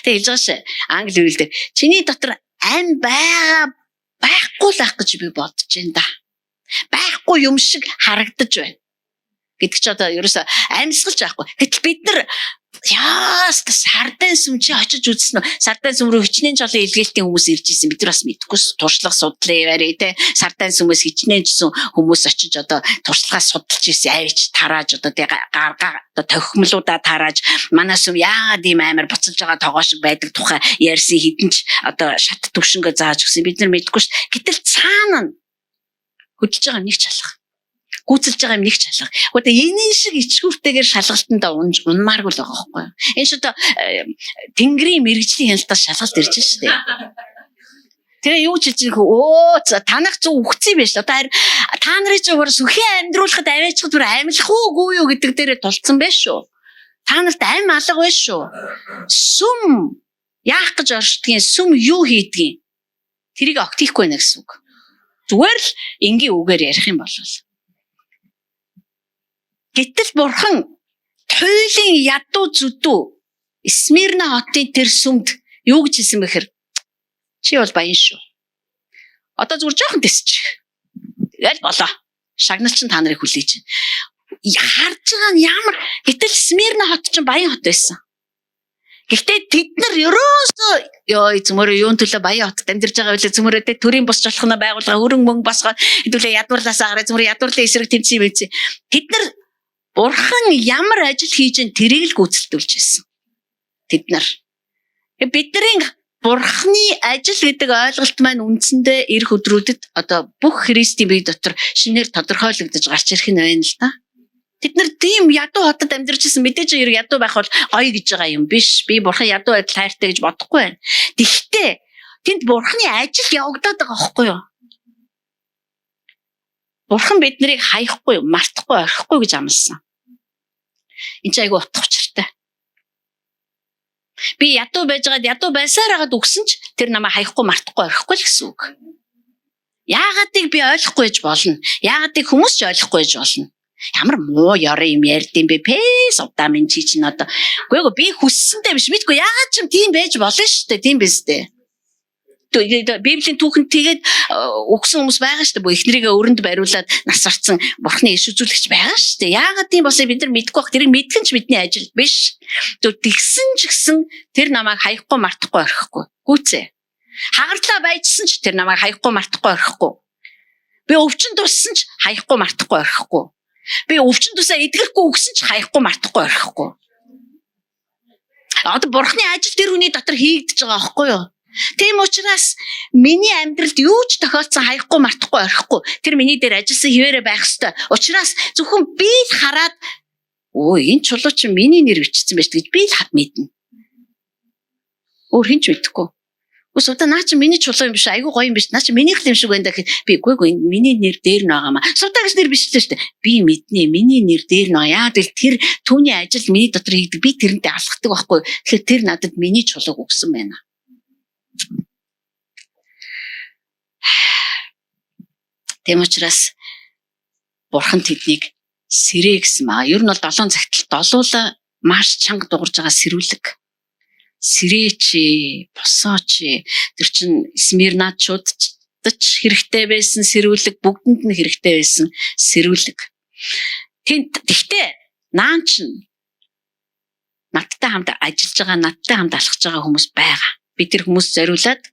Тэг хэлж байгаа шээ. Англи хэлээр чиний дотор ам байхгүй л ах гэж би бодож байна да. Байхгүй юм шиг харагдаж байна. Гэдэг чи одоо ерөөсөө амьсгалж байхгүй. Гэтэл бид нар яас сардан сүм чи очиж үзсэн үү? Сардан сүм рүү хичнээн жолын илгээлтийн хүмүүс ирж исэн. Бид нар бас мэдхгүй туршлага судлаа яваарэ те. Сардан сүмээс хичнээн жисэн хүмүүс очиж одоо туршлагаа судалж исэн. Авич тарааж одоо тэг гаргаа одоо тохимлуудаа тарааж манай сүм яагаад ийм амар буцалж байгаа тоогоо шиг байдаг тухай ярьсан хідэн ч одоо шат төвшнгөө зааж өгсөн. Бид нар мэдхгүй ш. Гэтэл цаана хөдөлж байгаа нэг ч алах. Гүйцэлж байгаа юм нэг ч шалгах. Одоо энэ шиг ичгүүртэйгээр шалгалтанда унмааргүй л байгаа байхгүй юу? Энэ ч одоо тэнгэрийн мэрэгжлийн хяналтаас шалгалт ирж штэ. Тэгээ юу ч хийж танах зүг үхцээ байж та нарын зүгээр сүхийн амьдруулахад аваачхад бүр амилах уугүй юу гэдэг дээрээ тулцсан байж шүү. Та нарт ам алга байж шүү. Сүм яах гэж оршдгийн сүм юу хийдгийг тэрийг огт хийхгүй байна гэсэн үг. Зүгээр л энгийн үгээр ярих юм бол гэтэл бурхан туйлын ядуу зүдүү Смирна хотын тэр сүмд юу гэж хэлсэн бэхэр чи бол баян шүү. Одоо зүгээр жоохон тесчих. Тэгэл болоо. Шагнал чинь та нарыг хүлээж байна. Харж байгаа нь ямар гэтэл Смирна хот чинь баян хот байсан. Гэхдээ тэд нар ерөөсөө зөмөрөө юун төлөө баян хотод амьдарч байгаа байлаа зөмөрөө тэ төрийн бус жолхоно байгуулга өрөн мөнгө босгоод хэдүүлээ ядуурлаасаа гараа зөмөрөө ядуурлын эсрэг тэмцээн байцээ. Тэд нар бурхан ямар ажил хийж ин тэрийг л гүйцэлдүүлж байсан. Тэд нар бидний бурханы ажил гэдэг ойлголт маань үндсэндээ эх өдрүүдэд одоо бүх христийн бие дотор шинээр тодорхойлогдож гарч ирэх нь байна л да. Тэд нар тийм ядуу хотод амьдарч ирсэн мэдээж хэрэг ядуу байх бол гоё гэж байгаа юм биш. Би бурхан ядуу байдал хайртай гэж бодохгүй байна. Гэхдээ тэнд бурханы ажил явагдаад байгаа байхгүй юу? Бурхан биднийг хаяхгүй, мартахгүй, орхихгүй гэж амласан. Энд чинь айгүй утга учиртай. Би ядуу байжгаад ядуу байсаар хагаад өгсөн ч тэр намайг хаяхгүй, мартахгүй, орхихгүй л гэсэн үг. Яагаадыг би ойлгохгүй гэж болно. Яагаадыг хүмүүс ч ойлгохгүй гэж болно. Ямар муу ёрын юм ярьдсан бэ? Пэс удаа минь чи чинь одоо. Үгүй би хүссэнтэй биш. Мэдгүй яагаад ч юм тийм байж болно шүү дээ. Тийм биз дээ. Библийн түүхэнд тэгээд өгсөн хүмүүс байгаа шүү дээ. Бо эхнэрийгээ өрөнд бариулаад нас орцсон бурхны иш үзүүлэгч байгаа шүү дээ. Яагаад тийм болсоо бид нар мэдэхгүй бах. Тэрийг мэдгэн ч бидний ажил биш. Тэгсэн ч гэсэн тэр намайг хаяхгүй, мартахгүй, орхихгүй. Гүцээ. Хагарлаа байжсан ч тэр намайг хаяхгүй, мартахгүй, орхихгүй. Би өвчин туссан ч хаяхгүй, мартахгүй, орхихгүй. Би өвчин тусаа эдгэрхгүй өгсөн ч хаяхгүй, мартахгүй, орхихгүй. Одоо бурхны ажил тэр хүний дотор хийгдэж байгаа байхгүй юу? Тийм учраас миний амьдралд юу ч тохиолдсон хаяхгүй, мартахгүй, орхихгүй. Тэр миний дээр ажилласан хിവэрэ байх ёстой. Учраас зөвхөн би л хараад энэ чулуу чинь миний нэр бичсэн байж гэж би л мэднэ. Өөр хин ч мэдэхгүй. Сувда наа чи миний чулуу юм биш, айгүй гоё юм биш. Наа чи минийх юм шиг байна гэхэд би үгүй миний нэр дээр нэгаамаа. Сувда гэж нэр биш шүү дээ. Би мэднэ, миний нэр дээр нэ. Яа тэгэл тэр түүний ажил миний дотор хийгдэг. Би тэрнтэй алхахдаг байхгүй. Тэгэхээр тэр надад миний чулууг өгсөн байна. Тэм учраас бурхан тэднийг сэрээ гэсэн маа. Ер нь бол 7 цагт долуула маш чанга дуурж байгаа сэрүүлэг. Сэрээч, босооч тэр чин Смирначууд хэрэгтэй байсан сэрүүлэг, бүгдэнд нь хэрэгтэй байсан сэрүүлэг. Тэгтээ наан чин надтай хамт ажиллаж байгаа, надтай хамт алхаж байгаа хүмүүс байгаа. Би тэр хүмүүс зориулаад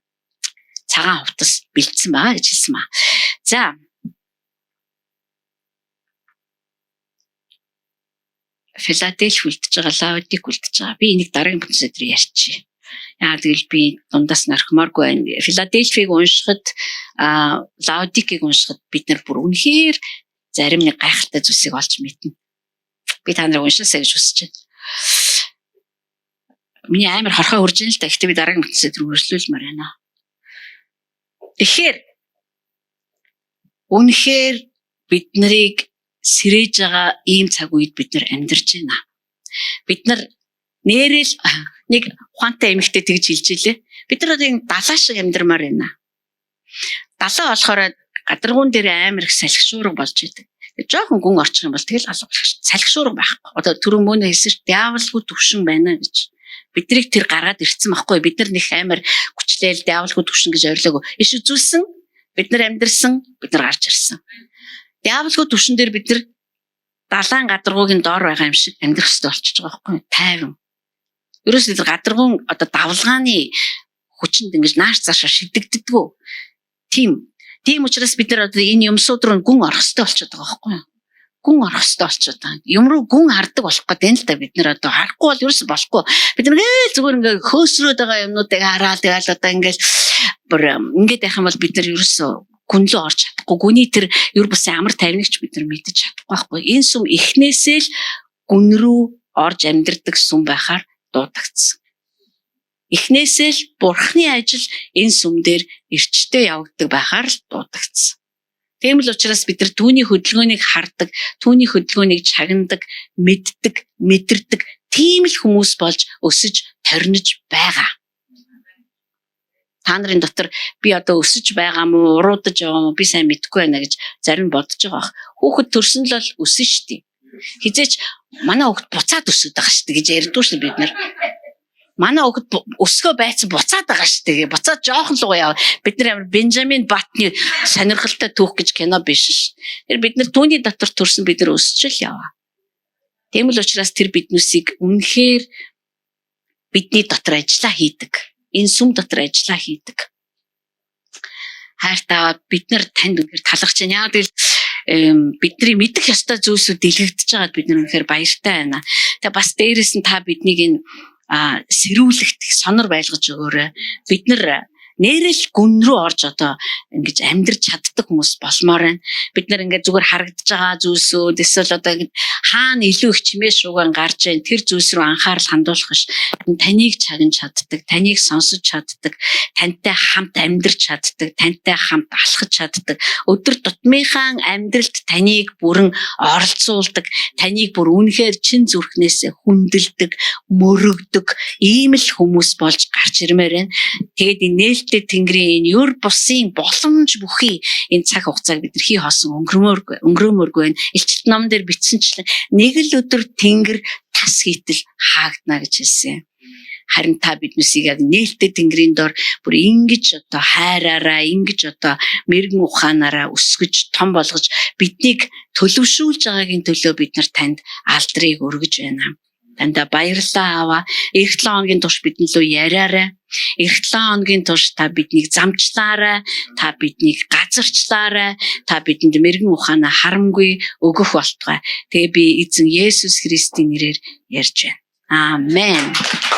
цагаан хувцас бэлдсэн байгаа гэж хэлсэн маа. За. Филадельфи үлдэж байгаа, Лаодик үлдэж байгаа. Би энийг дараагийн бүтэн өдөр ярьчих. Яа тэгэл би дундаас нархмааргүй байна. Филадельфиг уншихад Лаодикийг уншихад бид нар бүр үнэхээр зарим нэг гайхалтай зүйлсийг олж мэднэ. Би та нарыг уншаасаа гэж хүсэж байна. Миний амар хорхоо урж ийн л та. Гэхдээ би дараагийн мэдсээ тэр үргэлжлүүлмээр байна. Тэгэхээр үнэхээр бид нарыг сэрэж байгаа ийм цаг үед бид нар амьдарч байна. Бид нар нэрэл нэг ухаантай эмэгтэй тэгж хэлж илээ. Бид нар одоо далаа шиг амьдармаар байна. Далаа болохоор гадаргуун дээр амар их салхишуурга болж идэг. Жохон гүн орчих юм бол тэгэл салхишуурга байхгүй. Одоо түрүүн мөнө хэлсэн ш диаволгүй төвшин байна гэж. Биднийг тэр гаргаад ирсэн байхгүй. Бид нар нэг амар хүчлээл диаволгүй төвшин гэж ойрлоогүй. Иш үзүүлсэн, бид нар амьдэрсэн, бид нар гарч ирсэн. Диаволгүй төвшин дээр бид нар далайн гадаргуугийн доор байгаа юм шиг амьдрах хэрэгтэй болчихж байгаа байхгүй. Тайван. Ерөөс бид гадаргуун одоо давлгааны хүчинд ингэж нааш цаашаа шидэгддэггүй. Тийм учраас бид нар одоо энэ юмсууд руу гүн орох хэрэгтэй болчиход байгаа байхгүй юу? Гүн орох хэрэгтэй болчиход байгаа. Юм руу гүн хардаг болох гэдэг нь л да бид нар одоо харахгүй бол ерөөс болохгүй. Бид нар зүгээр ингээ хөөсрөөд байгаа юмнуудыг хараад тэгэл одоо ингээл бүр ингээд байх юм бол бид нар ерөөсөө гүн лөө орж чадахгүй. Гүний тэр юр бусын амар тайвнагч бид нар мэдэж чадахгүй байхгүй. Энэ сүм эхнээсээ л гүн рүү орж амьдэрдэг сүм байхаар дуудагдсан. Эхнээсээ л бурхны ажил энэ сүм дээр эрчтэй явагддаг байхаар л дуудагдсан. Тийм л учраас бид нар түүний хөдөлгөөнийг хардаг, түүний хөдөлгөөнийг чагнадаг, мэддэг, мэдэрдэг тийм л хүмүүс болж өсөж торниж байгаа. Та нарын дотор би одоо өсөж байгаа мó, уруудаж байгаа мó би сайн мэдэхгүй байна гэж зарим бодож байгаа. Хүүхэд төрсөн л бол өсөн штий. Хизээч манай хүүхэд буцаад өсөд байгаа штий гэж ярьдгүй шүү бид нар. Манай хүүхэд өсгөө байцсан буцаад байгаа штий. Буцаад жоохон л яа. Бид нар амар Бенжамин Баттны сонирхолтой түүх гэж кино биш ш. Тэр бид нар түүний дотор төрсөн бид нар өсчл яваа. Тийм л учраас тэр биднүсийг үнэхээр бидний дотор ажиллаа хийдэг. Энэ сүм дотор ажиллаа хийдэг. Хайртаа бид нар танд үнэхээр талархаж байна. Яг тэгэл бидний мэдэх ёстой зүйлсүүд дэлгэгдэж байгаад бид нар үнэхээр баяртай байна. Тэгээ бас дээрээс нь та биднийг энэ сэрүүлэгт сонор байлгаж өгөөрэй. Бид нар нэрэл гүн рүү орж одоо ингэж амьдрч чаддаг хүмүүс болмоор байна. Бид нар ингээд зүгээр харагдаж байгаа зүйлсүүд эсвэл одоо хаана илүү их чимээ шууган гарч ийн тэр зүйлс рүү анхаарал хандуулах ш. Таныг чагнаж чаддаг, таныг сонсож чаддаг, тантай хамт амьдрч чаддаг, тантай хамт алхаж чаддаг. Өдөр тутмынхаа амьдралд таныг бүрэн оролцуулдаг, таныг бүр үнэхээр чин зүрхнээс хүндэлдэг, мөрөгдөг ийм л хүмүүс болж гарч ирмээр байна. Тэгээд энэ Тэнгэрийн энэ юр бусын боломж бүхий энэ цаг хугацааг бид хий хоосон өнгөрөөмөргүй байна. Илчилт ном дээр бичсэнчлэн нэг л өдөр Тэнгэр тас хийтэл хаагдана гэж хэлсэн. Харин та биднүсийг яг нээлттэй Тэнгэрийн дор бүр ингэж одоо хайраараа, ингэж одоо мэрэгэн ухаанаараа өсгөж, том болгож биднийг төлөвшүүлж байгаагийн төлөө бид нар танд алдрыг өргөж байна. Танда баярлалаа аваа. Эх 7 хоногийн турш бидний лөө яриарай. Эх 7 хоногийн турш та биднийг замчлаарай. Та биднийг газарчлаарай. Та бидэнд мэрэгэн ухаанаа харамгүй өгөх болтугай. Тэгээ би эзэн Есүс Христийн нэрээр ярьж байна. Амен.